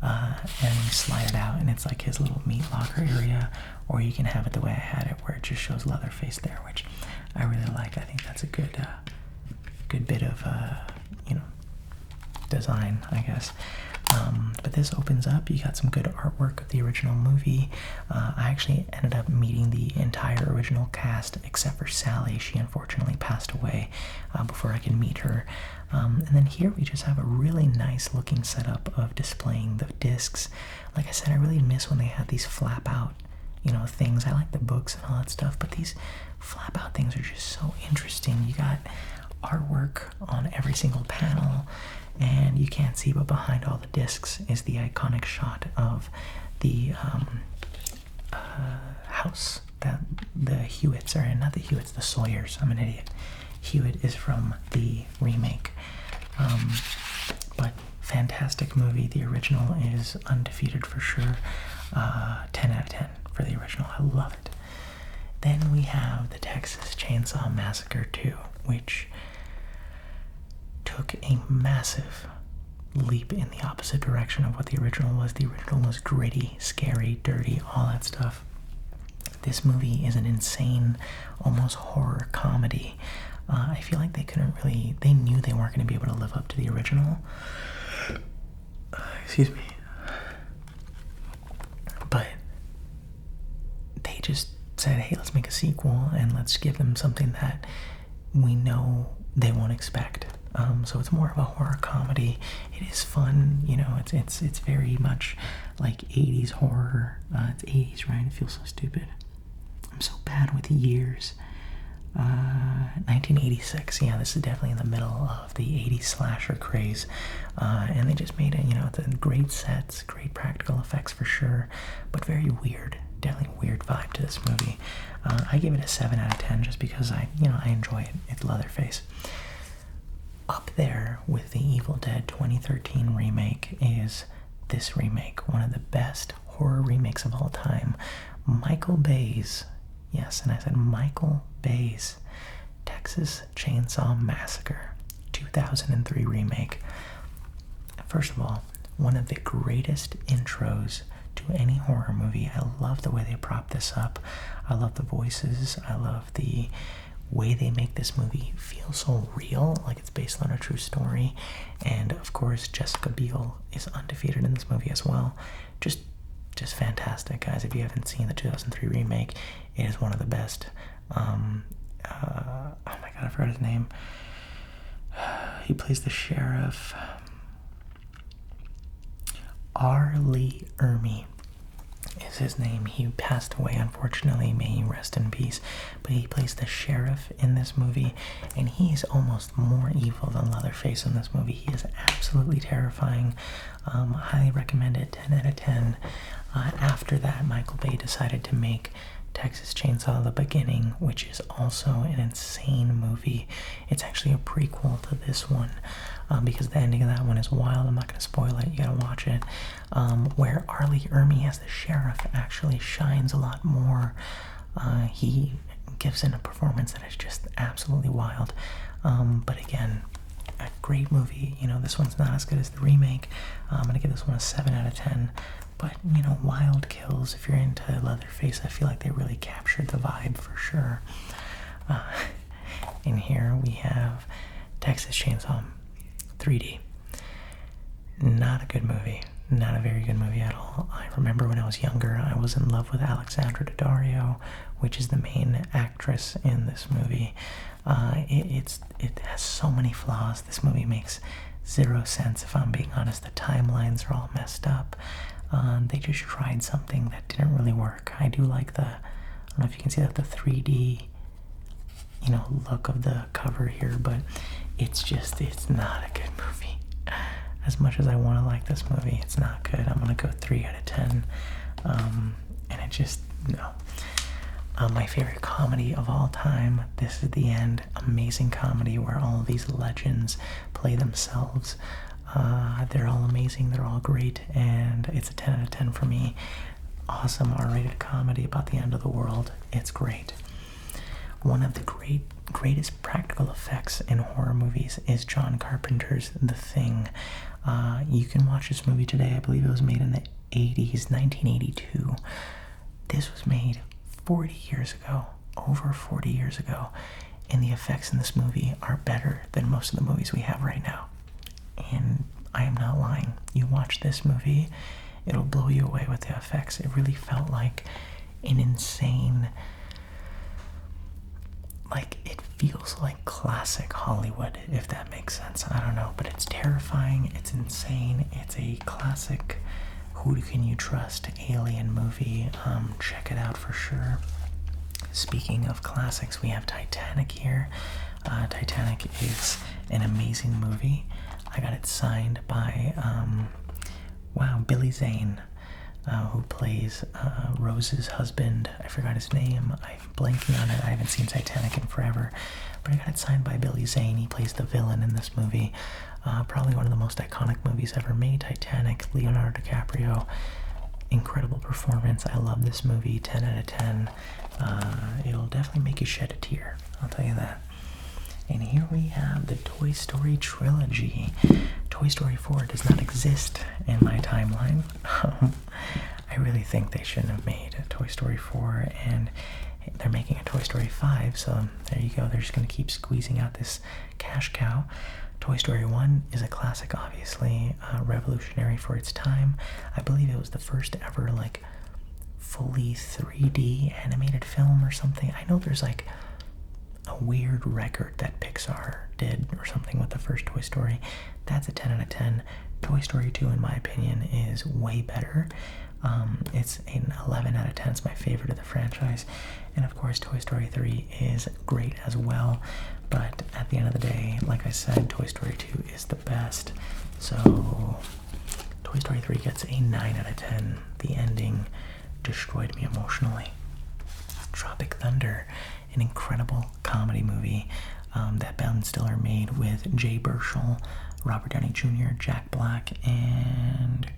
And you slide it out and it's like his little meat locker area, or you can have it the way I had it where it just shows Leatherface there, which I really like. I think that's a good bit of design, I guess. But this opens up. You got some good artwork of the original movie. I actually ended up meeting the entire original cast except for Sally. She unfortunately passed away before I could meet her. And then here we just have a really nice looking setup of displaying the discs. Like I said, I really miss when they had these flap out, things. I like the books and all that stuff, but these flap out things are just so interesting. You got artwork on every single panel, and you can't see, but behind all the discs is the iconic shot of the house that the Hewitts are in. Not the Hewitts, the Sawyers. I'm an idiot. Hewitt is from the remake. But fantastic movie. The original is undefeated for sure. 10 out of 10 for the original. I love it. Then we have the Texas Chainsaw Massacre 2, which took a massive leap in the opposite direction of what the original was. The original was gritty, scary, dirty, all that stuff. This movie is an insane, almost horror comedy. I feel like they knew they weren't going to be able to live up to the original. Excuse me. But they just said, hey, let's make a sequel and let's give them something that we know they won't expect. So it's more of a horror comedy. It is fun, it's very much like 80s horror. It's 80s, right? It feels so stupid. I'm so bad with years. 1986, yeah, this is definitely in the middle of the 80s slasher craze. And they just made it, it's great sets, great practical effects for sure, but very weird. Definitely weird vibe to this movie. I give it a 7 out of 10 just because I enjoy it. It's Leatherface. Up there with the Evil Dead 2013 remake is this remake, one of the best horror remakes of all time. Michael Bay's, yes, and I said Michael Bay's Texas Chainsaw Massacre 2003 remake. First of all, one of the greatest intros to any horror movie. I love the way they prop this up. I love the voices. I love the way they make this movie feel so real, like it's based on a true story. And of course, Jessica Biel is undefeated in this movie as well. Just fantastic, guys. If you haven't seen the 2003 remake, it is one of the best. Oh my god, I forgot his name. He plays the sheriff. R. Lee Ermey is his name. He passed away, unfortunately. May he rest in peace. But he plays the sheriff in this movie, and he's almost more evil than Leatherface in this movie. He is absolutely terrifying. Highly recommend it. 10 out of 10. After that, Michael Bay decided to make Texas Chainsaw The Beginning, which is also an insane movie. It's actually a prequel to this one, because the ending of that one is wild. I'm not going to spoil it. You got to watch it. Where R. Lee Ermey as the sheriff actually shines a lot more. He gives in a performance that is just absolutely wild. But again, a great movie. This one's not as good as the remake. I'm going to give this one a 7 out of 10. But, wild kills. If you're into Leatherface, I feel like they really captured the vibe for sure. In here we have Texas Chainsaw 3D. Not a good movie. Not a very good movie at all. I remember when I was younger, I was in love with Alexandra Daddario, which is the main actress in this movie. It has so many flaws. This movie makes zero sense, if I'm being honest. The timelines are all messed up. They just tried something that didn't really work. I do like I don't know if you can see that, the 3D, look of the cover here, but it's not a good movie. As much as I want to like this movie, it's not good. I'm going to go 3 out of 10. And it just, no. My favorite comedy of all time, This Is the End. Amazing comedy where all of these legends play themselves. They're all amazing, they're all great, and it's a 10 out of 10 for me. Awesome R-rated comedy about the end of the world. It's great. One of the greatest practical effects in horror movies is John Carpenter's The Thing. You can watch this movie today. I believe it was made in the 80s, 1982. This was made 40 years ago, over 40 years ago, and the effects in this movie are better than most of the movies we have right now. And I am not lying. You watch this movie, it'll blow you away with the effects. It really felt like an insane, like, it feels like classic Hollywood, if that makes sense. I don't know, but it's terrifying, it's insane, it's a classic who can you trust alien movie. Check it out for sure. Speaking of classics, we have Titanic here. Titanic is an amazing movie. I got it signed by Billy Zane, who plays Rose's husband. I forgot his name. I'm blanking on it. I haven't seen Titanic in forever. But I got it signed by Billy Zane. He plays the villain in this movie. Probably one of the most iconic movies ever made, Titanic. Leonardo DiCaprio. Incredible performance. I love this movie. 10 out of 10. It'll definitely make you shed a tear. I'll tell you that. And here we have the Toy Story trilogy. Toy Story 4 does not exist in my timeline. I really think they shouldn't have made a Toy Story 4, and they're making a Toy Story 5, so there you go. They're just going to keep squeezing out this cash cow. Toy Story 1 is a classic, obviously, revolutionary for its time. I believe it was the first ever, like, fully 3D animated film or something. I know there's, like, a weird record that Pixar did or something with the first Toy Story. That's a 10 out of 10. Toy Story 2, in my opinion, is way better. It's an 11 out of 10. It's my favorite of the franchise. And of course, Toy Story 3 is great as well. But at the end of the day, like I said, Toy Story 2 is the best. So Toy Story 3 gets a 9 out of 10. The ending destroyed me emotionally. Tropic Thunder, an incredible comedy movie that Ben Stiller made with Jay Baruchel, Robert Downey Jr., Jack Black, and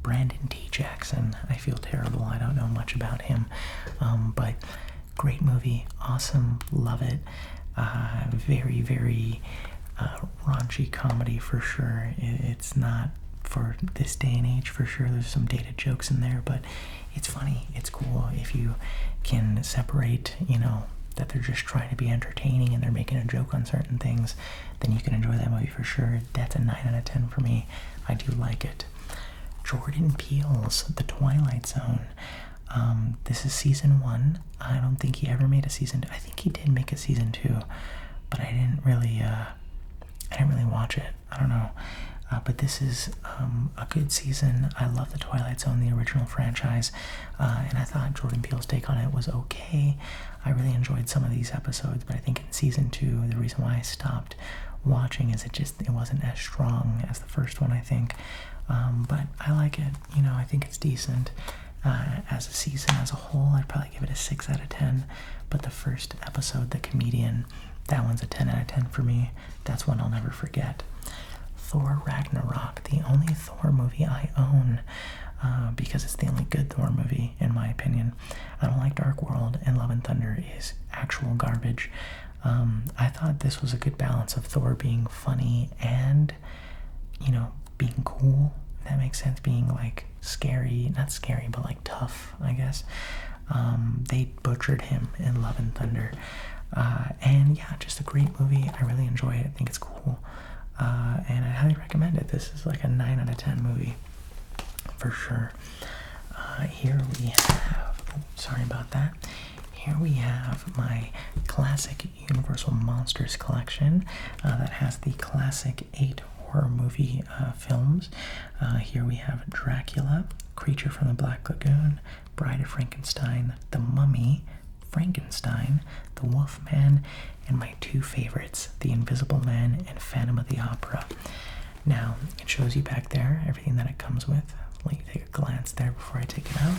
Brandon T. Jackson. I feel terrible. I don't know much about him. But great movie. Awesome. Love it. Very, very raunchy comedy for sure. It's not for this day and age for sure. There's some dated jokes in there, but it's funny. It's cool if you can separate, that they're just trying to be entertaining and they're making a joke on certain things, then you can enjoy that movie for sure. That's a 9 out of 10 for me. I do like it. Jordan Peele's The Twilight Zone. This is season 1. I don't think he ever made a season 2. I think he did make a season 2, but I didn't really watch it. I don't know. But this is a good season. I love The Twilight Zone, the original franchise, and I thought Jordan Peele's take on it was okay. I really enjoyed some of these episodes, but I think in season 2, the reason why I stopped watching is it wasn't as strong as the first one, I think. But I like it. I think it's decent. As a season as a whole, I'd probably give it a 6 out of 10. But the first episode, The Comedian, that one's a 10 out of 10 for me. That's one I'll never forget. Thor Ragnarok, the only Thor movie I own, because it's the only good Thor movie, in my opinion. I don't like Dark World, and Love and Thunder is actual garbage. I thought this was a good balance of Thor being funny and, being cool, if that makes sense, being, like, scary, not scary, but, like, tough, I guess. They butchered him in Love and Thunder. And, yeah, just a great movie. I really enjoy it. I think it's cool. And I highly recommend it. This is like a 9 out of 10 movie for sure. Here we have, sorry about that. Here we have my classic Universal Monsters collection that has the classic 8 horror movie films. Here we have Dracula, Creature from the Black Lagoon, Bride of Frankenstein, The Mummy, Frankenstein, The Wolfman, and my 2 favorites, The Invisible Man and Phantom of the Opera. Now, it shows you back there everything that it comes with. Let me take a glance there before I take it out.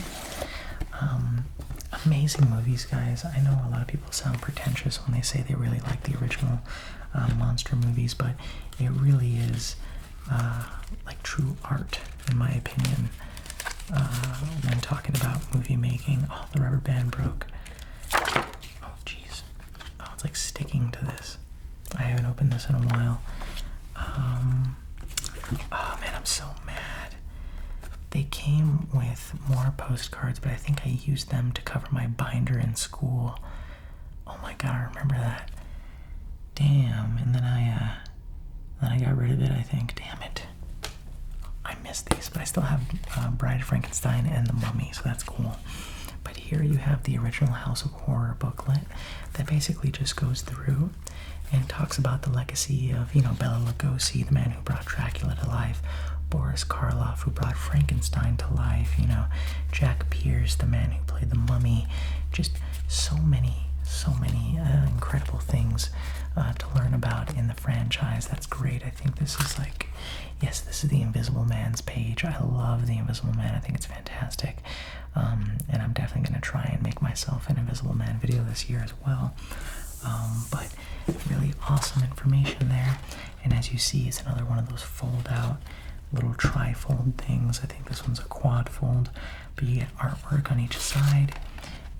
Amazing movies, guys. I know a lot of people sound pretentious when they say they really like the original monster movies, but it really is like true art, in my opinion, when talking about movie making. Oh, the rubber band broke. Oh, jeez. Oh, it's like sticking to this. I haven't opened this in a while. Oh, man, I'm so mad. They came with more postcards, but I think I used them to cover my binder in school. Oh my god, I remember that. Damn, and then I got rid of it, I think. Damn it. I missed these, but I still have Bride of Frankenstein and The Mummy, so that's cool. But here you have the original House of Horror booklet that basically just goes through and talks about the legacy of, Bela Lugosi, the man who brought Dracula to life, Boris Karloff, who brought Frankenstein to life, Jack Pierce, the man who played the Mummy. Just so many incredible things to learn about in the franchise. That's great. I think this is yes, this is the Invisible Man's page. I love the Invisible Man. I think it's fantastic. And I'm definitely going to try and make myself an Invisible Man video this year as well. But really awesome information there. And as you see, it's another one of those fold out little tri-fold things. I think this one's a quad fold, but you get artwork on each side.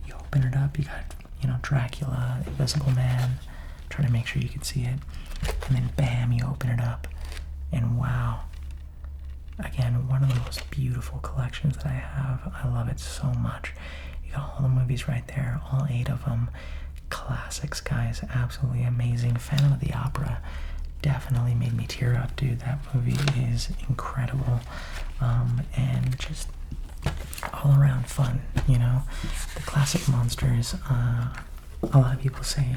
You open it up, you got, Dracula, Invisible Man. Try to make sure you can see it. And then bam, you open it up. And wow. Again, one of the most beautiful collections that I have. I love it so much. You got all the movies right there, all 8 of them. Classics, guys. Absolutely amazing. Phantom of the Opera definitely made me tear up, dude. That movie is incredible. And just all around fun, The classic monsters, a lot of people say,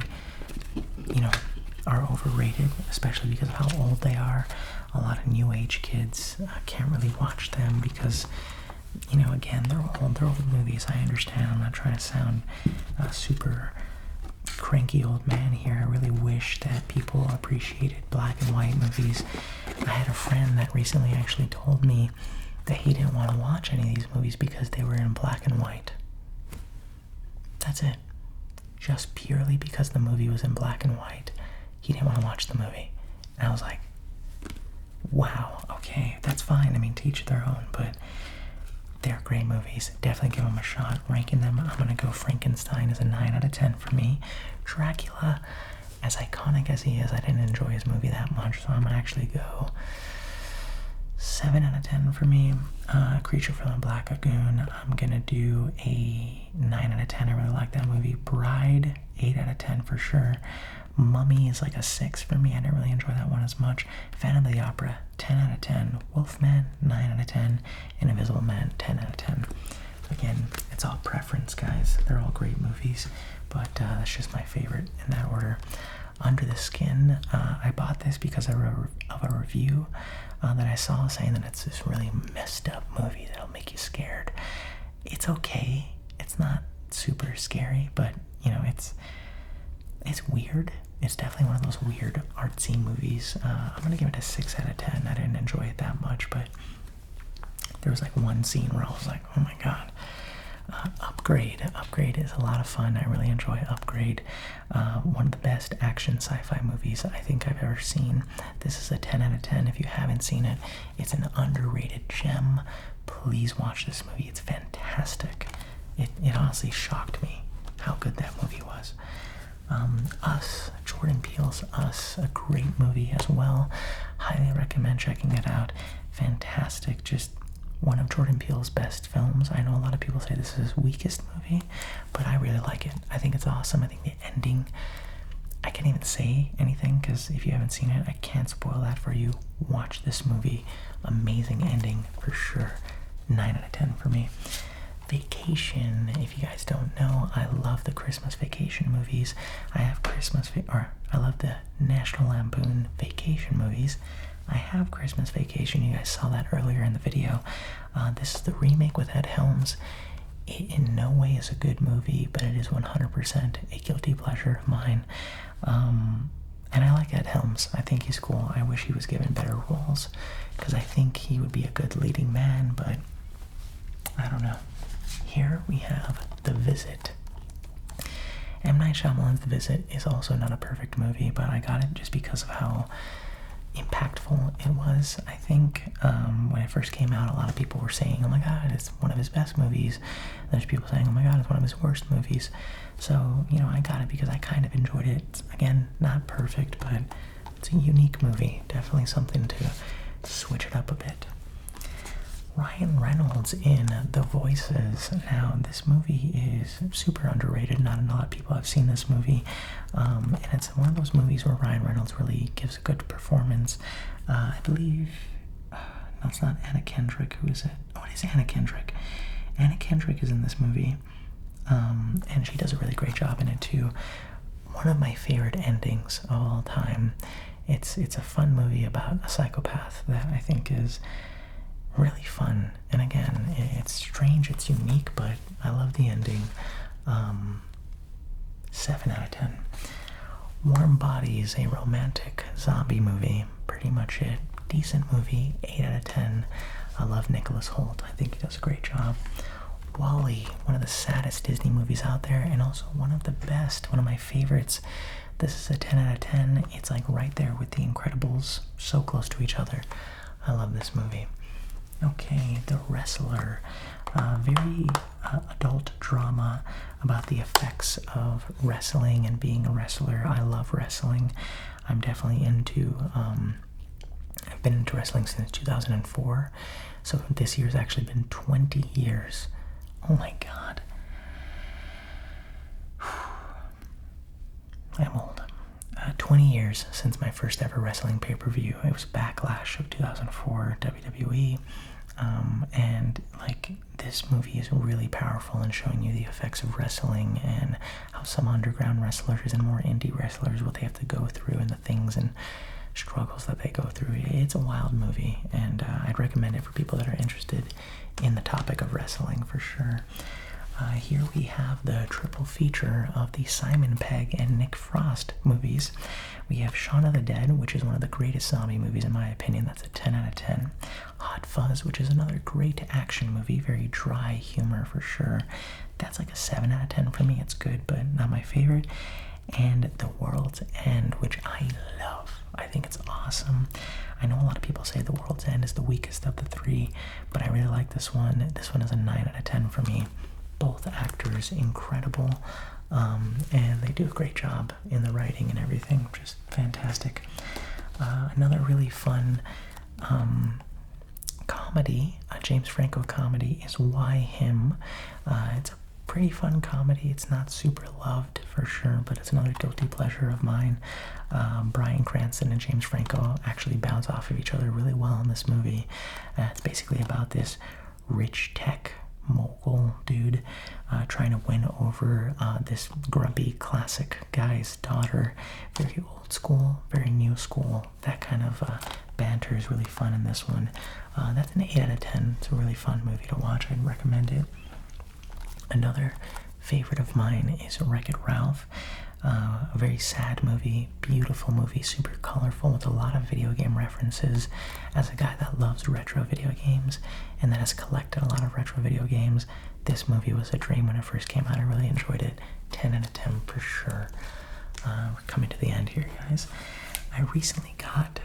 are overrated, especially because of how old they are. A lot of new age kids can't really watch them because, again, they're old movies. I understand. I'm not trying to sound super cranky old man here. I really wish that people appreciated black and white movies. I had a friend that recently actually told me that he didn't want to watch any of these movies because they were in black and white. That's it. Just purely because the movie was in black and white, he didn't want to watch the movie. And I was like, wow, okay, that's fine. I mean, to each their own, but they're great movies. Definitely give them a shot. Ranking them, I'm going to go Frankenstein as a 9 out of 10 for me. Dracula, as iconic as he is, I didn't enjoy his movie that much, so I'm going to actually go 7 out of 10 for me. Creature from the Black Lagoon, I'm going to do a 9 out of 10. I really like that movie. Bride, 8 out of 10 for sure. Mummy is like a 6 for me. I didn't really enjoy that one as much. Phantom of the Opera, 10 out of 10. Wolfman, 9 out of 10. And Invisible Man, 10 out of 10. Again, it's all preference, guys. They're all great movies, but that's just my favorite in that order. Under the Skin, I bought this because of a review that I saw saying that it's this really messed up movie that'll make you scared. It's okay. It's not super scary, but, it's weird. It's definitely one of those weird artsy movies. I'm going to give it a 6 out of 10. I didn't enjoy it that much, but there was one scene where I was like, oh my god. Upgrade is a lot of fun. I really enjoy Upgrade. One of the best action sci-fi movies I think I've ever seen. This is a 10 out of 10. If you haven't seen it, it's an underrated gem. Please watch this movie. It's fantastic. It honestly shocked me how good that movie was. Us, Jordan Peele's Us, a great movie as well. Highly recommend checking it out. Fantastic, just one of Jordan Peele's best films. I know a lot of people say this is his weakest movie, but I really like it. I think it's awesome. I think the ending, I can't even say anything because if you haven't seen it, I can't spoil that for you. Watch this movie. Amazing ending for sure. 9 out of 10 for me. Vacation, if you guys don't know, I love the Christmas Vacation movies. I have I love the National Lampoon Vacation movies. I have Christmas Vacation. You guys saw that earlier in the video. This is the remake with Ed Helms. It in no way is a good movie, but it is 100% a guilty pleasure of mine. And I like Ed Helms. I think he's cool. I wish he was given better roles because I think he would be a good leading man, but I don't know. Here we have The Visit. M. Night Shyamalan's The Visit is also not a perfect movie, but I got it just because of how impactful it was. I think when it first came out, a lot of people were saying, oh my god, it's one of his best movies. There's people saying, oh my god, it's one of his worst movies. So, I got it because I kind of enjoyed it. It's, again, not perfect, but it's a unique movie. Definitely something to switch it up a bit. Ryan Reynolds in The Voices. Now, this movie is super underrated. Not a lot of people have seen this movie. And it's one of those movies where Ryan Reynolds really gives a good performance. I believe... no, it's not Anna Kendrick. Who is it? Oh, it is Anna Kendrick. Anna Kendrick is in this movie. And she does a really great job in it, too. One of my favorite endings of all time. It's a fun movie about a psychopath that I think is really fun. And again, it's strange, it's unique, but I love the ending. 7 out of 10. Warm Bodies, a romantic zombie movie. Pretty much it. Decent movie, 8 out of 10. I love Nicholas Hoult. I think he does a great job. WALL-E, one of the saddest Disney movies out there, and also one of the best, one of my favorites. This is a 10 out of 10. It's like right there with The Incredibles, so close to each other. I love this movie. Okay, The Wrestler. Very adult drama about the effects of wrestling and being a wrestler. I love wrestling. I'm definitely into, I've been into wrestling since 2004. So this year's actually been 20 years. Oh my god. I'm old. 20 years since my first ever wrestling pay-per-view. It was Backlash of 2004, WWE. And like, this movie is really powerful in showing you the effects of wrestling and how some underground wrestlers and more indie wrestlers, what they have to go through and the things and struggles that they go through. It's a wild movie, and I'd recommend it for people that are interested in the topic of wrestling for sure. Here we have the triple feature of the Simon Pegg and Nick Frost movies. We have Shaun of the Dead, which is one of the greatest zombie movies in my opinion. That's a 10 out of 10. Hot Fuzz, which is another great action movie, very dry humor for sure. That's like a 7 out of 10 for me. It's good, but not my favorite. And The World's End, which I love. I think it's awesome. I know a lot of people say The World's End is the weakest of the three, but I really like this one. This one is a 9 out of 10 for me. Both actors incredible, and they do a great job in the writing and everything. Just fantastic. Another really fun comedy, a James Franco comedy, is Why Him. It's a pretty fun comedy. It's not super loved for sure, but it's another guilty pleasure of mine. Bryan Cranston and James Franco actually bounce off of each other really well in this movie. It's basically about this rich tech mogul dude trying to win over this grumpy classic guy's daughter. Very old school, very new school. That kind of banter is really fun in this one. That's an 8 out of 10. It's a really fun movie to watch. I'd recommend it. Another favorite of mine is Wreck-It Ralph. A very sad movie, beautiful movie, super colorful with a lot of video game references. As a guy that loves retro video games and that has collected a lot of retro video games, this movie was a dream when it first came out. I really enjoyed it. 10 out of 10 for sure. We're coming to the end here, guys. I recently got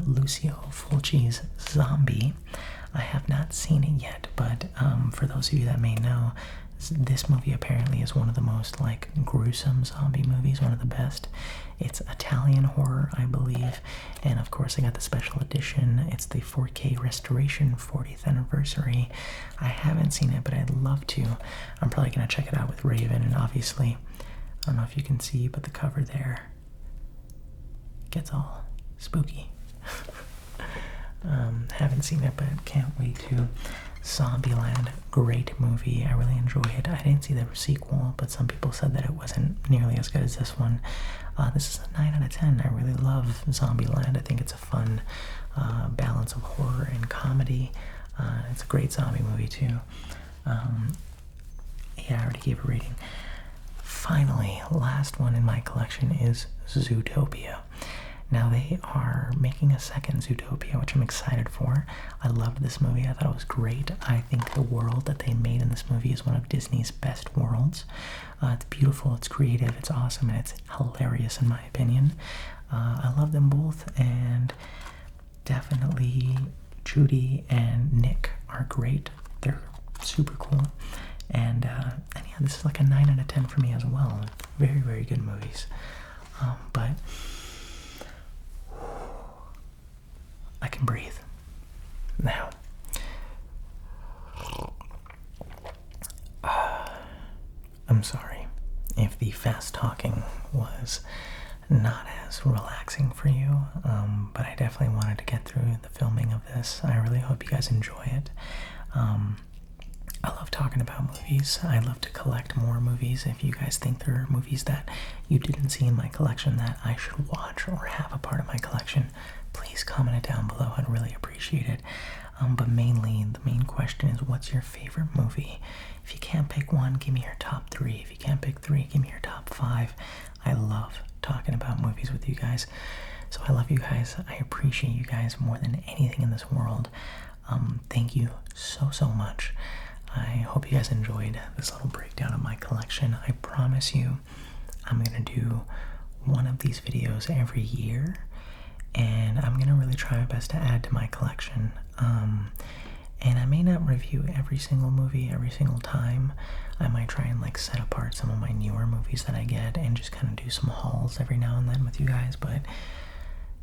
Lucio Fulci's Zombie. I have not seen it yet, but for those of you that may know, this movie apparently is one of the most like gruesome zombie movies, one of the best. It's Italian horror, I believe, and of course I got the special edition. It's the 4K restoration 40th anniversary. I haven't seen it, but I'd love to. I'm probably gonna check it out with Raven, and obviously, I don't know if you can see, but the cover there gets all spooky. Haven't seen it, but can't wait to. Zombieland, great movie. I really enjoyed it. I didn't see the sequel, but some people said that it wasn't nearly as good as this one. This is a 9 out of 10. I really love Zombieland. I think it's a fun balance of horror and comedy. It's a great zombie movie too. Yeah, I already gave a rating. Finally, last one in my collection is Zootopia. Now they are making a second Zootopia, which I'm excited for. I loved this movie. I thought it was great. I think the world that they made in this movie is one of Disney's best worlds. It's beautiful, it's creative, it's awesome, and it's hilarious in my opinion. I love them both, and definitely Judy and Nick are great. They're super cool. And yeah, this is like a 9 out of 10 for me as well. Very, very good movies. But I can breathe. Now, I'm sorry if the fast talking was not as relaxing for you, but I definitely wanted to get through the filming of this. I really hope you guys enjoy it. I love talking about movies. I love to collect more movies. If you guys think there are movies that you didn't see in my collection that I should watch or have a part of my collection, please comment it down below. I'd really appreciate it. But mainly, the main question is, what's your favorite movie? If you can't pick one, give me your top 3. If you can't pick 3, give me your top 5. I love talking about movies with you guys. So I love you guys. I appreciate you guys more than anything in this world. Thank you so much. I hope you guys enjoyed this little breakdown of my collection. I promise you I'm going to do one of these videos every year, and I'm going to really try my best to add to my collection. And I may not review every single movie every single time. I might try and like set apart some of my newer movies that I get and just kind of do some hauls every now and then with you guys. But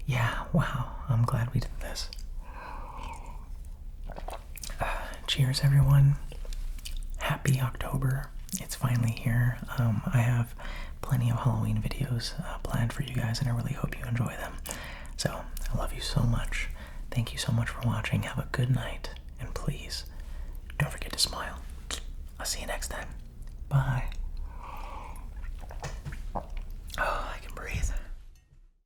yeah, wow, I'm glad we did this. Cheers, everyone. Happy October. It's finally here. I have plenty of Halloween videos planned for you guys, and I really hope you enjoy them. So, I love you so much. Thank you so much for watching. Have a good night, and please, don't forget to smile. I'll see you next time.